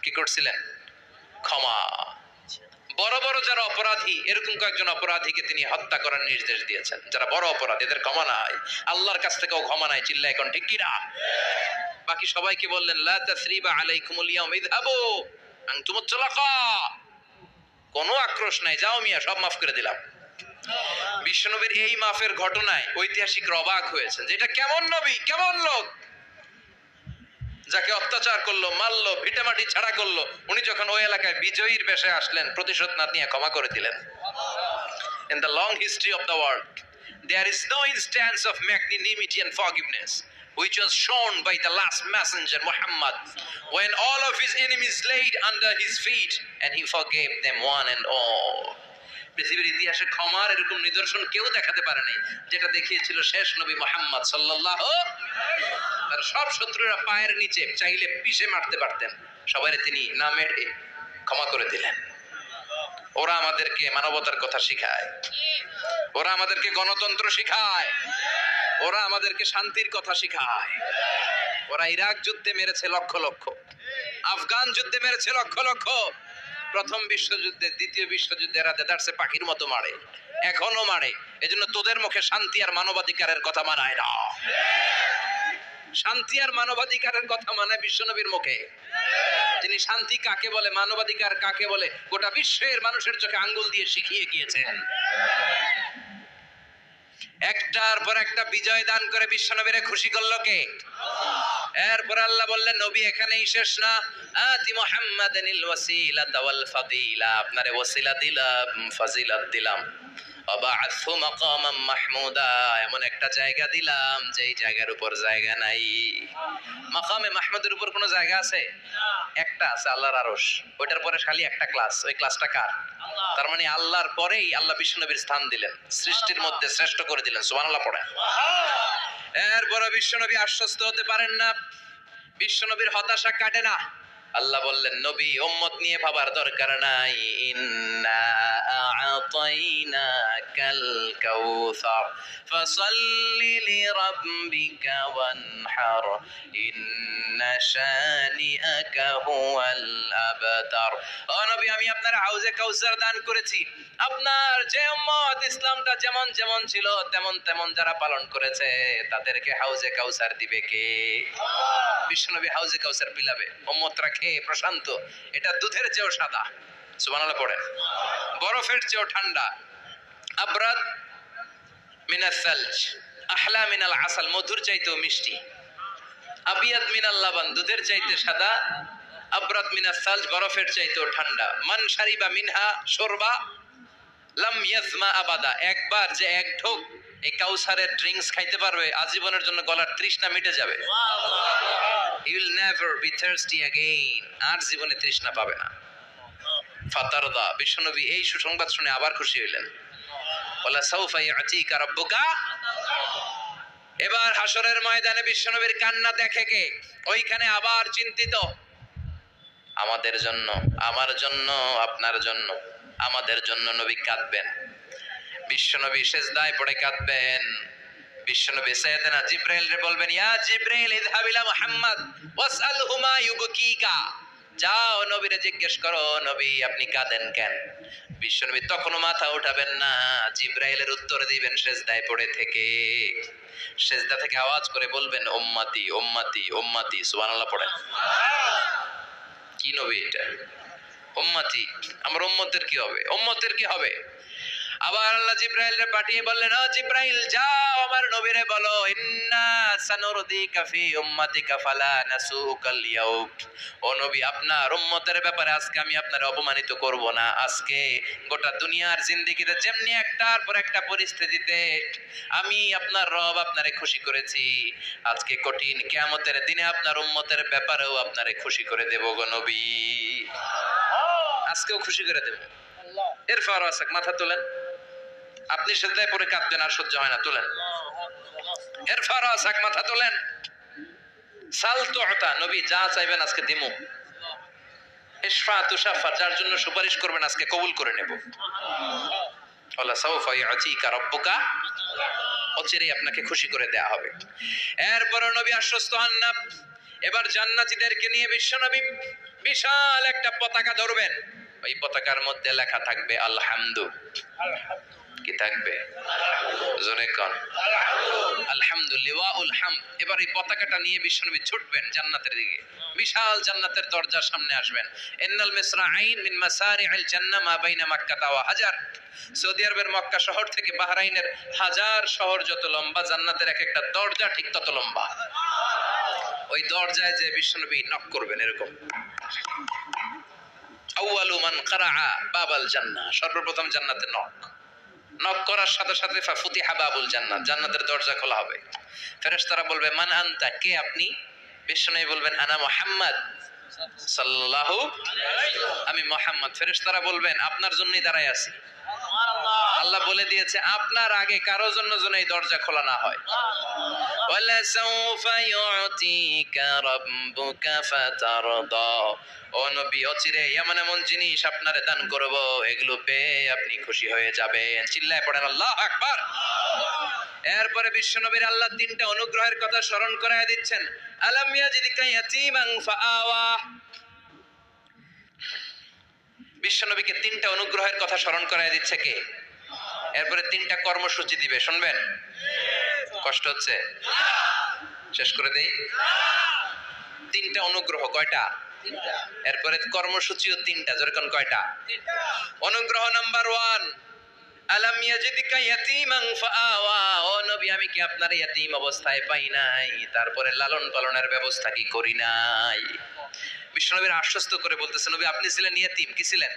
কি করছিলেন? ক্ষমা। বড় বড় যারা অপরাধী, এরকম কয়েকজন অপরাধীকে তিনি হত্যা করার নির্দেশ দিয়েছেন। যারা বড় অপরাধী, এদের ক্ষমা নাই, আল্লাহর কাছ থেকেও ক্ষমা নাই। চিল্লা এখন ঠিক কিনা? বাকি সবাইকে বললেন লা তাসরিবা আলাইকুমুল ইয়াউম ইযহাবু আনতুমুত তুলাকা, কোনো আক্রোশ নাই, যাও মিয়া, সব মাফ করে দিলাম। বিশ্বনবীর এই মাফের ঘটনায় ঐতিহাসিকরা অবাক হয়েছে, যে এটা কেমন নবী, কেমন লোক, যাকে অত্যাচার করলো, মারলো, ভিটামাটি ছাড়া করলো, উনি যখন ওই এলাকায় বিজয়ীর বেশে আসলেন, প্রতিশোধ না নিয়ে ক্ষমা করে দিলেন। In the long history of the world, there is no instance of magnanimity and forgiveness which was shown by the last messenger Muhammad, when all of his enemies laid under his feet and he forgave them one and all. পৃথিবীর ইতিহাসে ক্ষমার এরকম নিদর্শন কেউ দেখাতে পারে নাই, যেটা দেখিয়েছিল শেষ নবী মুহাম্মদ সাল্লাল্লাহু। তার সব শত্রুরা পায়ের নিচে চাইলে পিষে মারতে পারতেন, সবাইরে তিনি না মেরে ক্ষমা করে দিলেন। ওরা আমাদেরকে মানবতার কথা শিখায়, ওরা আমাদেরকে গণতন্ত্র শিখায়, ওরা আমাদেরকে শান্তির কথা শিখায়। ওরা ইরাক যুদ্ধে মেরেছে লক্ষ লক্ষ, আফগান যুদ্ধে মেরেছে লক্ষ লক্ষ, প্রথম বিশ্বযুদ্ধে, দ্বিতীয় বিশ্বযুদ্ধে এরা দেদারসে পাখির মতো মারে, এখনো মারে। এজন্য তোদের মুখে শান্তি আর মানবাধিকারের কথা মানায় না। শান্তি আর মানবাধিকারের কথা মানে বিশ্বনবীর মুখে। তিনি শান্তি কাকে বলে, মানবাধিকার কাকে বলে, গোটা বিশ্বের মানুষের চোখে আঙ্গুল দিয়ে শিখিয়ে গিয়েছেন। একটার পর একটা বিজয় দান করে বিশ্বনবীরে খুশি করলো কে? এরপর আল্লাহ বললেন, নবী এখানেই শেষ না, আতি মুহাম্মাদানিল ওয়াসিলাতা ওয়াল ফাদিলা, আপনারে ওয়াসিলা দিলাম, ফাজিলাত দিলাম, ওয়াবা'আথু মাকামাম মাহমুদা, এমন একটা জায়গা দিলাম যেই জায়গার উপর জায়গা নাই। মাকামে মাহমুদের উপর কোনো জায়গা আছে? একটা আছে, আল্লাহর আরশ। ওইটার পরে খালি একটা ক্লাস, ওই ক্লাসটা কার? তার মানে আল্লাহর পরেই আল্লাহ বিশ্বনবীর স্থান দিলেন, সৃষ্টির মধ্যে শ্রেষ্ঠ করে দিলেন। সুবহানাল্লাহ পড়ে। এরপরে বিশ্বনবী আশ্বস্ত হতে পারেন না, বিশ্বনবীর হতাশা কাটে না। আল্লাহ বললেন, নবী উম্মত নিয়ে ভাবার দরকার নাই, ইন্না আ'তাইনাকাল কাউসার ফাসাল্লি লিরাব্বিকা ওয়ানহার ইন্না শানিআকা হুয়াল আবতার। ও নবী, আমি আপনার হাউজে কাউসার দান করেছি। আপনার যে উম্মত ইসলামটা যেমন যেমন ছিল তেমন তেমন যারা পালন করেছে, তাদেরকে হাউজে কাউসার দিবে কে? বিশ্বনবী হাউজে কাউসার পিলাবে, উম্মতরা খেয়ে প্রশান্ত। এটা দুধের চেয়েও সাদা। সুবহানাল্লাহ পড়ে। বরফের চেয়েও ঠান্ডা। আবরাদ মিনাস সালজ, আহলা মিনাল আসাল, মধুর চাইতেও মিষ্টি। আবিয়াদ মিনাল লাবান, দুধের চাইতে সাদা। আবরাদ মিনাস সালজ, বরফের চাইতেও ঠান্ডা। মান শারিবা মিনহা শরবা লাম ইয়াজমা আবাদা, একবার যে এক ঢোক এই কাউসারের ড্রিঙ্কস খাইতে পারবে, আজীবনের জন্য গলার তৃষ্ণা মিটে যাবে। He will never be thirsty again, আর জীবনে তৃষ্ণা পাবে না। ফাতারদা, বিশ্বনবী এই সুসংবাদ শুনে আবার খুশি হইলেন। ওয়ালা সাউফা ইয়াতিকা রাব্বুকা। এবার হাসরের ময়দানে বিশ্বনবীর কান্না দেখে কে? ওইখানে আবার চিন্তিত, আমাদের জন্য, আমার জন্য, আপনার জন্য, আমাদের জন্য নবী কাঁদবেন। বিশ্বনবী সেজদায় পড়ে কাঁদবেন। বিশ্বনবী সাইয়েদনা জিবরাইল রে বলবেন, ইয়া জিবরাইল ইযহাব ইলা মুহাম্মদ ওয়াসআলহু মা ইউবকিকা। যাও নবীরে জিজ্ঞেস করো, নবী আপনি কাঁদেন কেন? বিশ্বনবী তখনও মাথা উঠাবেন না, জিবরাইলের উত্তর দিবেন সেজদায় পড়ে থেকে। সেজদা থেকে আওয়াজ করে বলবেন, উম্মতি উম্মতি উম্মতি। সুবহানাল্লাহ পড়েন। কি নবী এটা? উম্মতি, আমার উম্মতের কি হবে? উম্মতের কি হবে? আবার আল্লাহ জিবরাইলকে পাঠিয়ে বললেন, ও জিবরাইল যাও আমার নবীরে বলো, ইন্না সানুরদিকা ফি উম্মাতিকা ফালা নাসুকাল ইয়াউম। ও নবী, আপনার উম্মতের ব্যাপারে আজকে আমি আপনারে অপমানিত করব না। আজকে গোটা দুনিয়ার জিন্দেগিতে যেমনি একটার পর একটা পরিস্থিতিতে আমি আপনার রব আপনারে খুশি করেছি, আজকে কঠিন কিয়ামতের দিনে আপনার উম্মতের ব্যাপারেও আপনারে খুশি করে দেব গো নবী। আজকেও খুশি করে দেব। এরপর আসাক, মাথা তোলেন। আপনি সেজদায় পড়ে কাঁদবেন, আর সহ্য হয় না, তোলেন। এরপর আসাক, মাথা তোলেন। সাল তুতা, নবী যা চাইবেন আজকে দিমু। ইশফা তুশাফা, যার জন্য সুপারিশ করবেন আজকে কবুল করে নেব। ওয়ালা সাউফা ইয়াতিকা রাব্বুকা, অচিরেই আপনাকে খুশি করে দেয়া হবে। এরপর নবী আশ্বস্ত হন না। এবার জান্নাতীদেরকে নিয়ে বিশ্বনবী বিশাল একটা পতাকা ধরবেন। ওই পতাকার মধ্যে লেখা থাকবে আলহামদু। কি থাকবে? জোরে কোন আলহামদুলিল্লাহুল হামদ। এবার এই পতাকাটা নিয়ে বিশ্বনবী ছুটবেন জান্নাতের দিকে। বিশাল জান্নাতের দরজার সামনে আসবেন। ইন্নাল মিসরাঈন মিন মাসারি'আল জান্নাহ মা বাইনা মাক্কাহ ওয়া হাজার। সৌদি আরবের মক্কা শহর থেকে বাহরাইনের হাজার শহর যত লম্বা, জান্নাতের এক একটা দরজা ঠিক তত লম্বা। ওই দরজায় যে বিশ্বনবী নক করবেন এরকম, আউয়ালু মান কারাআ বাবাল জান্নাহ, সর্বপ্রথম জান্নাতে নক করার সাথে সাথে ফাফুতিহা বাবুল জান্নাত, জান্নাতের দরজা খোলা হবে। ফেরেশতারা বলবে, মান আনতা, কে আপনি? বিশ্বনবী বলবেন, আনা মুহাম্মদ সাল্লাল্লাহু আলাইহি, আমি মুহাম্মদ। ফেরেশতারা বলবেন, আপনার জন্যই দাঁড়ায় আছি। আল্লাহ বলে দিয়েছে আপনার আগে কারো জন্য যেন এই দরজা খোলা না হয়। ওয়ালা সাউফা ইউতিকা রাব্বুকা ফাতারদা। ও নবী, অচিরে এমন এমন জিনিস আপনারে দান করব, এগুলো পেয়ে আপনি খুশি হয়ে যাবেন। চিল্লায় পড়েন আল্লাহু আকবার। এরপরে বিশ্বনবীর আল্লাহ তিনটা অনুগ্রহের কথা স্মরণ করায় দিচ্ছেন। আলাম ইয়াজিদকা ইয়াতীমান ফাআওয়া। বিশ্বনবীকে তিনটা অনুগ্রহের কথা স্মরণ করায় দিচ্ছে কে? এরপরে তিনটা কর্মসূচি দিবে, শুনবেন? কষ্ট হচ্ছে? শেষ করে দেই। তিনটা অনুগ্রহ, কয়টা? এরপরে কর্মসূচিও তিনটা, যেরকম কয়টা? অনুগ্রহ নাম্বার 1, আলাম ইয়াজিদকা ইয়াতীমান ফাআওয়া। ও নবী, আমি কি আপনার ইয়াতীম অবস্থায় পাই নাই? তারপরে লালন পালনের ব্যবস্থা কি করি নাই? বিশ্বনবীর আশ্বস্ত করে বলতেছেন, নবী আপনি ছিলেন ইয়াতীম, কি ছিলেন?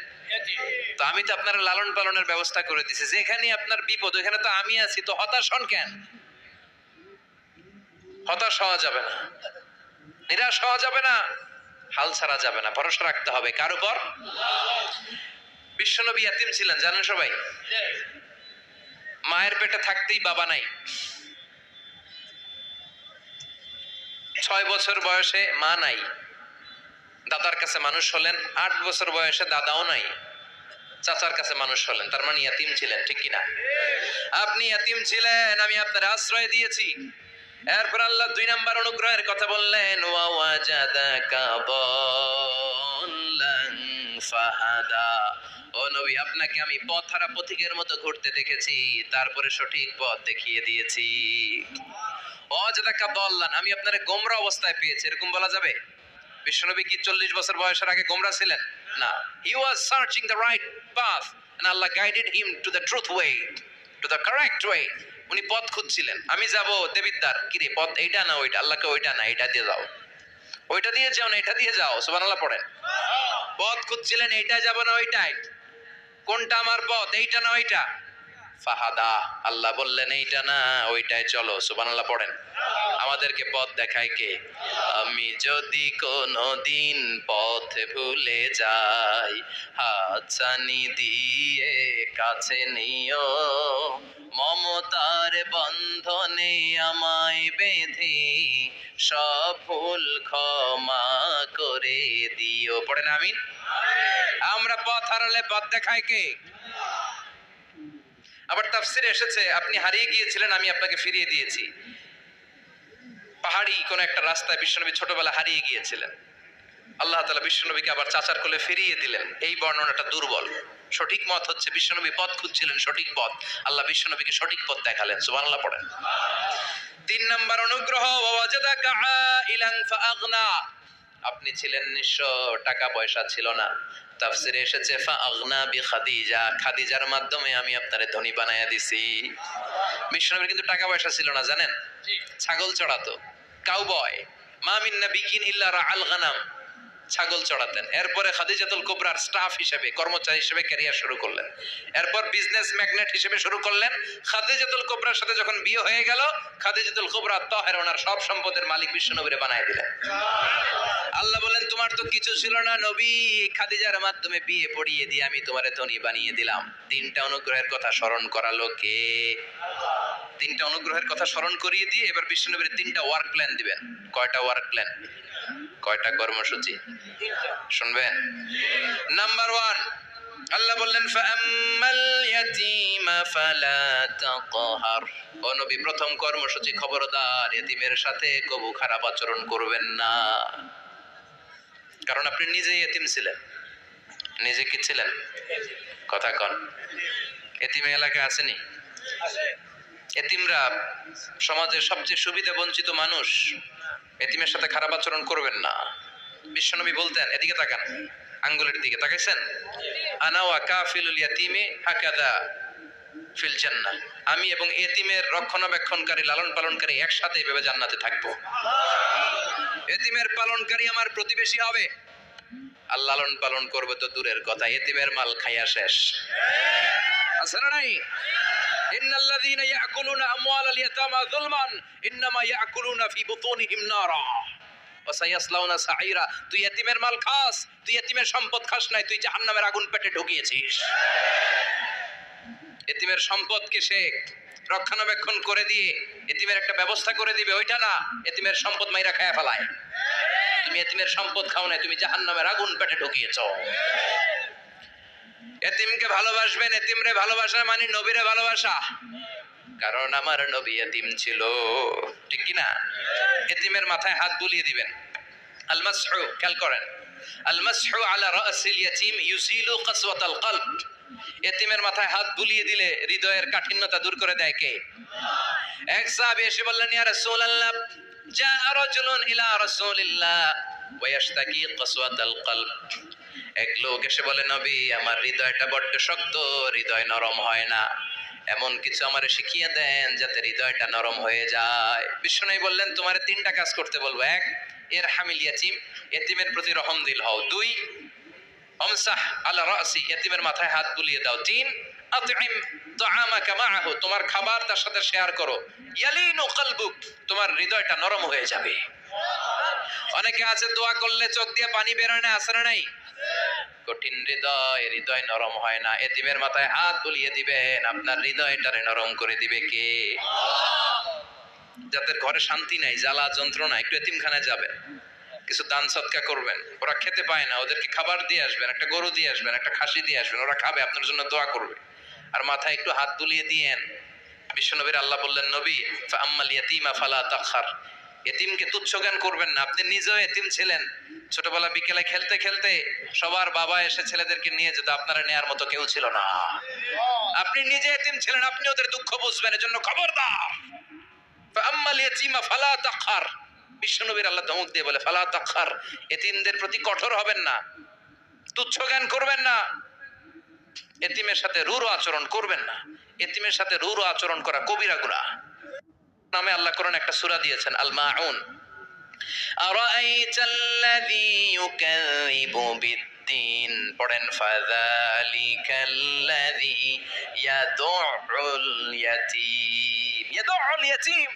তো আমি তো আপনার লালন পালনের ব্যবস্থা করে দিছি। যেখানে আপনার বিপদ ওখানে তো আমি আছি, তো হতাশ হন কেন? হতাশ হওয়া যাবে না, নিরাশ হওয়া যাবে না, হাল ছাড়া যাবে না, ভরসা রাখতে হবে কার উপর? বিশ্বনবী ইয়াতীম ছিলেন, জানেন সবাই। মায়ের পেটে থাকতেই বাবা নাই। 6 বছর বয়সে মা নাই, দাদার কাছে মানুষ হলেন। 8 বছর বয়সে দাদাও নাই, চাচার কাছে মানুষ হলেন। তার মানে ইয়াতীম ছিলেন, ঠিক কিনা? আপনি ইয়াতীম ছিলেন, আমি আপনার আশ্রয় দিয়েছি। এরপর আল্লাহ 2 নাম্বার অনুগ্রহের কথা বললেন, ওয়া ওয়াজাদাকা দাল্লান ফাহাদা। ও নবী, আপনাকে আমি পথহারা পথিকের মতো ঘুরতে দেখেছি, তারপরে সঠিক পথ দেখিয়ে দিয়েছি। ওয়াজাদাকা দাল্লান, আমি আপনারে গোমরা অবস্থায় পেয়েছি, এরকম বলা যাবে? বিশ্বনবী কি 40 বছর বয়সের আগে গোমরা ছিলেন? না, he was searching the right path and Allah guided him to the truth way, to the correct way. উনি পথ খুঁজছিলেন, আমি যাব দেবিদ্দার, কিরে পথ এইটা না ওইটা, আল্লাহকে ওইটা না এটা দিয়ে যাও, ওইটা দিয়ে যাও না এটা দিয়ে যাও, সুবহানাল্লাহ পড়েন। পথ খুঁজছিলেন, এইটা যাব না ওইটাই, কোনটা আমার পথ, এইটা না ওইটা। ফাহাদা, আল্লাহ বললেন এইটা না ওইটাই চলো, সুবহানাল্লাহ পড়েন। আমাদেরকে পথ দেখায় কে? আমি যদি কোনদিন পথ ভুলে যাই, হাতছানি দিয়ে কাছে নিও, মমতার বন্ধনে আমায় বেঁধে সব ভুল ক্ষমা করে দিও। পড়েন আমিন। আমরা পথ হারালে পথ দেখায় কে? আবার তাফসিরে এসেছে আপনি হারিয়ে গিয়েছিলেন, আমি আপনাকে ফিরিয়ে দিয়েছি। পাহাড়ি কোন একটা রাস্তায় বিশ্বনবী ছোটবেলা হারিয়ে গিয়েছিলেন, আল্লাহ তাআলা বিশ্বনবীকে আবার চাচার কোলে ফিরিয়ে দিলেন। এই বর্ণনাটা দুর্বল। সঠিক মত হচ্ছে বিশ্বনবী পথ খুঁজছিলেন, সঠিক পথ, আল্লাহ বিশ্বনবীকে সঠিক পথ দেখালেন, সুবহানাল্লাহ পড়েন। 3 নাম্বার অনুগ্রহ, ওয়াজাদাকা আইলান ফাআগনা, আপনি ছিলেন নিঃস্ব, টাকা পয়সা ছিল না। তাফসিরে এসেছে ফাআগনা বিখাদিজা, খাদিজার মাধ্যমে আমি আপনারে ধনী বানায়া দিছি। বিশ্বনবীর কিন্তু টাকা পয়সা ছিল না, জানেন? ছাগল চড়াতো, কাউবয়। মা মিন নাবিয়্যিন ইল্লা রাআল গানাম, ছাগল চড়াতেন। এরপরে খাদিজাতুল কুবরার স্টাফ হিসেবে, কর্মচারী হিসেবে ক্যারিয়ার শুরু করলেন। এরপর বিজনেস ম্যাগনেট হিসেবে শুরু করলেন। খাদিজাতুল কুবরার সাথে যখন বিয়ে হয়ে গেল, খাদিজাতুল কুবরা তাহেরা ওনার সব সম্পদের মালিক বিশ্বনবীরে বানায় দিলেন। আল্লাহ বলেন তোমার তো কিছু ছিল না নবী, খাদিজার মাধ্যমে বিয়ে পড়িয়ে দিয়ে আমি তোমারে ধনী বানিয়ে দিলাম। 3টা অনুগ্রহের কথা স্মরণ করালো কে? 3টা অনুগ্রহের কথা স্মরণ করিয়ে দিয়ে এবার বিশ্বনবীর 3টা ওয়ার্ক প্ল্যান দিবেন। কয়টা ওয়ার্ক প্ল্যান? কয়টা কর্মসূচি? শুনবেন। নাম্বার 1, আল্লাহ বললেন ফাআম্মাল ইয়াতীমা ফালা তাকহার, ও নবী প্রথম কর্মসূচি খবরদার এতিমের সাথে কবু খারাপ আচরণ করবেন না। কারণ আপনি নিজেই এতিম ছিলেন। নিজে কি ছিলেন? কথা কন। এতিমে এলাকায় আসেনি? এতিমরা সমাজের সবচেয়ে সুবিধা বঞ্চিত মানুষ, এতিমের সাথে খারাপ আচরণ করবেন না। বিশ্বনবী বলতেন, এদিকে তাকান, আঙ্গুলের দিকে তাকাইছেন, আনা ওয়া কাফিলুল ইয়াতীমি হাকাদা ফিল জান্নাহ, আমি এবং এতিমের রক্ষণাবেক্ষণকারী লালন পালনকারী একসাথে এভাবে জান্নাতে থাকবো। এতিমের পালনকারী আমার প্রতিবেশী হবে, আর লালন পালন করবে তো দূরের কথা, এতিমের মাল খাইয়া শেষ। আছে না নাই? ইন্নাল্লাযীনা ইয়াকুলুনা আমওয়ালাল ইয়াতামা যুলমান ইন্নামা ইয়াকুলুনা ফি বুতুনিহিম নারা ওয়া সায়াসলাউনা সাঈরা। তুই এতিমের মাল খাস, তুই এতিমের সম্পদ খাস নাই, তুই জাহান্নামের আগুন পেটে ঢুকিয়েছিস। এতিমের সম্পদকে সে রক্ষণাবেক্ষণ করে দিয়ে এতিমের একটা ব্যবস্থা করে দিবে, ওইটা না, এতিমের সম্পদ মাইরা খায়া ফেলায়। তুমি এতিমের সম্পদ খাও না, তুমি জাহান্নামের আগুন পেটে ঢুকিয়েছো। এতিমকে ভালোবাসবেন, এতিমরে ভালোবাসা মানে নবীরে ভালোবাসা। কারণ আমার নবী এতিম ছিল, ঠিক কি না? এতিমের মাথায় হাত বুলিয়ে দিবেন। আল মাসহু, খেয়াল করেন, আল মাসহু আলা রাসিল ইয়াতীম ইউজিলু কাসওয়াতাল কলব, এতিমের মাথায় হাত বুলিয়ে দিলে হৃদয়ের কাঠিন্যতা দূর করে দেয় কে? এক সাহাবী এসে বললেন, ইয়া রাসূলুল্লাহ, জাআ রাজুলুন ইলা রাসূলিল্লাহ ওয়া ইয়াশতাকি কাসওয়াতাল কলব। এক লোক এসে বলে, নবী আমার হৃদয়টা বড্ড শক্ত, হৃদয় নরম হয় না, এমন কিছু আমারে শিখিয়ে দেন যাতে হৃদয়টা নরম হয়ে যায়। বিশ্বনবী বললেন, তোমারে 3টা কাজ করতে বলবো। 1, ইরহামিল ইয়াতীম, এতিমের প্রতি রহম দিল হও। 2, আমসাহ আলা রাসি, এতিমের মাথায় হাত বুলিয়ে দাও। 3, আতইম তাআমাকা মাআহু, তোমার খাবার তার সাথে শেয়ার করো। ইয়ালিনু কলবুক, তোমার হৃদয়টা নরম হয়ে যাবে। অনেকে আছে দোয়া করলে চোখ দিয়ে পানি বের হয় না, আছে না নাই? কঠিন হৃদয়, হৃদয় নরম হয় না। এতিমের মাথায় হাত বুলিয়ে দিবেন, আপনার হৃদয়টারে নরম করে দিবে কে? যাদের ঘরে শান্তি নাই, জ্বালা যন্ত্রণা, একটু এতিমখানায় যাবেন, কিছু দান সদকা করবেন। ওরা খেতে পায় না, ওদেরকে খাবার দিয়ে আসবেন, একটা গরু দিয়ে আসবেন, একটা খাসি দিয়ে আসবেন, ওরা খাবে, আপনার জন্য দোয়া করবে। আর মাথায় একটু হাত বুলিয়ে দিয়েন। বিশ্বনবীর আল্লাহ বললেন, নবী ফাআম্মাল ইয়াতীমা ফালা তাখহার, এতিমকে তুচ্ছ জ্ঞান করবেন না। আপনি নিজেও এতিম ছিলেন, ছোটবেলা বিকেলে খেলতে খেলতে সবার বাবা এসে ছেলেদেরকে নিয়ে যেত, আপনারা নেয়ার মতো কেউ ছিল না। আপনি নিজে এতিম ছিলেন, আপনি ওদের দুঃখ বুঝবেন, এজন্য খবরদার। ফাআম্মাল ইয়াতীমা ফালা তাখহার, বিশ্বনবীর আল্লাহ ধমক দিয়ে বলে, ফালা তাখহার, এতিমদের প্রতি কঠোর হবেন না, তুচ্ছ জ্ঞান করবেন না। এতিমের সাথে রূঢ় আচরণ করবেন না। এতিমের সাথে রূঢ় আচরণ করা কবিরা গুনাহ। নামে আল্লাহ কোরআন একটা সূরা দিয়েছেন, আল মাউন। আরাআইতাল্লাযী ইউকাযযিবু বিদ্দীন, পড়েন ফাযালিকাল্লাযী ইয়াদুউল ইয়াতীম। ইয়াদুউল ইয়াতীম,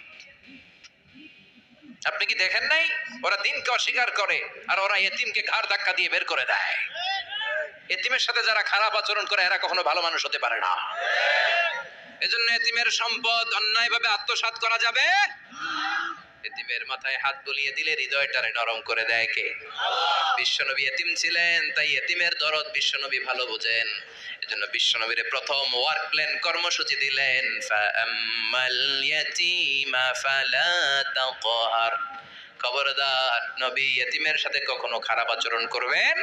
আপনি কি দেখেন নাই ওরা দিনকে অস্বীকার করে আর ওরা এতিমকে ঘাড় ধাক্কা দিয়ে বের করে দেয়। এতিমের সাথে যারা খারাপ আচরণ করে এরা কখনো ভালো মানুষ হতে পারে না। এজন্য এতিমের সম্পদ অন্যায়ভাবে আত্মসাৎ করা যাবে। এতিমের মাথায় হাত বুলিয়ে দিলে হৃদয়টারে নরম করে দেয় কে? বিশ্বনবী এতিম ছিলেন, তাই এতিমের দরদ বিশ্বনবী ভালো বোঝেন। এজন্য বিশ্বনবীর প্রথম ওয়ার্ক প্ল্যান কর্মসূচি দিলেন, ফাআম্মাল ইয়াতীমা ফালা তাকহার। খবরদার, নবী এতিমের সাথে কখনো খারাপ আচরণ করবেন।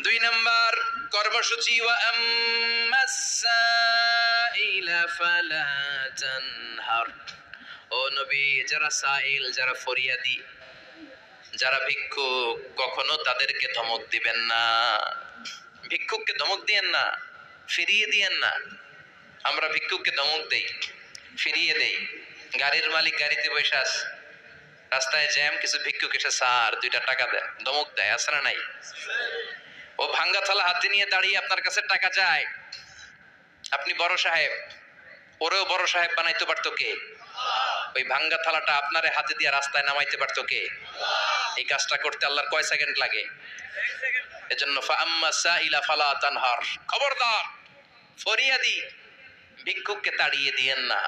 2 নাম্বার কর্মসূচি, ওয়া আম্মাস সাইলা ফালা তানহার। ও নবী, যারা সাইল, যারা ফরিয়াদি, যারা ভিক্ষুক, কখনো তাদেরকে ধমক দিবেন না। ভিক্ষুককে ধমক দিয়েন না, ফিরিয়ে দিয়েন না। আমরা ভিক্ষুককে ধমক দেই, ফিরিয়ে দেই। গাড়ির মালিক গাড়িতে বসে আছে, রাস্তায় জ্যাম, কিছু ভিক্ষুক এসে স্যার 2টা টাকা দেন, ধমক দেয়, আছে না নাই? ও ভাঙ্গা থালা হাতে নিয়ে দাঁড়িয়ে আপনার কাছে টাকা চায়। আপনি বড় সাহেব, ওরেও বড় সাহেব বানাইতে পারতো কে? ওই ভাঙ্গা থালাটা আপনারে হাতে দিয়ে রাস্তায় নামাইতে পারতো কে? এই কাজটা করতে আল্লাহর কয় সেকেন্ড লাগে? এজন্য ফাআম্মা সাইলা ফালা তানহার, খবরদার, ফরিয়াদি ভিক্ষুককে তাড়িয়ে দিয়েন না।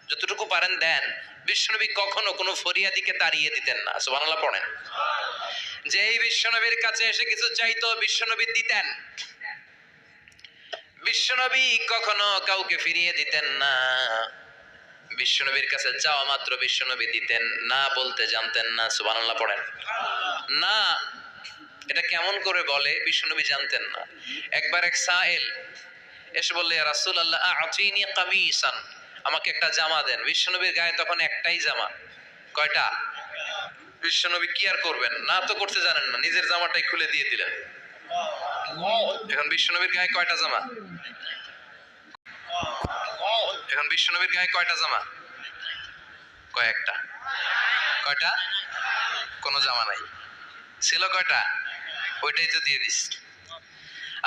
যতটুকু পারেন দেন। বিশ্বনবী কখনো কোনো ফরিয়াদিকে তাড়িয়ে দিতেন না। সুবহানাল্লাহ পড়েন। যেই বিশ্বনবীর কাছে এসে কিছু চাইতো, বিশ্বনবী দিতেন। বিশ্বনবী কখনো কাউকে ফিরিয়ে দিতেন না। বিশ্বনবীর কাছে চাওয়া মাত্র বিশ্বনবী দিতেন, না বলতে জানতেন না। সুবহানাল্লাহ পড়েন। না, এটা কেমন করে বলে বিশ্বনবী জানতেন না। একবার এক সাইল এসে বললে, ইয়া রাসূলুল্লাহ আ'তিনি কামিসান, আমাকে একটা জামা দেন। বিশ্বনবীর গায়ে তখন একটাই জামা। কয়টা? বিশ্বনবী কি আর করবেন, না তো করতে জানেন না, নিজের জামাটাই খুলে দিয়ে দিলেন। এখন বিশ্বনবীর গায়ে কয়টা জামা? এখন বিশ্বনবীর গায়ে কয়টা জামা? কয়েকটা। কয়টা? কোনো জামা নাই। ছিল কয়টা? ওইটাই তো দিয়ে দিস।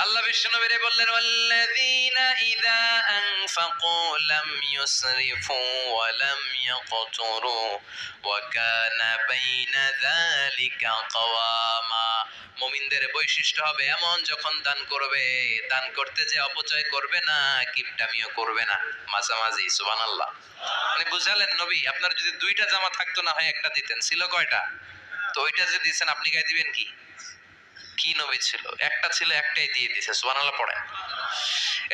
আল্লাহ বিশ্বনবীরে বললেন, ওয়াল্লাযীনা ইযা আনফাকু লাম ইউসরিফু ওয়া লাম ইয়াকতুরু ওয়া কানা বাইনা যালিকা কাওয়ামা। মুমিনদের বৈশিষ্ট্য হবে এমন, যখন দান করবে, দান করতে যে অপচয় করবে না, কিপটামিও করবে না, মাঝামাঝি। সুবহানাল্লাহ। মানে বুঝালেন নবী, আপনার যদি 2টা জামা থাকতো না হয় একটা দিতেন। ছিল কয়টা? তো ওইটা যে দিয়েছেন আপনি গায়ে দিবেন কি? কি নবী ছিল? একটা ছিল, একটাই দিয়ে দিয়েছে। সুবহানাল্লাহ পড়েন।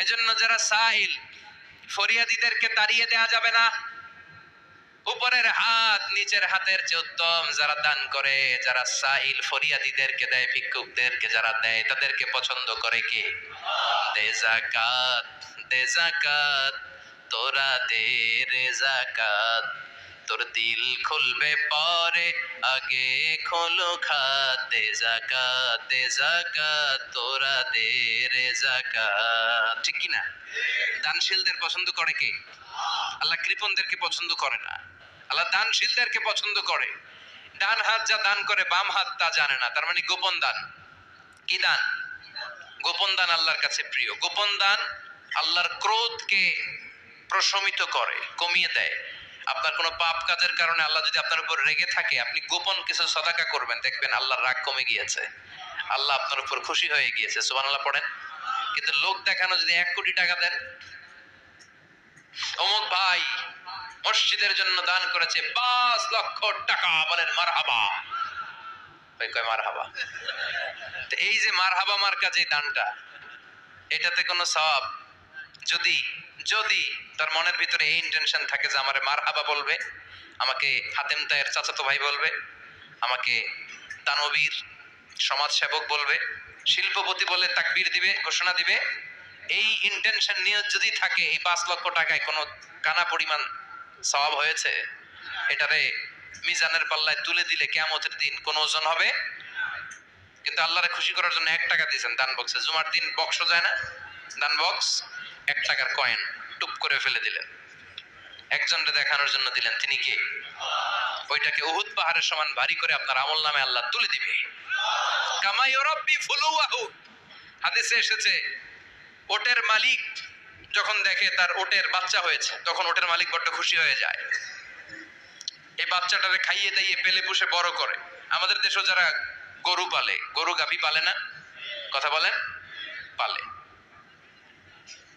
এজন্য যারা সাইল, ফরিয়াদিদেরকে তাড়িয়ে দেয়া যাবে না। উপরের হাত নিচের হাতের চেয়ে উত্তম। যারা দান করে, যারা সাইল ফরিয়াদিদেরকে দেয়, ভিক্ষুকদেরকে যারা দেয়, তাদেরকে পছন্দ করে কে? দে যাকাত, দে যাকাত, তোরা দে রে যাকাত, তোর দিল খুলবে পরে, আগে খোলো খাত। দে যাকাত, দে যাকাত, তোরা দে রে যাকাত। ঠিক কি না? দানশীলদের পছন্দ করে কে? আল্লাহ কৃপণদেরকে পছন্দ করে না। আল্লাহ দানশীলদেরকে পছন্দ করে। ডান হাত যা দান করে, বাম হাত তা জানে না, তার মানে গোপন দান। কি দান? গোপন দান আল্লাহর কাছে প্রিয়। গোপন দান আল্লাহর ক্রোধকে প্রশমিত করে, কমিয়ে দেয়। আপনার কোনো পাপ কাজের কারণে আল্লাহ যদি আপনার উপর রেগে থাকে, আপনি গোপন কিছু সাদাকা করবেন, দেখবেন আল্লাহর রাগ কমে গিয়েছে, আল্লাহ আপনার উপর খুশি হয়ে গিয়েছে। সুবহানাল্লাহ পড়েন। কিন্তু লোক দেখানো যদি 1 কোটি টাকা দেন, অমুক ভাই মসজিদের জন্য দান করেছে 5 লক্ষ টাকা, বলেন মারহাবা। ভাই কয় মারহাবা। তো এই যে মারহাবা মার্কা যে দানটা, এটাতে কোনো সওয়াব, যদি যদি তার মনের ভিতরে এই ইন্টেনশন থাকে যে আমারে মারহাবা বলবে, আমাকে হাতেম তায়ের চাচাতো ভাই বলবে, আমাকে দানবীর সমাজ সেবক বলবে, শিল্পপতি বলে তাকবীর দিবে, ঘোষণা দিবে, এই ইন্টেনশন নিয়ে যদি থাকে, এই 5 লক্ষ টাকায় কোনো কানা পরিমাণ সওয়াব হয়েছে? এটারে মিজানের পাল্লায় তুলে দিলে কিয়ামতের দিন কোন ওজন হবে? কিন্তু আল্লাহরে খুশি করার জন্য 1 টাকা দিয়েছেন দান বক্সে। জুমার দিন বক্স যায় না, দান বক্স, 1 টাকার কয়েন টুপ করে ফেলে দিলেন, একজনকে দেখানোর জন্য দিলেন। তিনি কে? ওইটাকে উহুদ পাহাড়ের সমান ভারী করে আপনার আমল নামে আল্লাহ তুলে দিবে। কামা ইউরাব্বি ফুলুয়াহু, হাদিসে এসেছে ওটের মালিক যখন দেখে তার ওটের বাচ্চা হয়েছে, তখন ওটের মালিক বড্ড খুশি হয়ে যায়। এই বাচ্চাটাকে খাইয়ে দাইয়ে পেলে পুষে বড় করে। আমাদের দেশে যারা গরু পালে, গরু গাভী পালে না, কথা বলেন, পালে,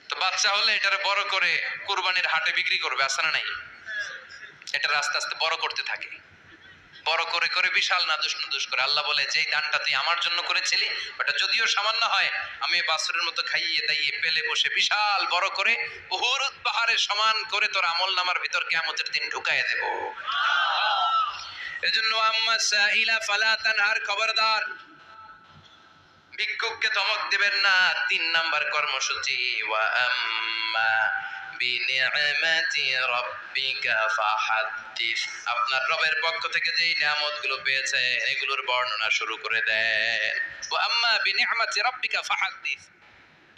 তো বাচ্চা হলে এটারে বড় করে কুরবানির হাটে বিক্রি করবে, আছে না নাই? এটা আস্তে আস্তে বড় করতে থাকে, বড় করে করে বিশাল নাদুস নাদুস করে। আল্লাহ বলে, যেই দানটা তুই আমার জন্য করেছিলি ওটা যদিও সামান্য হয়, আমি বাছুরের মতো খাইয়ে দাইয়ে পেলে বসে বিশাল বড় করে উহুদ পাহাড়ের সমান করে তোর আমল নামার ভিতর কিয়ামতের দিন ঢুকাইয়া দেব। এজন্য আম্মা সাইলা ফালা তানহার, খবরদার ভিক্ষুককে ধমক দিবেন না। 3 নাম্বার কর্মসূচি, ওয়া আম্মা বিনিআমাতি রাব্বিকা ফাহাদ্দিস, আপনার রবের পক্ষ থেকে যেই নিয়ামতগুলো পেয়েছেন এগুলোর বর্ণনা শুরু করে দেন। ওয়া আম্মা বিনিআমাতি রাব্বিকা ফাহাদ্দিস,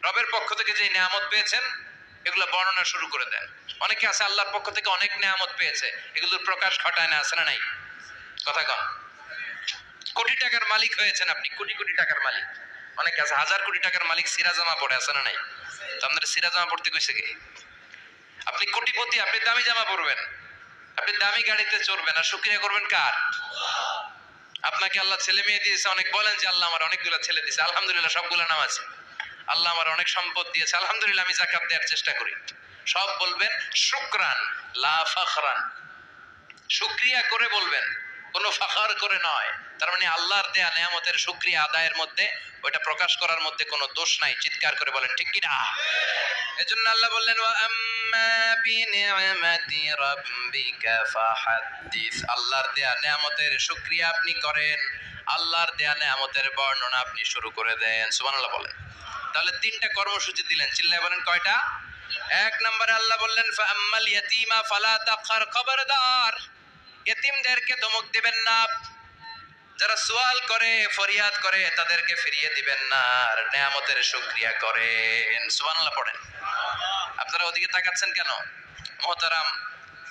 রবের পক্ষ থেকে যেই নিয়ামত পেয়েছেন এগুলো বর্ণনা শুরু করে দেন। অনেকে আছে আল্লাহর পক্ষ থেকে অনেক নিয়ামত পেয়েছে, এগুলোর প্রকাশ ঘটায় না, আছে না নাই? কথা কন। কোটি টাকার মালিক হয়েছেন আপনি, কোটি কোটি টাকার মালিক। অনেকে আছে 1000 কোটি টাকার মালিক, সিরাজামা পড়ে, আছে না নাই? তো আপনাদের সিরাজামা পড়তে কইছে কে? আপনি কোটিপতি, আপনি দামি জামা পরবেন, আপনি দামি গাড়িতে চড়বেন, আর শুকরিয়া করবেন কার? আপনাকে আল্লাহ ছেলে মেয়ে দিয়েছে, অনেক বলেন যে আল্লাহ আমার অনেকগুলো ছেলে দিয়েছে, আলহামদুলিল্লাহ সবগুলো নামাজ। আল্লাহ আমার অনেক সম্পদ দিয়েছে, আলহামদুলিল্লাহ আমি যাকাত দেওয়ার চেষ্টা করি। সব বলবেন শুকরান লা ফাখরান, শুকরিয়া করে বলবেন, কোনো ফাখার করে নয়। তার মানে আল্লাহর দেয়া নিয়ামতের শুকরিয়া আদায়ের মধ্যে, ওটা প্রকাশ করার মধ্যে কোনো দোষ নাই। চিৎকার করে বলেন ঠিক কি না? এজন্য আল্লাহ বললেন, ওয়া আম্মা বিনিআমাতি রাব্বিকা ফাহাদ্দিস, আল্লাহর দেয়া নিয়ামতের শুকরিয়া আপনি করেন, আল্লাহর দেয়া নিয়ামতের বর্ণনা আপনি শুরু করে দেন। সুবহানাল্লাহ বলেন। তাহলে 3টা কর্মসূচি দিলেন, চিল্লায় বলেন কয়টা? 1 নম্বরে আল্লাহ বললেন, ফা আম্মাল ইয়াতীমা ফালা তাকহার, খবরদার এতিমদেরকে ধমক দিবেন না, যারা সওয়াল করে ফরিয়াদ করে তাদেরকে ফিরিয়ে দিবেন না, আর নিয়ামতের শুকরিয়া করেন। সুবহানাল্লাহ পড়েন। আপনারা ওদিকে তাকাচ্ছেন কেন? মুহতারাম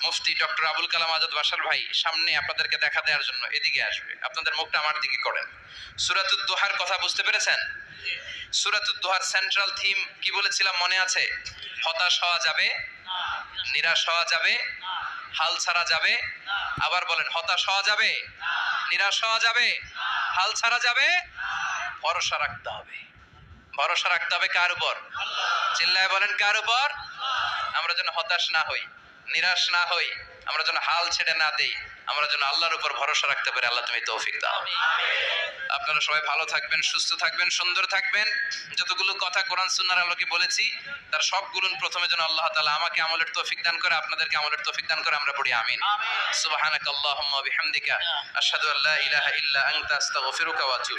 মুফতি ডক্টর আবুল কালাম আজাদ বাশার ভাই সামনে আপনাদেরকে দেখা দেওয়ার জন্য এদিকে আসবে, আপনাদের মুখটা আমার দিকে করেন। সূরাতুদ দুহার কথা বুঝতে পেরেছেন? সূরাতুদ দুহার সেন্ট্রাল থিম কি বলেছিলাম মনে আছে? হতাশ হওয়া যাবে না, নিরাশ হওয়া যাবে না, হাল ছাড়া যাবে না। আবার বলেন, হতাশ হওয়া যাবে না, নিরাশ হওয়া যাবে না, হাল ছাড়া যাবে না, ভরসা রাখতে হবে। ভরসা রাখতে হবে কার উপর? আল্লাহ। চিল্লায় বলেন কার উপর? আল্লাহ। আমরা যেন হতাশ না হই, নিরাশ না হই, আমরা যেন হাল ছেড়ে না দেই, আমরা যেন আল্লাহর উপর ভরসা রাখতে পারি। আল্লাহ তুমি তৌফিক দাও। আপনারা সবাই ভালো থাকবেন, সুস্থ থাকবেন, সুন্দর থাকবেন। যতগুলো কথা কোরআন সুন্নাহর আলোকে বলেছি তার সবগুলো প্রথমে যেন আল্লাহ তাআলা আমাকে আমলের তৌফিক দান করে, আপনাদেরকে আমলের তৌফিক দান করে। আমরা পড়ি আমিন। সুবহানাকাল্লাহুম্মা ওয়া বিহামদিকা আশহাদু আল্লা ইলাহা ইল্লা আনতা আস্তাগফিরুকা ওয়া আতুবু